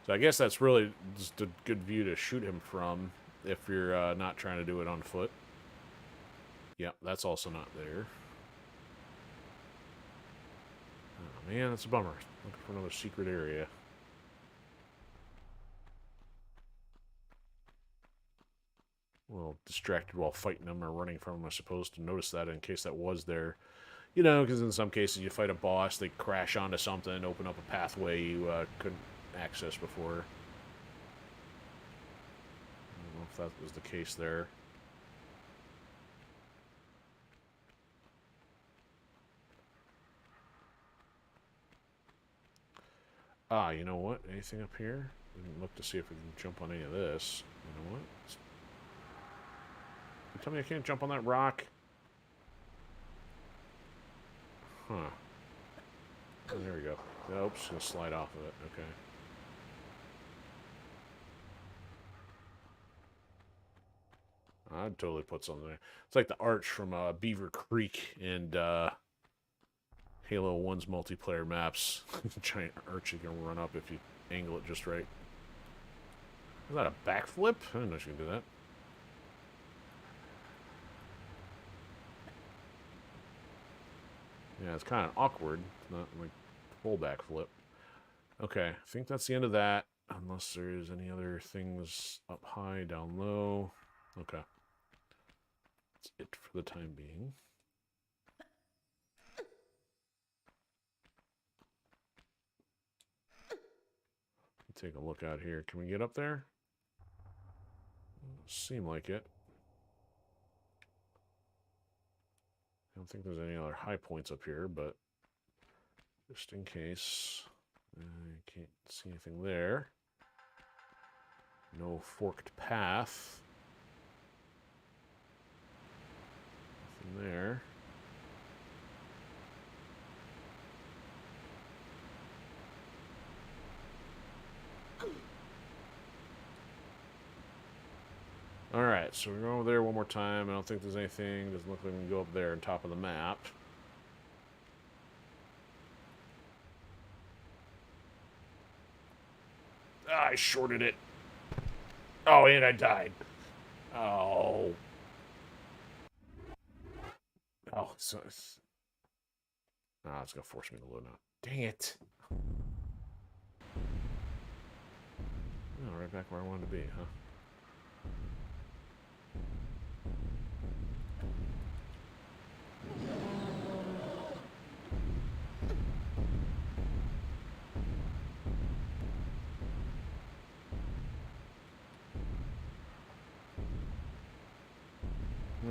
So I guess that's really just a good view to shoot him from if you're not trying to do it on foot. Yep, that's also not there. Man, that's a bummer. Looking for another secret area. A little distracted while fighting them or running from them, I suppose, to notice that in case that was there. You know, because in some cases you fight a boss, they crash onto something, open up a pathway you couldn't access before. I don't know if that was the case there. Ah, you know what? Anything up here? Didn't look to see if we can jump on any of this. You know what? You tell me I can't jump on that rock? Huh. Oh, there we go. Oops, gonna slide off of it. Okay. I'd totally put something there. It's like the arch from Beaver Creek and Halo 1's multiplayer maps. Giant arch you can run up if you angle it just right. Is that a backflip? I didn't know you could do that. Yeah, it's kind of awkward. It's not like full backflip. Okay, I think that's the end of that. Unless there's any other things up high, down low. Okay. That's it for the time being. Take a look out here. Can we get up there? Seem like it. I don't think there's any other high points up here, but just in case. I can't see anything there. No forked path. Nothing there. Alright, so we're going over there one more time. I don't think there's anything. Doesn't look like we can go up there on top of the map. Ah, I shorted it. Oh, and I died. Oh. Oh, so it's... Ah, it's going to force me to load now. Dang it. Oh, right back where I wanted to be, huh?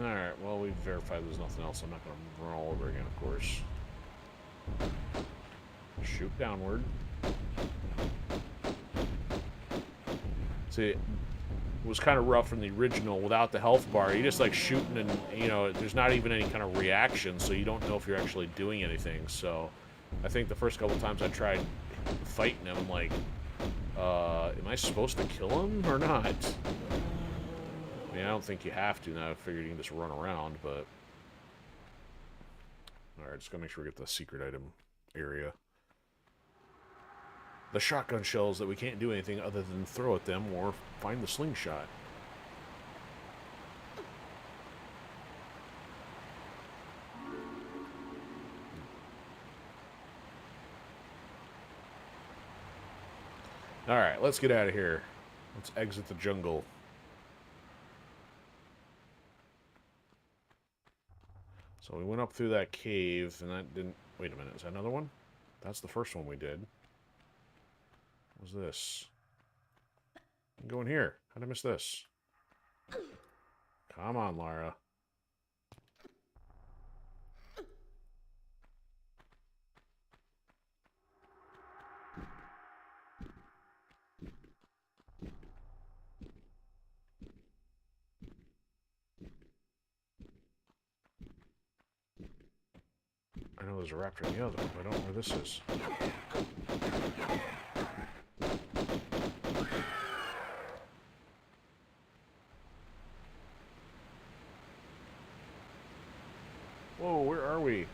Alright, well, we've verified there's nothing else. I'm not going to run all over again, of course. Shoot downward. See, it was kind of rough in the original without the health bar. You just like shooting and, you know, there's not even any kind of reaction, so you don't know if you're actually doing anything. So I think the first couple times I tried fighting him, I'm like, am I supposed to kill him or not? I mean, I don't think you have to now. I figured you can just run around, but... Alright, just gotta make sure we get the secret item area. The shotgun shells that we can't do anything other than throw at them or find the slingshot. Alright, let's get out of here. Let's exit the jungle. So we went up through that cave, and that didn't... Wait a minute, is that another one? That's the first one we did. What was this? I'm going here. How'd I miss this? Come on, Lara. I know there's a raptor in the other one, but I don't know where this is. Whoa, where are we?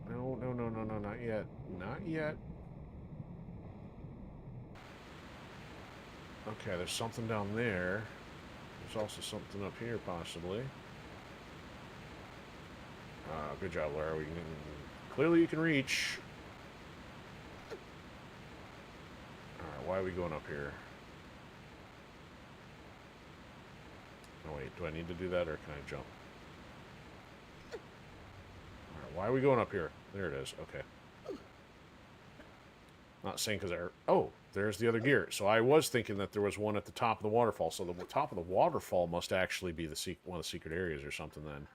No, no, no, no, no, not yet. Not yet. Okay, there's something down there. There's also something up here, possibly. Good job, Laura. Clearly you can reach. Alright, why are we going up here? Oh, wait. Do I need to do that, or can I jump? Alright, why are we going up here? There it is. Okay. Not saying because oh, there's the other gear. So I was thinking that there was one at the top of the waterfall. So the top of the waterfall must actually be one of the secret areas or something then.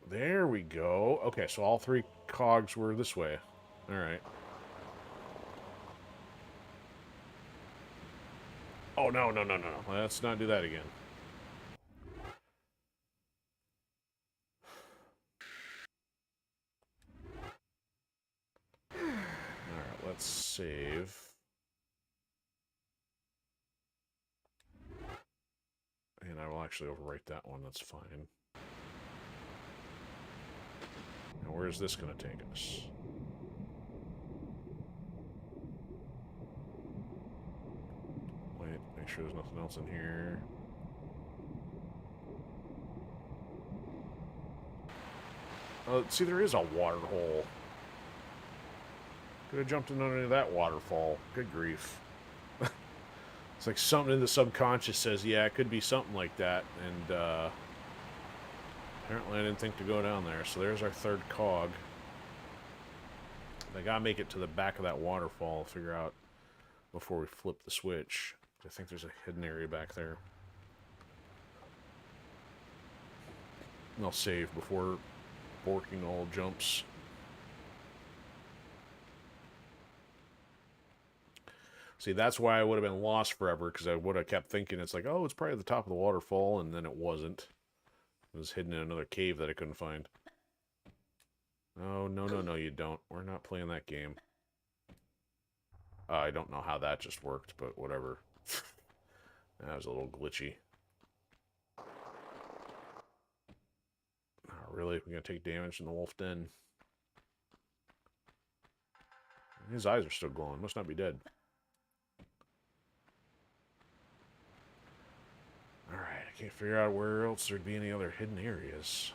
There we go. Okay, so all 3 cogs were this way. Alright. Oh, no. Let's not do that again. Alright, let's save. And I will actually overwrite that one. That's fine. Now, where's this going to take us? Wait, make sure there's nothing else in here. Oh, see, there is a water hole. Could have jumped in under that waterfall. Good grief. It's like something in the subconscious says, yeah, it could be something like that. And apparently I didn't think to go down there. So there's our 3rd cog. I gotta make it to the back of that waterfall, figure out before we flip the switch. I think there's a hidden area back there. And I'll save before borking all jumps. See, that's why I would have been lost forever, because I would have kept thinking it's like, oh, it's probably at the top of the waterfall, and then it wasn't. It was hidden in another cave that I couldn't find. Oh, no, you don't. We're not playing that game. I don't know how that just worked, but whatever. That was a little glitchy. Oh, really? We're going to take damage in the wolf den? His eyes are still glowing. Must not be dead. Alright, I can't figure out where else there'd be any other hidden areas.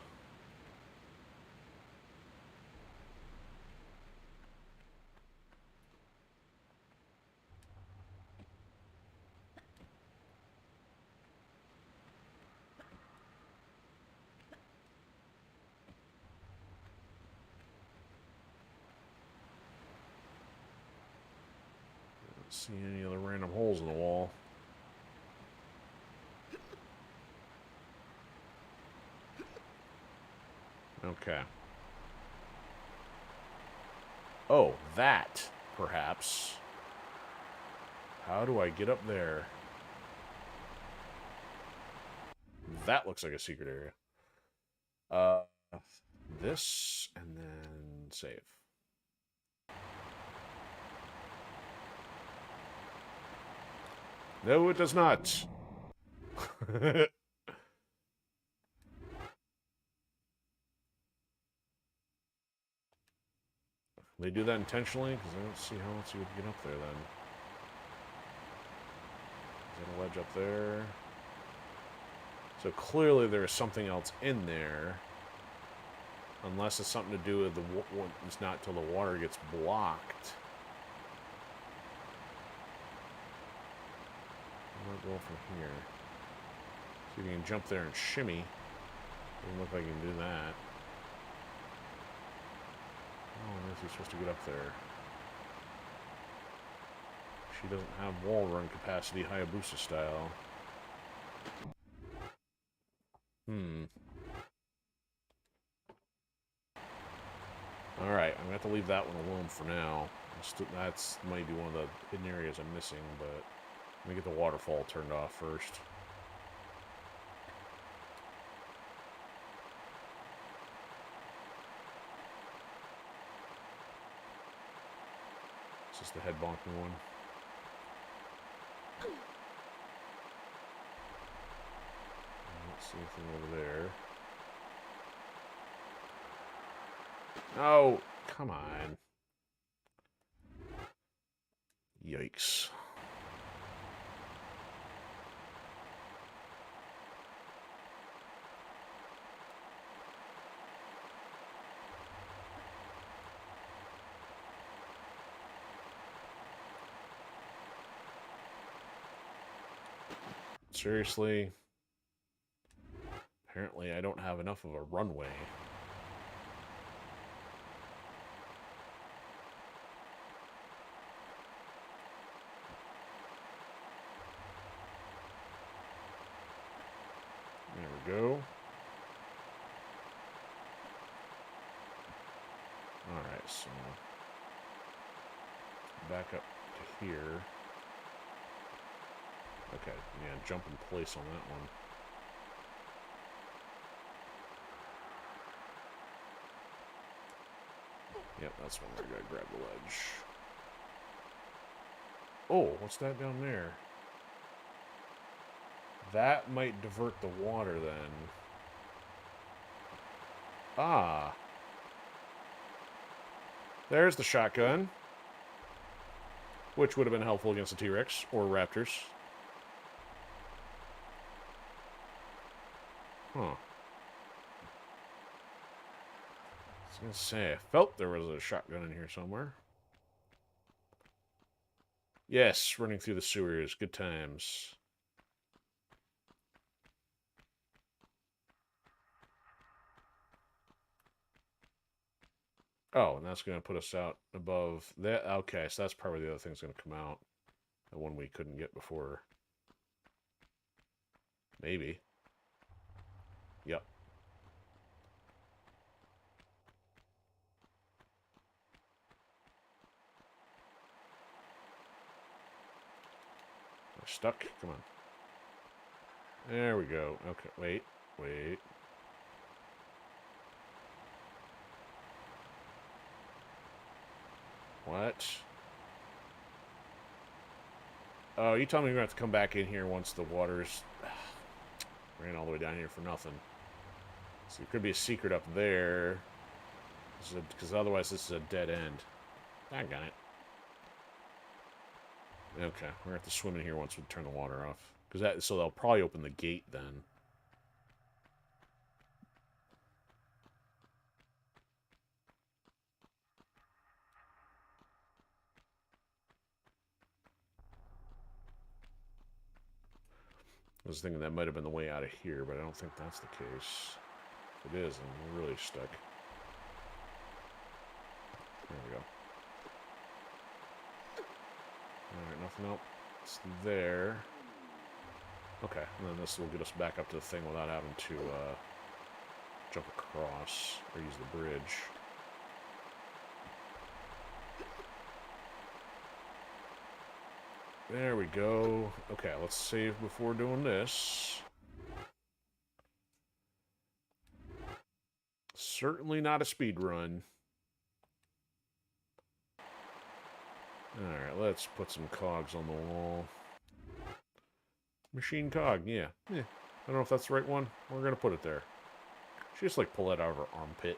Don't see any other random holes in the wall. Okay. Oh, that, perhaps. How do I get up there? That looks like a secret area. This, and then save. No, it does not. They do that intentionally? Because I don't see how else you would get up there then. Is there a ledge up there? So clearly there is something else in there. Unless it's something to do with it's not till the water gets blocked. I'll go from here. See if you can jump there and shimmy. Doesn't look like you can do that. How on earth are you supposed to get up there? She doesn't have wall run capacity, Hayabusa style. Alright, I'm going to have to leave that one alone for now. That's might be one of the hidden areas I'm missing, but let me get the waterfall turned off first. Is this the head bonking one? I don't see anything over there. Oh, come on. Yikes. Seriously? Apparently I don't have enough of a runway. There we go. Alright, so back up to here. Okay, yeah, jump in place on that one. Yep, that's when we're gonna grab the ledge. Oh, what's that down there? That might divert the water then. Ah. There's the shotgun. Which would have been helpful against the T-Rex or Raptors. Huh. I was gonna say, I felt there was a shotgun in here somewhere. Yes, running through the sewers. Good times. Oh, and that's going to put us out above that. Okay, so that's probably the other thing's going to come out. The one we couldn't get before. Maybe. Yep. We're stuck. Come on. There we go. Okay, wait. Wait. What? Oh, you told me we're going to have to come back in here once the water's... Ran all the way down here for nothing. So there could be a secret up there. Because otherwise this is a dead end. I got it. Okay, we're going to have to swim in here once we turn the water off. So they'll probably open the gate then. I was thinking that might have been the way out of here, but I don't think that's the case. If it is, I'm really stuck. There we go. Alright, nothing else there. Okay, and then this will get us back up to the thing without having to jump across or use the bridge. There we go. Okay, let's save before doing this. Certainly not a speed run. Alright, let's put some cogs on the wall. Machine cog, yeah. I don't know if that's the right one. We're going to put it there. She just, like, pull it out of her armpit.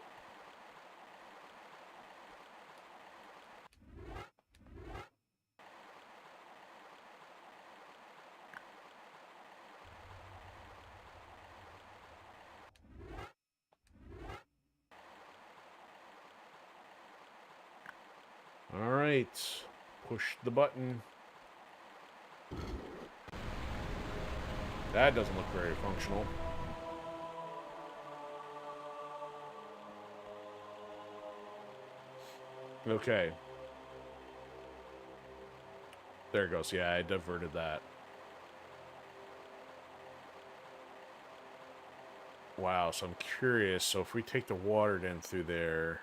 Alright. Push the button. That doesn't look very functional. Okay. There it goes. Yeah, I diverted that. Wow, so I'm curious. So if we take the water in through there...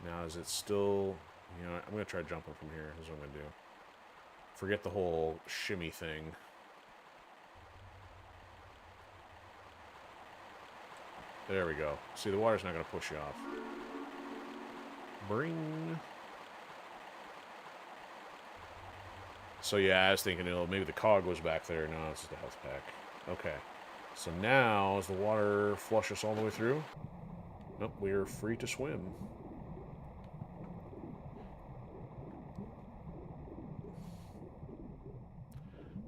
Now, is it still... You know, I'm going to try jumping from here. This is what I'm going to do. Forget the whole shimmy thing. There we go. See, the water's not going to push you off. Bring. So, yeah, I was thinking, maybe the cog was back there. No, it's just a health pack. Okay. So now, does the water flush us all the way through? Nope, we are free to swim.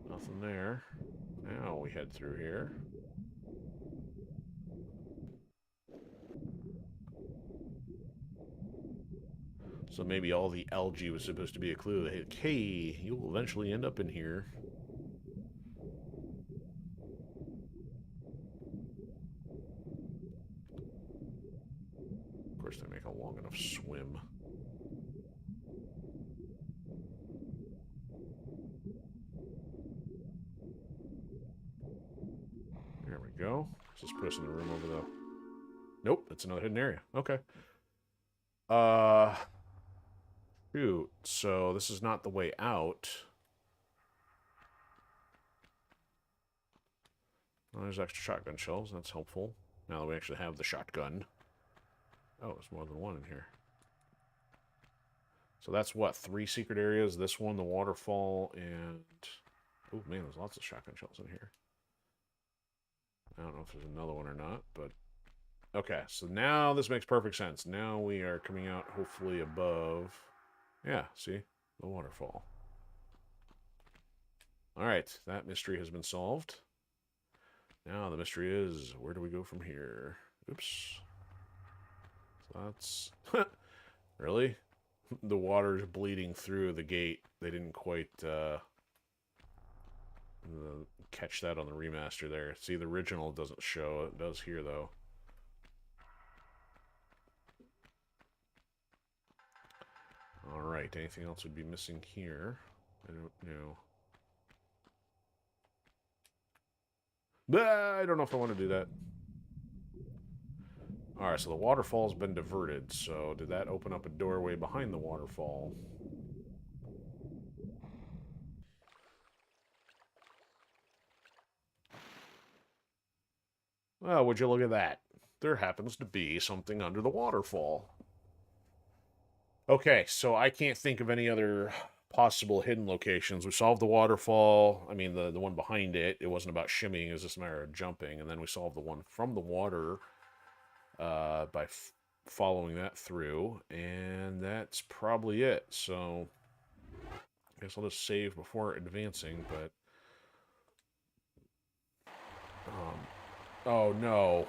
Nothing there. Now we head through here. So maybe all the algae was supposed to be a clue that, hey, you'll eventually end up in here. long enough swim. There we go. Let's just put us in the room over the... Nope, it's another hidden area. Okay. Shoot. So this is not the way out. Well, there's extra shotgun shells. That's helpful. Now that we actually have the shotgun. Oh, there's more than one in here. So that's what? 3 secret areas. This one, the waterfall, and... Oh, man, there's lots of shotgun shells in here. I don't know if there's another one or not, but... Okay, so now this makes perfect sense. Now we are coming out, hopefully, above... Yeah, see? The waterfall. Alright, that mystery has been solved. Now the mystery is, where do we go from here? Oops. So that's... Really? The water's bleeding through the gate. They didn't quite catch that on the remaster there. See, the original doesn't show. It does here, though. Alright, anything else would be missing here? I don't know. I don't know if I want to do that. Alright, so the waterfall's been diverted. So did that open up a doorway behind the waterfall? Well, would you look at that? There happens to be something under the waterfall. Okay, so I can't think of any other possible hidden locations. We solved the waterfall. I mean, the one behind it. It wasn't about shimmying. It was just a matter of jumping. And then we solved the one from the water by following that through. And that's probably it. So I guess I'll just save before advancing. But oh, no.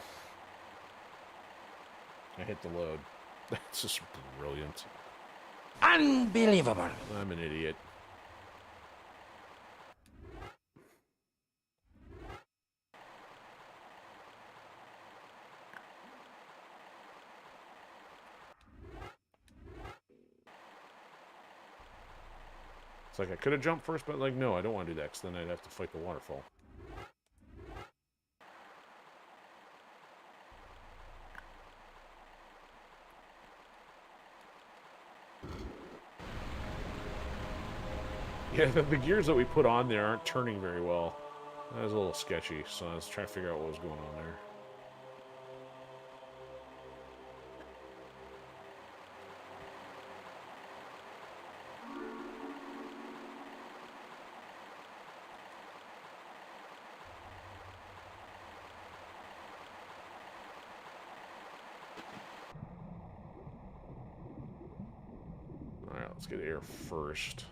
I hit the load. That's just brilliant. Unbelievable. I'm an idiot. It's like I could have jumped first, but like, no, I don't want to do that, because then I'd have to fight the waterfall. Yeah, the gears that we put on there aren't turning very well. That was a little sketchy, so I was trying to figure out what was going on there. Alright, let's get air first.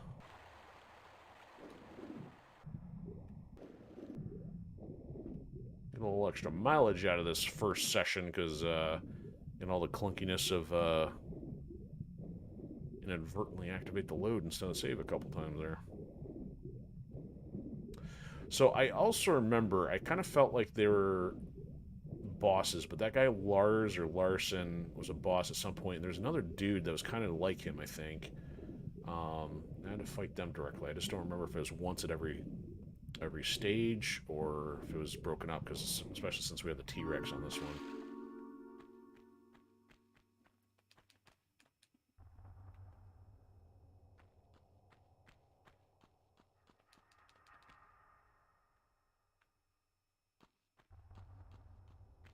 Get a little extra mileage out of this first session, because, all the clunkiness of, inadvertently activate the load instead of save a couple times there. So I also remember, I kind of felt like they were bosses, but that guy Lars or Larson was a boss at some point, and there's another dude that was kind of like him, I think. I had to fight them directly. I just don't remember if it was once at every stage, or if it was broken up, because especially since we had the T-Rex on this one.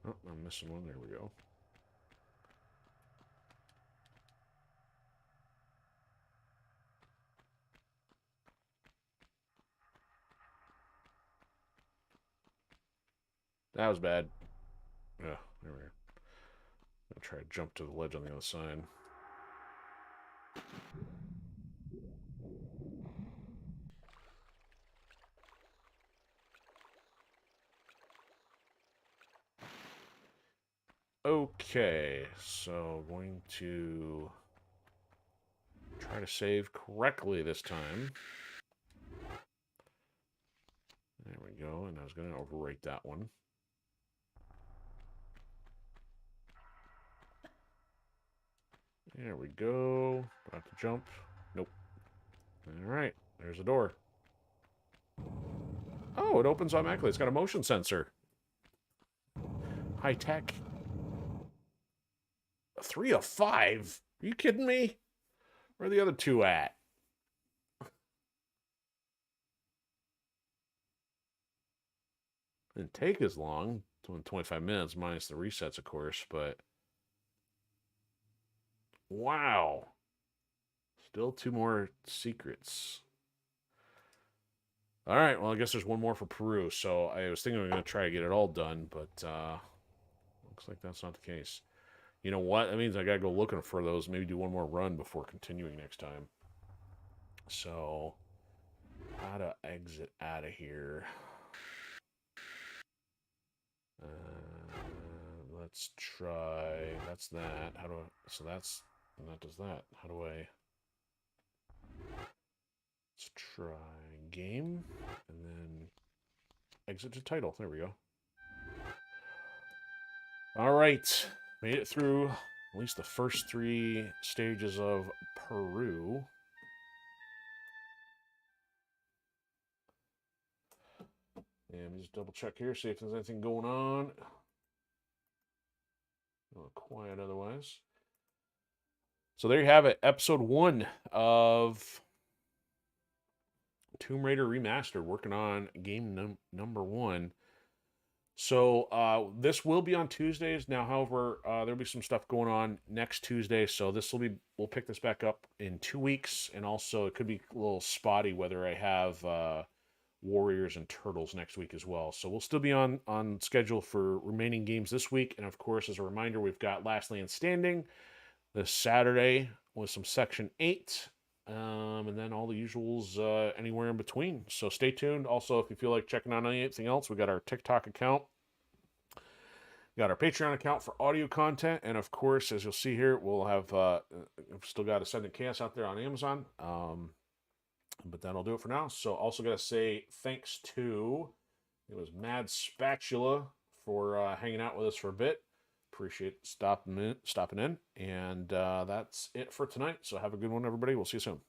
Oh, I'm missing one. There we go. That was bad. Yeah, there we go. I'll try to jump to the ledge on the other side. Okay, so going to try to save correctly this time. There we go, and I was going to overwrite that one. There we go. About to jump. Nope. All right. There's a door. Oh, it opens automatically. It's got a motion sensor. High tech. 3 of 5? Are you kidding me? Where are the other 2 at? Didn't take as long. 25 minutes minus the resets, of course, but wow. Still 2 more secrets. All right, well, I guess there's 1 more for Peru, so I was thinking we were going to try to get it all done, but looks like that's not the case. You know what? That means I got to go looking for those, maybe do 1 more run before continuing next time. So, how to exit out of here? Let's try. That's that. How do I? So that's and that does that. How do I? Let's try game and then exit to title. There we go. All right, made it through at least the first 3 stages of Peru. And let me just double check here, see if there's anything going on. A little quiet otherwise. So there you have it, episode 1 of Tomb Raider Remastered, working on game number 1. So this will be on Tuesdays now. However, there'll be some stuff going on next Tuesday, so we'll pick this back up in 2 weeks, and also it could be a little spotty whether I have Warriors and Turtles next week as well. So we'll still be on schedule for remaining games this week. And of course, as a reminder, we've got Last Land Standing this Saturday with some Section 8. And then all the usuals anywhere in between. So stay tuned. Also, if you feel like checking out anything else, we got our TikTok account. We got our Patreon account for audio content. And of course, as you'll see here, we'll have we've still got Ascendant Chaos out there on Amazon. But that'll do it for now. So also got to say thanks to, it was Mad Spatula for hanging out with us for a bit. Appreciate stopping in. And that's it for tonight. So have a good one, everybody. We'll see you soon.